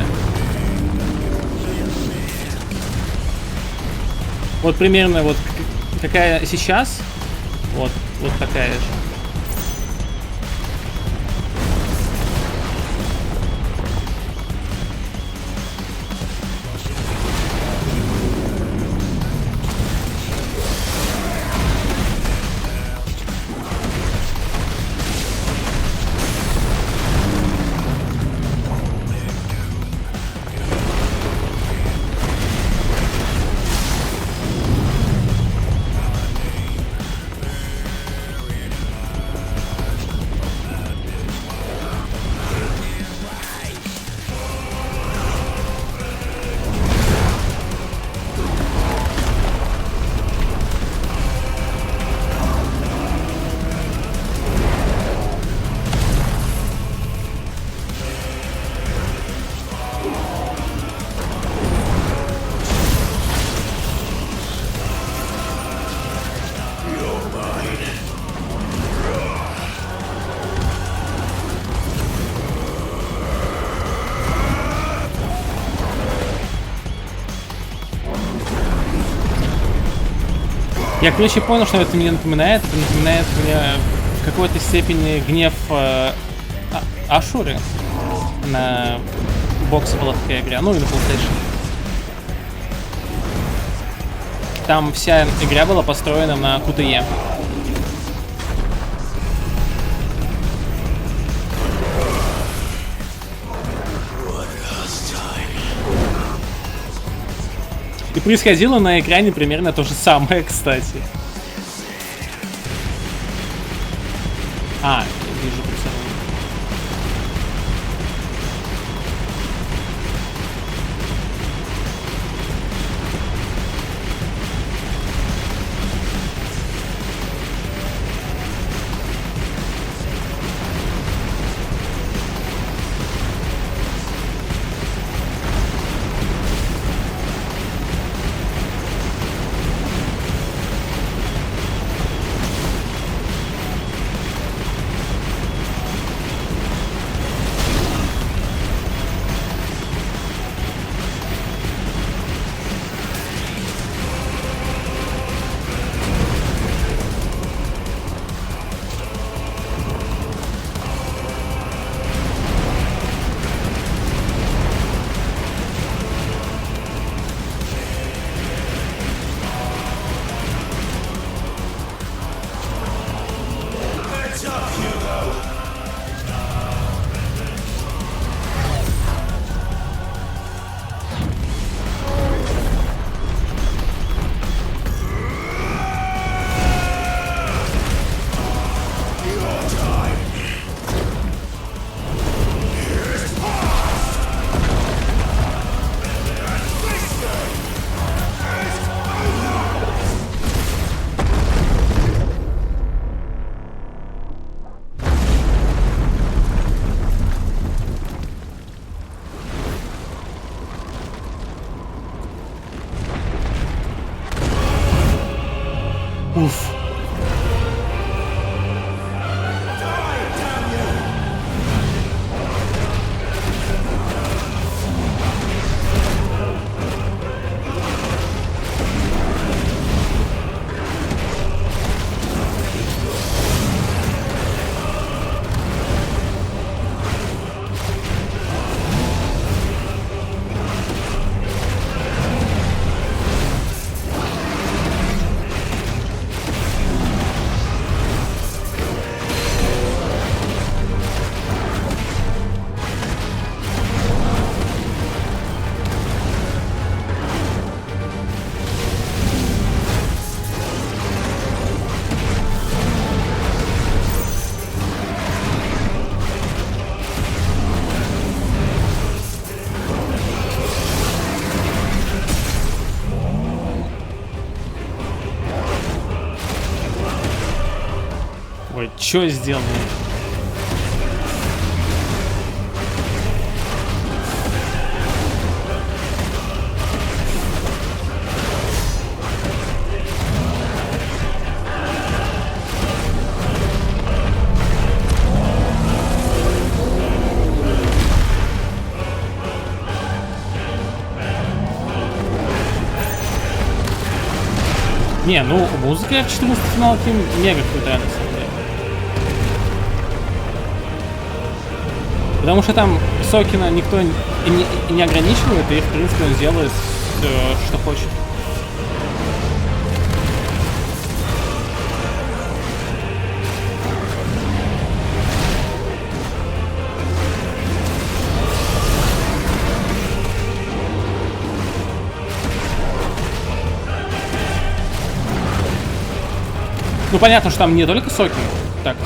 Вот примерно вот какая сейчас. Вот такая же. Я, короче, понял, что это мне напоминает. Это напоминает мне в какой-то степени гнев Ашуры. На боксе была такая игра, ну и на PlayStation. Там вся игра была построена на QTE. И происходило на экране примерно то же самое, кстати. А, вижу персонажа. Уф. Типа, чё сделано? Не, ну музыка в 14 финалке мега крутая на самом деле. Потому что там Сокина никто не ограничивает, и в принципе он делает что хочет. Ну понятно, что там не только Сокин. Так.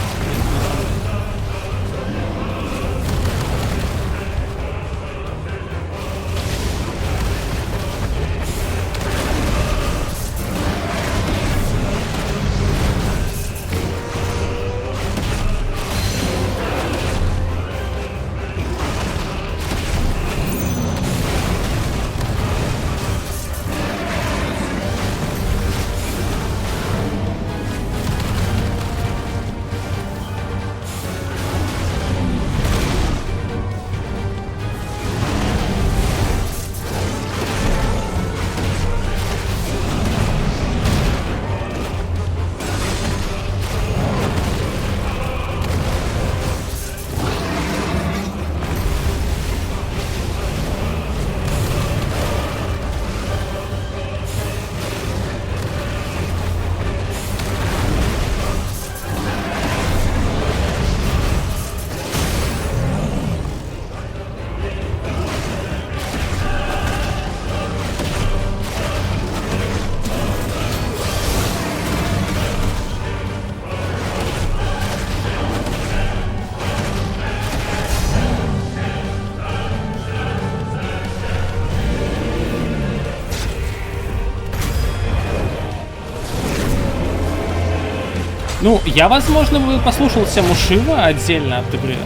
Ну, я, возможно, бы послушал Мушива отдельно от игры.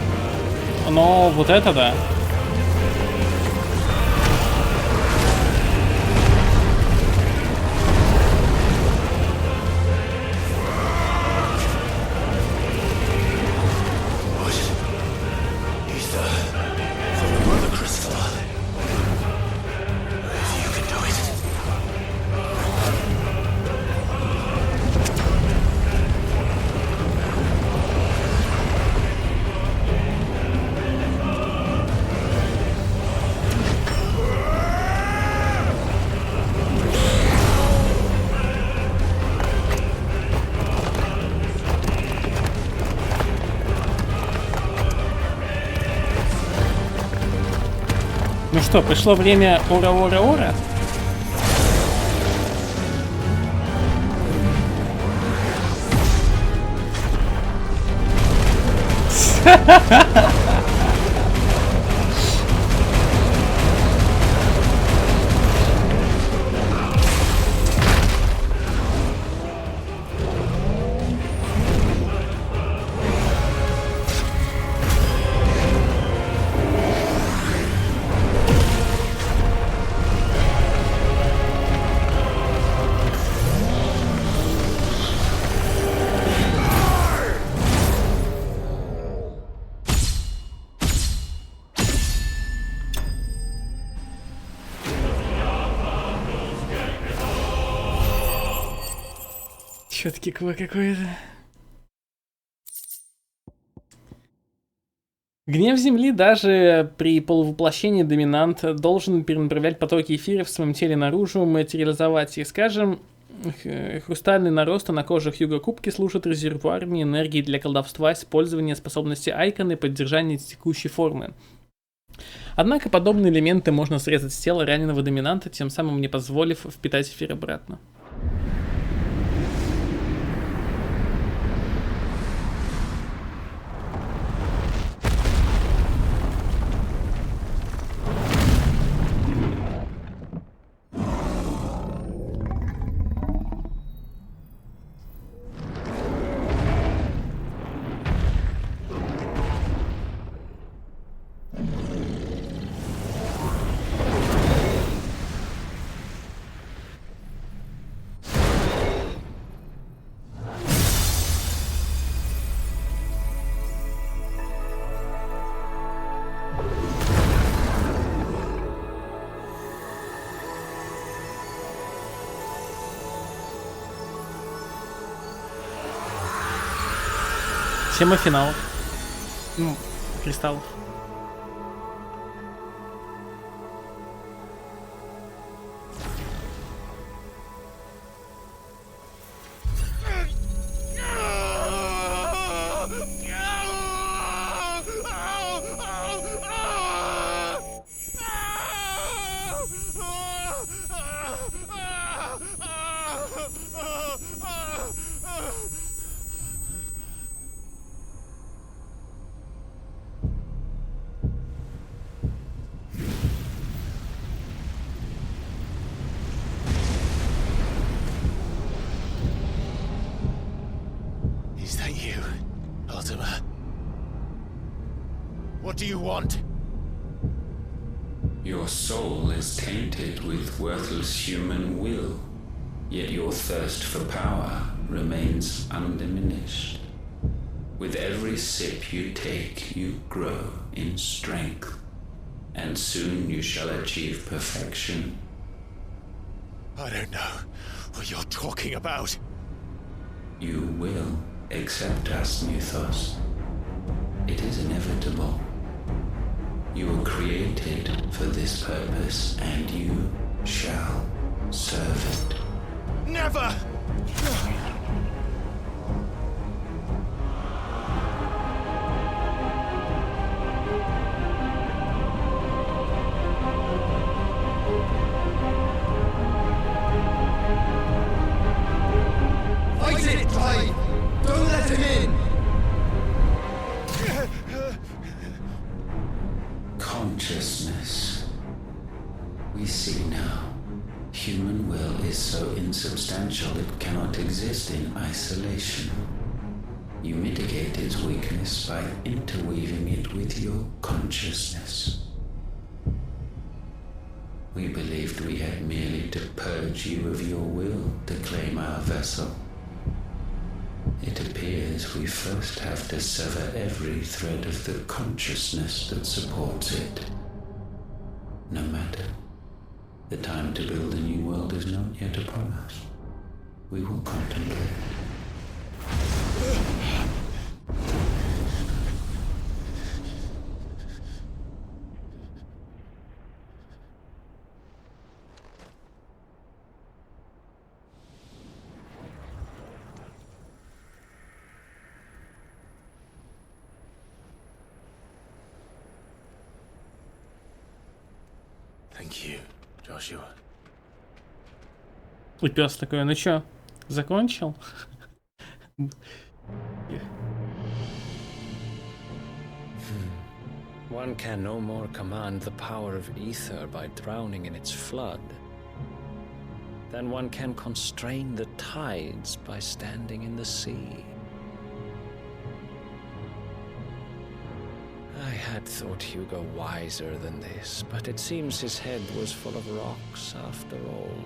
Но вот это да. Ну что, пришло время ора-ора-ора? Чё-таки какой-то... Гнев Земли даже при полувоплощении доминант должен перенаправлять потоки эфира в своем теле наружу, материализовать их. Скажем, хрустальный нарост на кожах Юга-Кубки служит резервуарами энергии для колдовства, использования способности Айкона и поддержания текущей формы. Однако подобные элементы можно срезать с тела раненого доминанта, тем самым не позволив впитать эфир обратно. Тема финалов. Ну, кристаллов. Is that you, Ultima? What do you want? Your soul is tainted with worthless human will, yet your thirst for power remains undiminished. With every sip you take, you grow in strength, and soon you shall achieve perfection. I don't know what you're talking about. You will accept us, Mythos. It is inevitable. You were created for this purpose, and you shall serve it. Never! Fight it, Clive! Don't let him in! Consciousness. We see now. Human will is so insubstantial it cannot exist in isolation. You mitigate its weakness by interweaving it with your consciousness. We believed we had merely to purge you of your will to claim our vessel. It appears we first have to sever every thread of the consciousness that supports it. No matter. The time to build a new world is not yet upon us. We will contemplate. Thank you, Joshua. И пес такой, ну чё, закончил? One can no more command the power of ether by drowning in its flood than one can constrain the tides by standing in the sea. I had thought Hugo wiser than this, but it seems his head was full of rocks after all.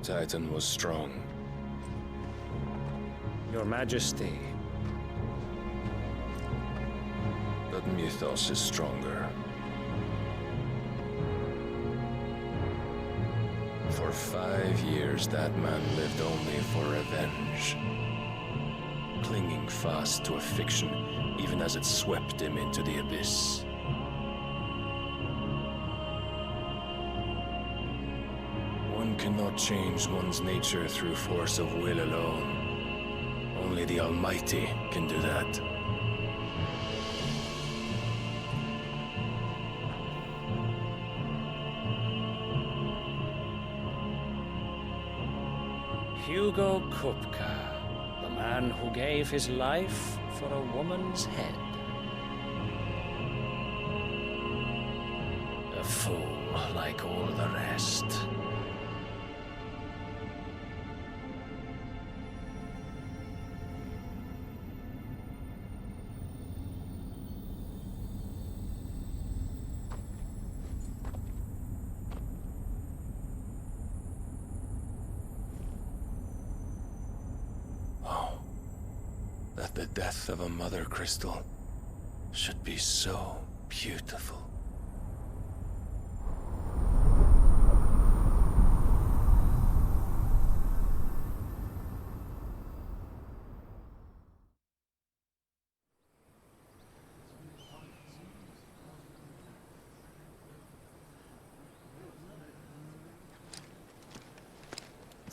Titan was strong. Your Majesty. But Mythos is stronger. For 5 years, that man lived only for revenge. Clinging fast to a fiction, even as it swept him into the abyss. One cannot change one's nature through force of will alone. Only the Almighty can do that. Hugo Kupka, the man who gave his life for a woman's head. A fool like all the rest. That the death of a mother crystal should be so beautiful.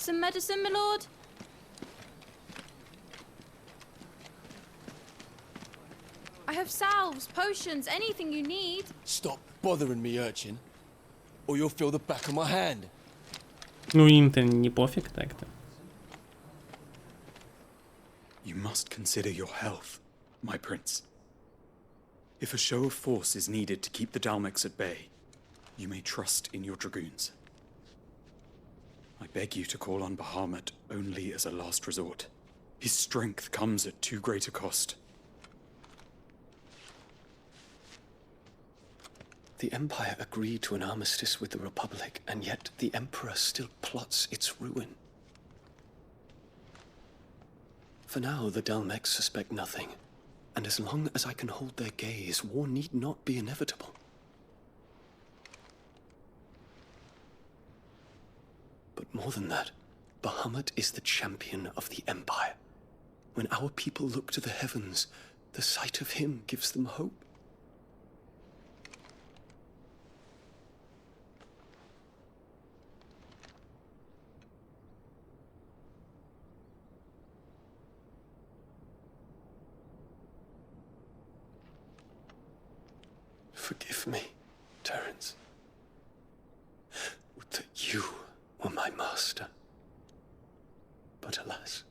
Some medicine, my lord? I have salves, potions, anything you need. Stop bothering me, urchin, or you'll feel the back of my hand. Ну им-то не пофиг так-то. You must consider your health, my prince. If a show of force is needed to keep the Dalmex at bay, you may trust in your dragoons. I beg you to call on Bahamut only as a last resort. His strength comes at too great a cost. The Empire agreed to an armistice with the Republic, and yet the Emperor still plots its ruin. For now, the Dalmex suspect nothing, and as long as I can hold their gaze, war need not be inevitable. But more than that, Bahamut is the champion of the Empire. When our people look to the heavens, the sight of him gives them hope. Forgive me, Terence. Would that you were my master. But alas.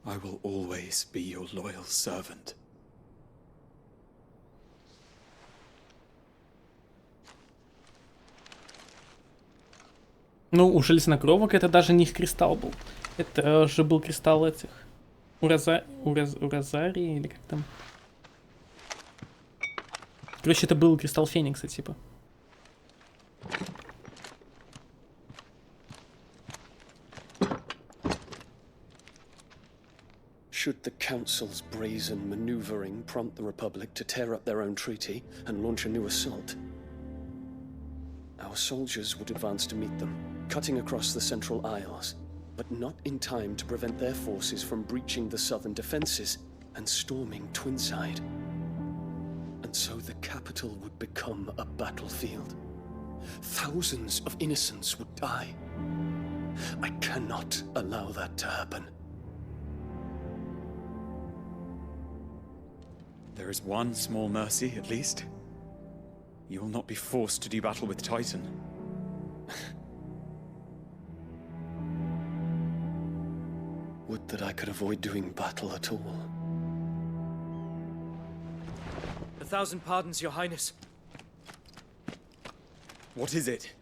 I will always be your loyal servant. Ну, у железнокровок это даже не кристалл был. Это же был кристалл этих... Уразарии, или как там? Короче, это был кристалл Феникса, типа. Should the Council's brazen maneuvering prompt the Republic to tear up their own treaty and launch a new assault, our soldiers would advance to meet them, cutting across the Central Isles, but not in time to prevent their forces from breaching the southern defenses and storming Twinside. And so the capital would become a battlefield. Thousands of innocents would die. I cannot allow that to happen. There is one small mercy, at least. You will not be forced to do battle with Titan. Would that I could avoid doing battle at all. 1,000 pardons, Your Highness. What is it?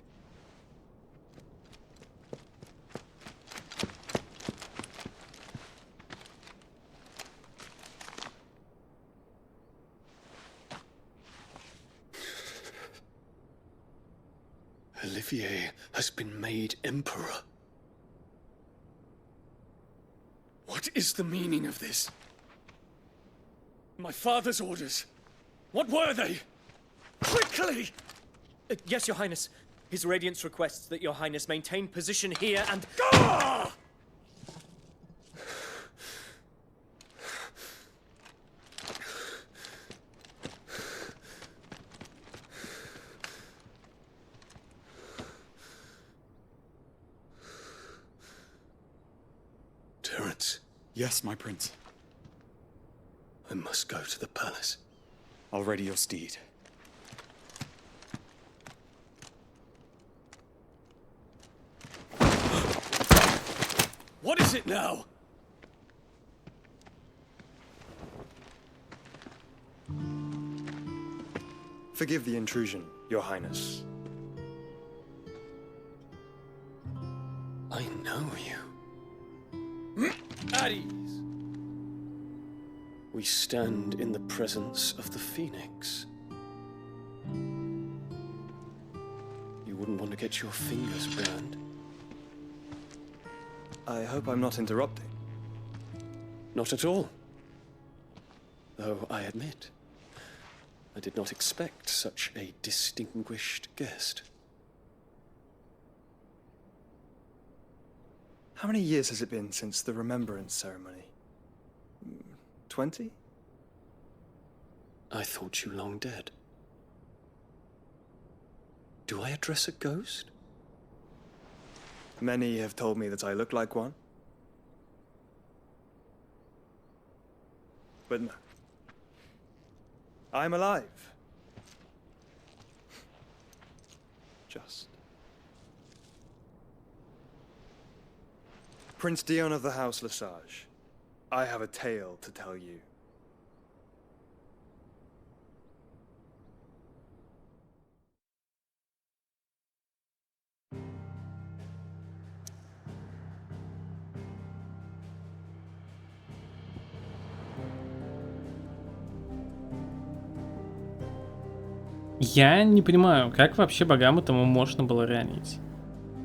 Olivier has been made Emperor. What is the meaning of this? My father's orders. What were they? Quickly! Yes, Your Highness. His Radiance requests that Your Highness maintain position here and... Gah! Terence. Yes, my prince. I must go to the palace. I'll ready your steed. What is it now? Forgive the intrusion, Your Highness. I know you. At ease. We stand in the presence of the Phoenix. You wouldn't want to get your fingers burned. I hope I'm not interrupting. Not at all. Though I admit, I did not expect such a distinguished guest. How many years has it been since the Remembrance ceremony? 20? I thought you long dead. Do I address a ghost? Many have told me that I look like one. But no. I'm alive. Just. Prince Dion of the House Lesage, I have a tale to tell you. Я не понимаю, как вообще богам этому можно было ранить.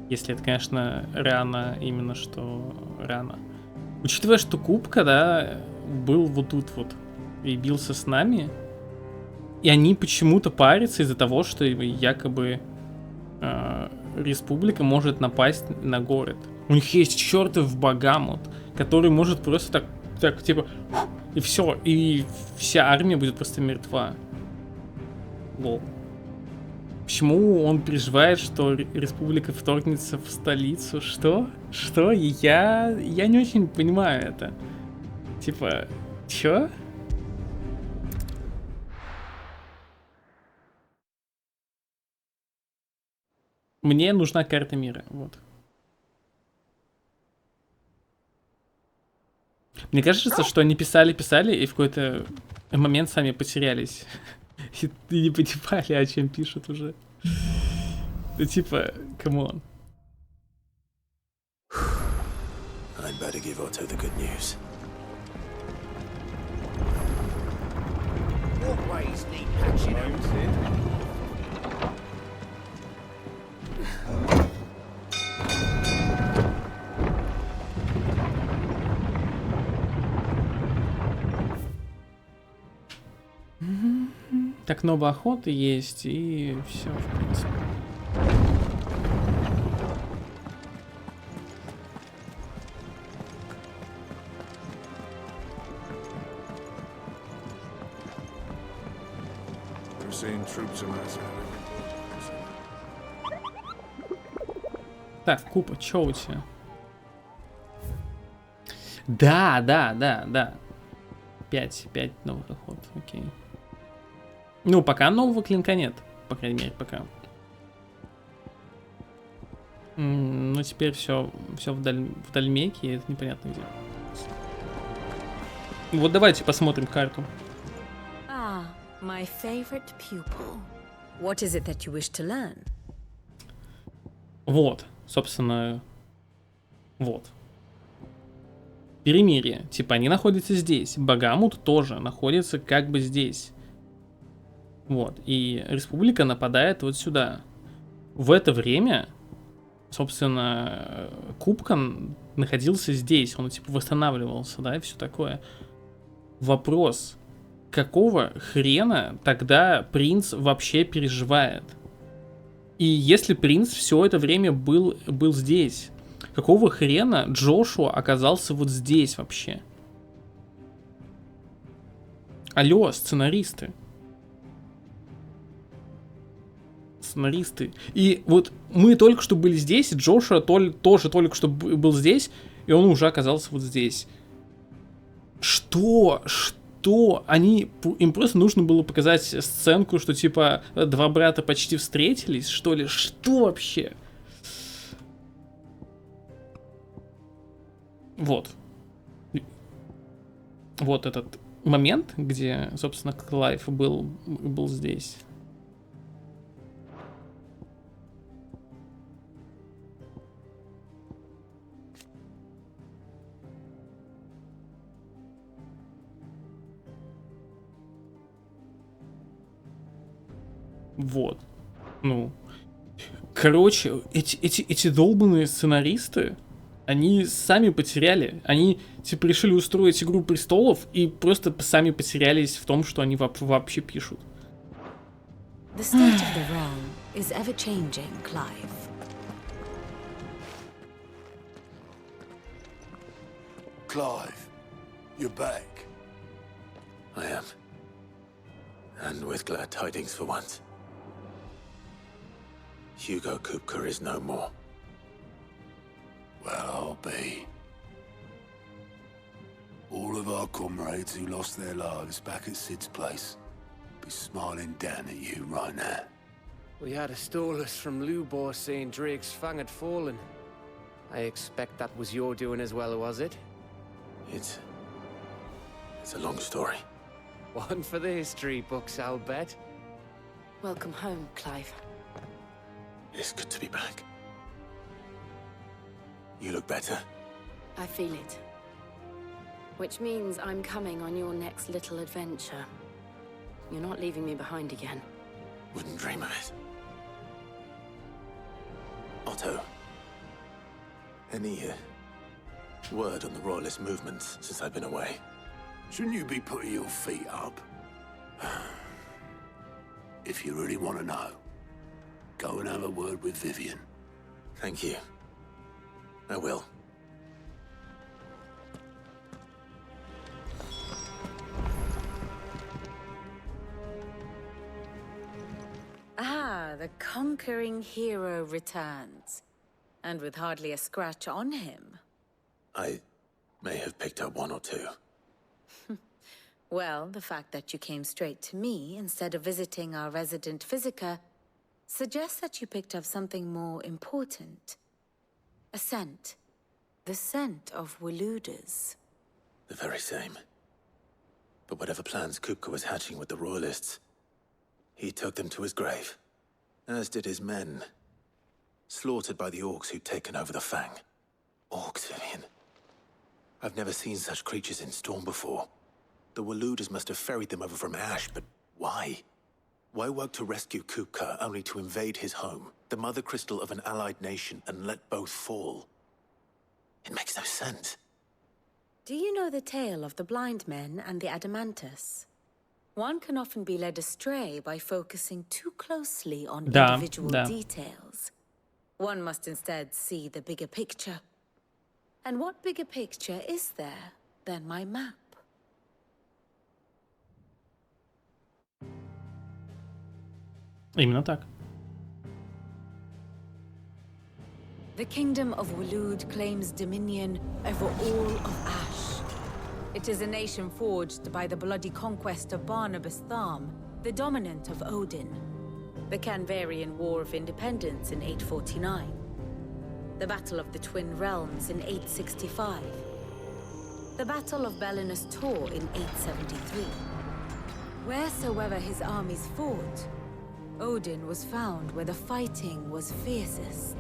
Если это, конечно, рано, именно что рано. Учитывая, что Кубка, да, был вот тут вот и бился с нами, и они почему-то парятся из-за того, что якобы республика может напасть на город. У них есть чертов Багамут, который может просто так типа, и все, и вся армия будет просто мертва. Лол. Почему он переживает, что республика вторгнется в столицу? Что? Что? Я не очень понимаю это. Типа, чё? Мне нужна карта мира, вот. Мне кажется, что они писали и в какой-то момент сами потерялись. И не понимали, о чем пишут уже. Ну типа, камон. I'd better give Otto the good news. Walkways need patching out. Так, новая охота есть, и все, в принципе. We're seeing troops on our side. Так, Купа, чё у тебя? Да. 5 новых охот, окей. Ну, пока нового клинка нет. По крайней мере, пока. Ну, теперь все в Дальмеке, и это непонятно где. Вот давайте посмотрим карту. Ah, my favorite pupil. What is it that you wish to learn? Вот, собственно, вот. Перемирие. Типа, они находятся здесь. Багамут тоже находится как бы здесь. Вот, и республика нападает вот сюда. В это время, собственно, Кубкан находился здесь, он типа восстанавливался, да, и все такое. Вопрос, какого хрена тогда принц вообще переживает? И если принц все это время был здесь, какого хрена Джошуа оказался вот здесь вообще? Алло, сценаристы. И вот мы только что были здесь, и Джошуа тоже только что был здесь, и он уже оказался вот здесь. Что? Им просто нужно было показать сценку, что типа два брата почти встретились, что ли? Что вообще? Вот. Вот этот момент, где, собственно, Клайв был здесь. Вот. Ну. Короче, эти долбанные сценаристы, они сами потеряли. Они, типа, решили устроить Игру Престолов и просто сами потерялись в том, что они вообще пишут. The state of the realm is ever changing, Clive. Clive, you're back. I am. And with glad tidings for once. Hugo Kupka is no more. Well, I'll be. All of our comrades who lost their lives back at Sid's place be smiling down at you right now. We had a stolus from Lubor saying Drake's fang had fallen. I expect that was your doing as well, was it? It's a long story. One for the history books, I'll bet. Welcome home, Clive. It's good to be back. You look better. I feel it. Which means I'm coming on your next little adventure. You're not leaving me behind again. Wouldn't dream of it. Otto. Any word on the Royalist movements since I've been away? Shouldn't you be putting your feet up? If you really want to know, go and have a word with Vivian. Thank you. I will. Ah, the conquering hero returns. And with hardly a scratch on him. I may have picked up one or two. Well, the fact that you came straight to me instead of visiting our resident physiker suggests that you picked up something more important. A scent. The scent of Waludas. The very same. But whatever plans Kupka was hatching with the Royalists, he took them to his grave. As did his men. Slaughtered by the orcs who'd taken over the Fang. Orcs, Vivian. I've never seen such creatures in Storm before. The Waludas must have ferried them over from Ash, but why? Why work to rescue Kupka only to invade his home, the mother crystal of an allied nation, and let both fall? It makes no sense. Do you know the tale of the blind men and the Adamantus? One can often be led astray by focusing too closely on individual details. One must instead see the bigger picture. And what bigger picture is there than my map? Именно так. The kingdom of Walud claims dominion over all of Ash. It is a nation forged by the bloody conquest of Barnabas Tharm, the dominant of Odin. The Canvarian War of Independence in 849. The Battle of the Twin Realms in 865. The Battle of Belinus Tor in 873. Wheresoever his armies fought, Odin was found where the fighting was fiercest.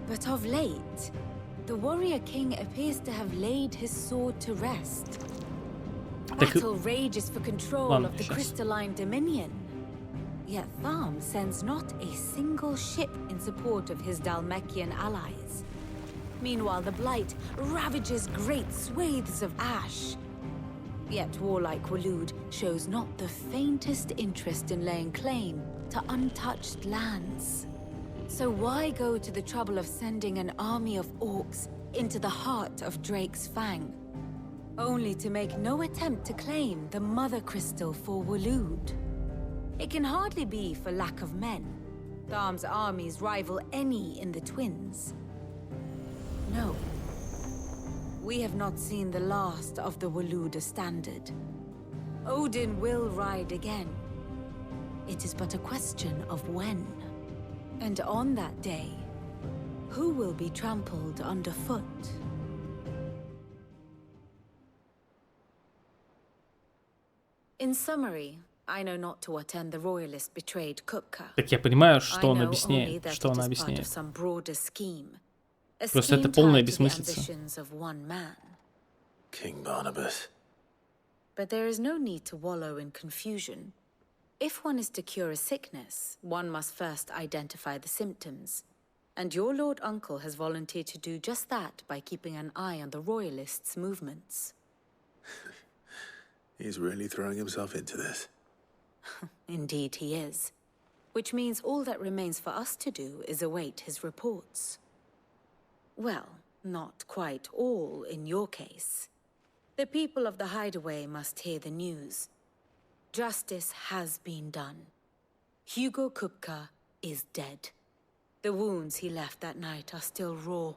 But of late, the warrior king appears to have laid his sword to rest. Battle rages for control of the crystalline dominion. Yet Tharm sends not a single ship in support of his Dhalmekian allies. Meanwhile, the Blight ravages great swathes of Ash. Yet warlike Walud shows not the faintest interest in laying claim to untouched lands. So why go to the trouble of sending an army of orcs into the heart of Drake's Fang, only to make no attempt to claim the Mother Crystal for Walud? It can hardly be for lack of men. Tharm's armies rival any in the Twins. No. We have not seen the last of the Waluda standard. Odin will ride again. It is but a question of when. And on that day, who will be trampled underfoot? In summary, I know not to what end the royalist betrayed Kupka. Так я понимаю, что он объясняет, что она объясняет. Просто это полная бессмыслица. King Barnabas. But there is no need to wallow in confusion. If one is to cure a sickness, one must first identify the symptoms. And your Lord Uncle has volunteered to do just that by keeping an eye on the Royalists' movements. He's really throwing himself into this. Indeed he is. Which means all that remains for us to do is await his reports. Well, not quite all in your case. The people of the Hideaway must hear the news. Justice has been done. Hugo Kupka is dead. The wounds he left that night are still raw,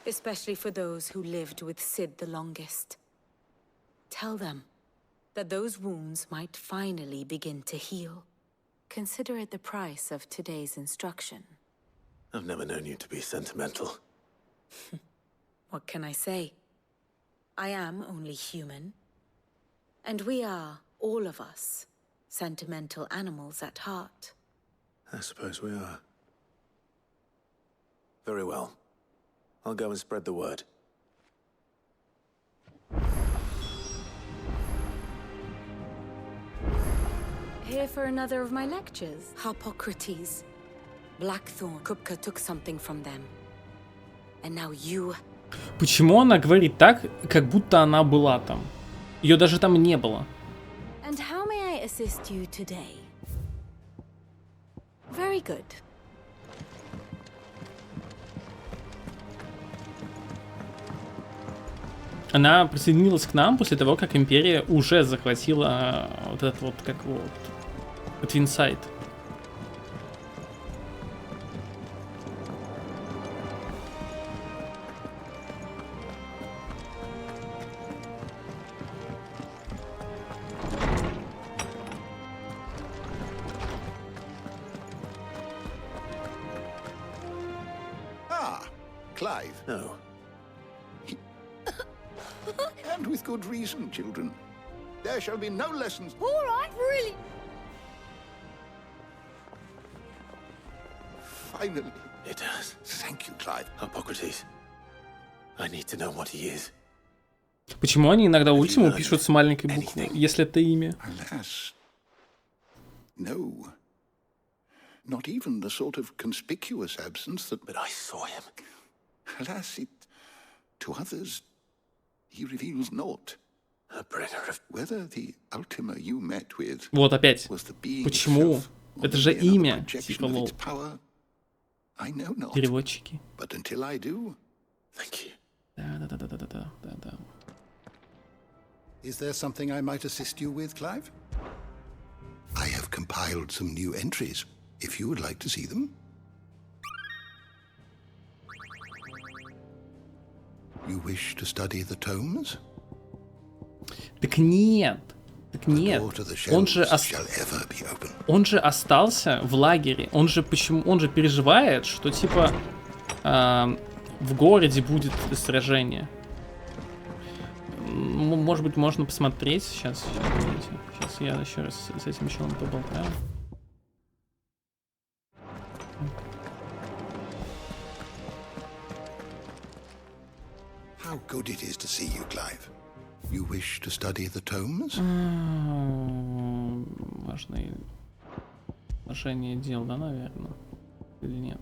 especially for those who lived with Sid the longest. Tell them that those wounds might finally begin to heal. Consider it the price of today's instruction. I've never known you to be sentimental. What can I say? I am only human. And we are, all of us, sentimental animals at heart. I suppose we are. Very well. I'll go and spread the word. Here for another of my lectures? Hippocrates. Blackthorn. Kupka took something from them. And now you... Почему она говорит так, как будто она была там? Ее даже там не было. And how may I assist you today? Very good. Она присоединилась к нам после того, как Империя уже захватила вот этот вот, как вот, Твинсайд. Clive. No. And with good reason, children. There shall be no lessons. All right, really. Finally. It does. Thank you, Clive. Hippocrates. I need to know what he is. Почему они иногда Ультиму пишут с маленькой буквы, если это имя? Alas. No. Not even the sort of conspicuous absence that... But I saw him. Alas, it... To others, he reveals naught. A bringer of... Whether the Ultima you met with... Вот опять. Was the being Почему? Это же имя, типа лол. I know not. Переводчики. But until I do... Thank you. Да. Is there something I might assist you with, Clive? I have compiled some new entries, if you would like to see them. You wish to study the tomes? Так нет. Он же остался в лагере. Он же переживает, что типа в городе будет сражение. Может быть, можно посмотреть. Сейчас я еще раз с этим челом поболтаю. How good it is to see you, Clive. You wish to study the tomes? Важное отношение дел, да, наверное? Или нет?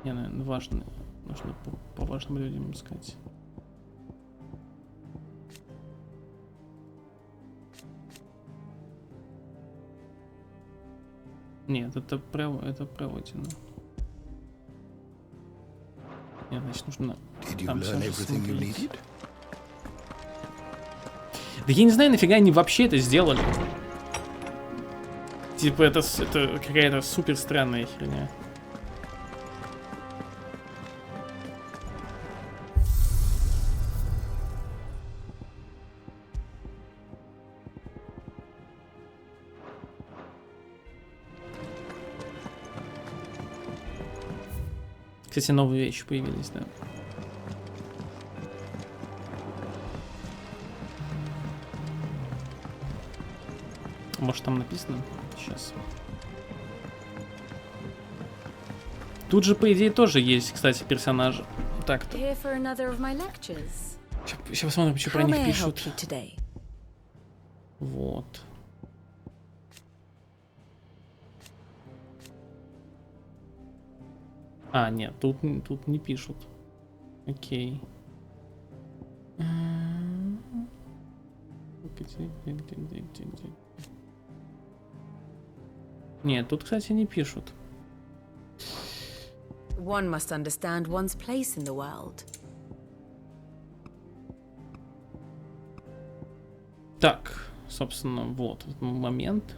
Не, наверное, важно. Нужно по важным людям искать. Нет, это проводено. Нет, значит, нужно там все смотреть. Да я не знаю, нафига они вообще это сделали. Типа, это какая-то супер странная херня. Кстати, новые вещи появились, да. Может, там написано? Сейчас. Тут же, по идее, тоже есть, кстати, персонажи. Так-то. Сейчас посмотрим, что про них пишут. Вот. А, нет, тут не пишут. Окей. Нет, тут, кстати, не пишут. One must understand one's place in the world. Так, собственно, вот момент.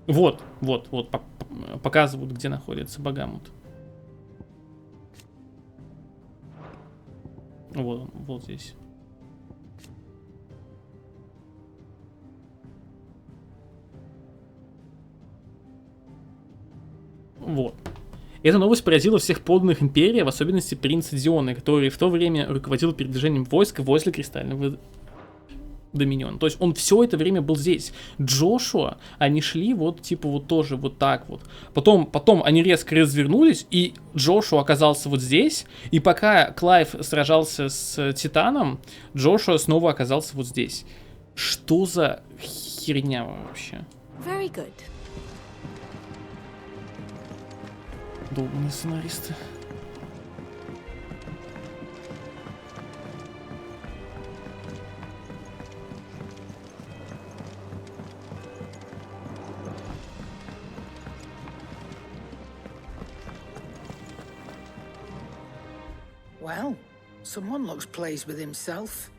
Вот, показывают, где находится Багамут. Вот он, вот здесь. Вот. Эта новость поразила всех подданных империи, в особенности принца Диона, который в то время руководил передвижением войск возле Кристального Доминиона. То есть он все это время был здесь. Джошуа, они шли вот типа вот тоже вот так вот. Потом они резко развернулись, и Джошуа оказался вот здесь. И пока Клайв сражался с Титаном, Джошуа снова оказался вот здесь. Что за херня вообще? Very good. Долбаные сценаристы. Well, someone looks pleased with himself.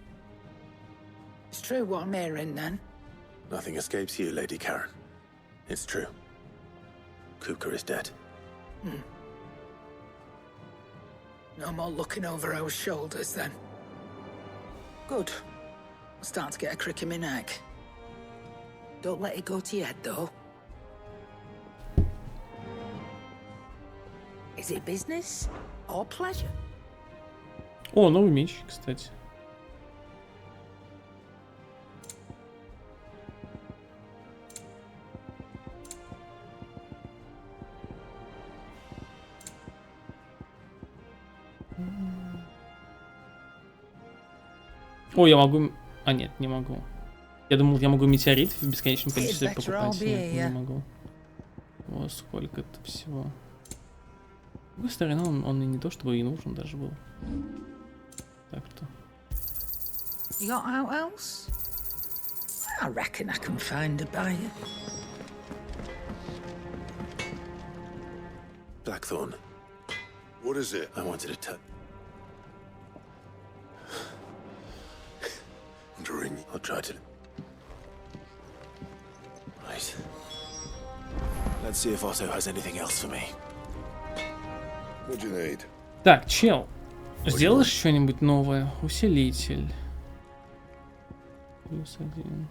It's true what I'm hearing, then. Nothing escapes you, Lady Karen. It's true. Kuka is dead. No more looking over our shoulders, then. Good. I'm starting to get a crick in my neck. Don't let it go to your head, though. Is it business or pleasure? О, новый меч, кстати. О, я могу... А, нет, не могу. Я думал, я могу метеорит в бесконечном количестве покупать. Нет, не могу. О, сколько это всего. С другой стороны, он и не то чтобы и нужен даже был. Так что... You got out else? I reckon I can find a buyer. Blackthorn. What is it? I wanted to tell... Wondering. I'll try to... Right. Let's see if Otto has anything else for me. What do you need? Так, чел. Сделаешь что-нибудь новое? Усилитель. +1.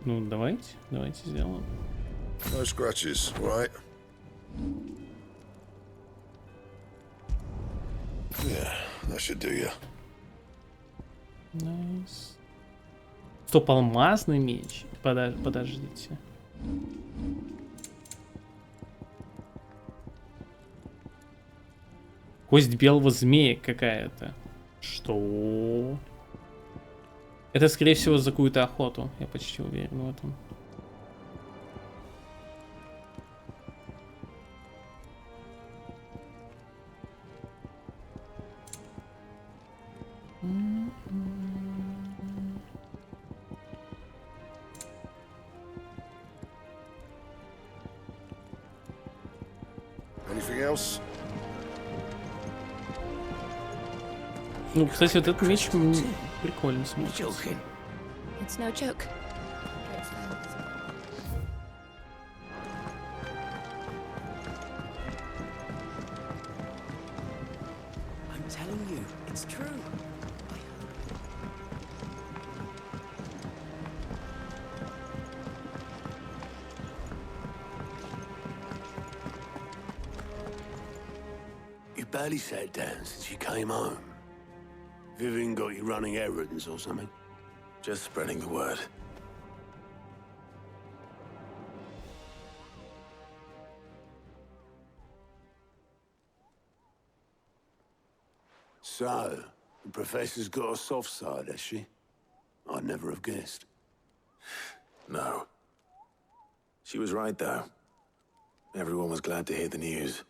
Ну, давайте сделаем. No scratches, right? Yeah, that should do you. Nice. Стоп, алмазный меч. Подождите. Кость белого змея какая-то. Что? Это, скорее всего, за какую-то охоту. Я почти уверен в этом. Anything else? Ну, кстати, вот этот меч прикольно смотрится. It's no joke. I'm telling you, it's true. You barely sat down since you came home. Vivian got you running errands or something? Just spreading the word. So, the professor's got a soft side, has she? I'd never have guessed. No. She was right, though. Everyone was glad to hear the news.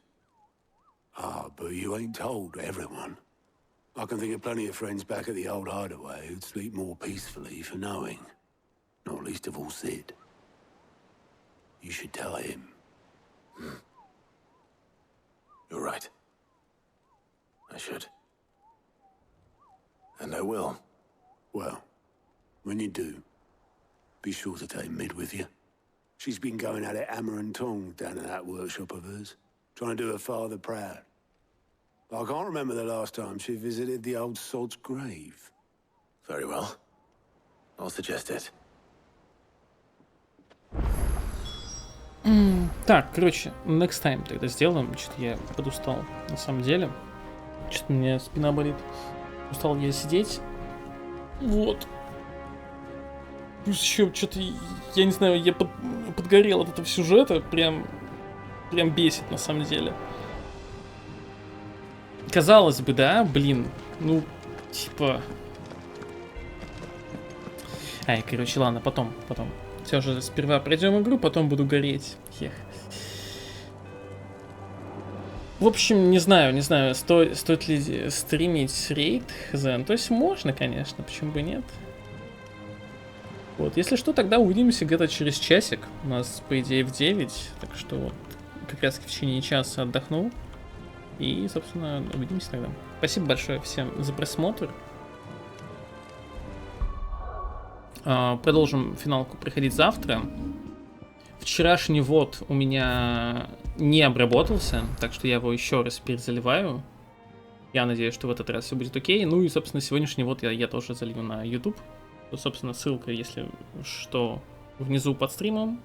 Ah, but you ain't told everyone. I can think of plenty of friends back at the old hideaway who'd sleep more peacefully for knowing. Not least of all Sid. You should tell him. You're right. I should. And I will. Well, when you do, be sure to take Mid with you. She's been going at it hammer and tongs down in that workshop of hers, trying to do her father proud. I can't remember the last time she visited the old sod's grave. Very well. I'll suggest it. Так, короче, next time тогда сделаем. Что-то я подустал, на самом деле. Что-то у меня спина болит. Устал я сидеть. Вот. Плюс еще что-то, я не знаю, я подгорел от этого сюжета. Прям бесит, на самом деле. Казалось бы, да, блин. Ну, типа... Ай, короче, ладно, потом. Все же сперва пройдем игру, потом буду гореть. Хех. В общем, не знаю, стоит ли стримить рейд, хз. То есть можно, конечно, почему бы нет. Вот, если что, тогда увидимся где-то через часик. У нас, по идее, в 9. Так что вот, как раз в течение часа отдохну. И, собственно, увидимся тогда. Спасибо большое всем за просмотр. Продолжим финалку проходить завтра. Вчерашний ввод у меня не обработался, так что я его еще раз перезаливаю. Я надеюсь, что в этот раз все будет окей. Ну и, собственно, сегодняшний ввод я тоже залью на YouTube. То, собственно, ссылка, если что, внизу под стримом.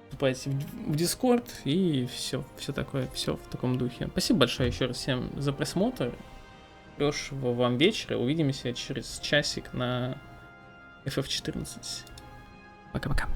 Вступайте в Discord и все такое, все в таком духе. Спасибо большое еще раз всем за просмотр. Хорошего вам вечера. Увидимся через часик на FF14. Пока-пока.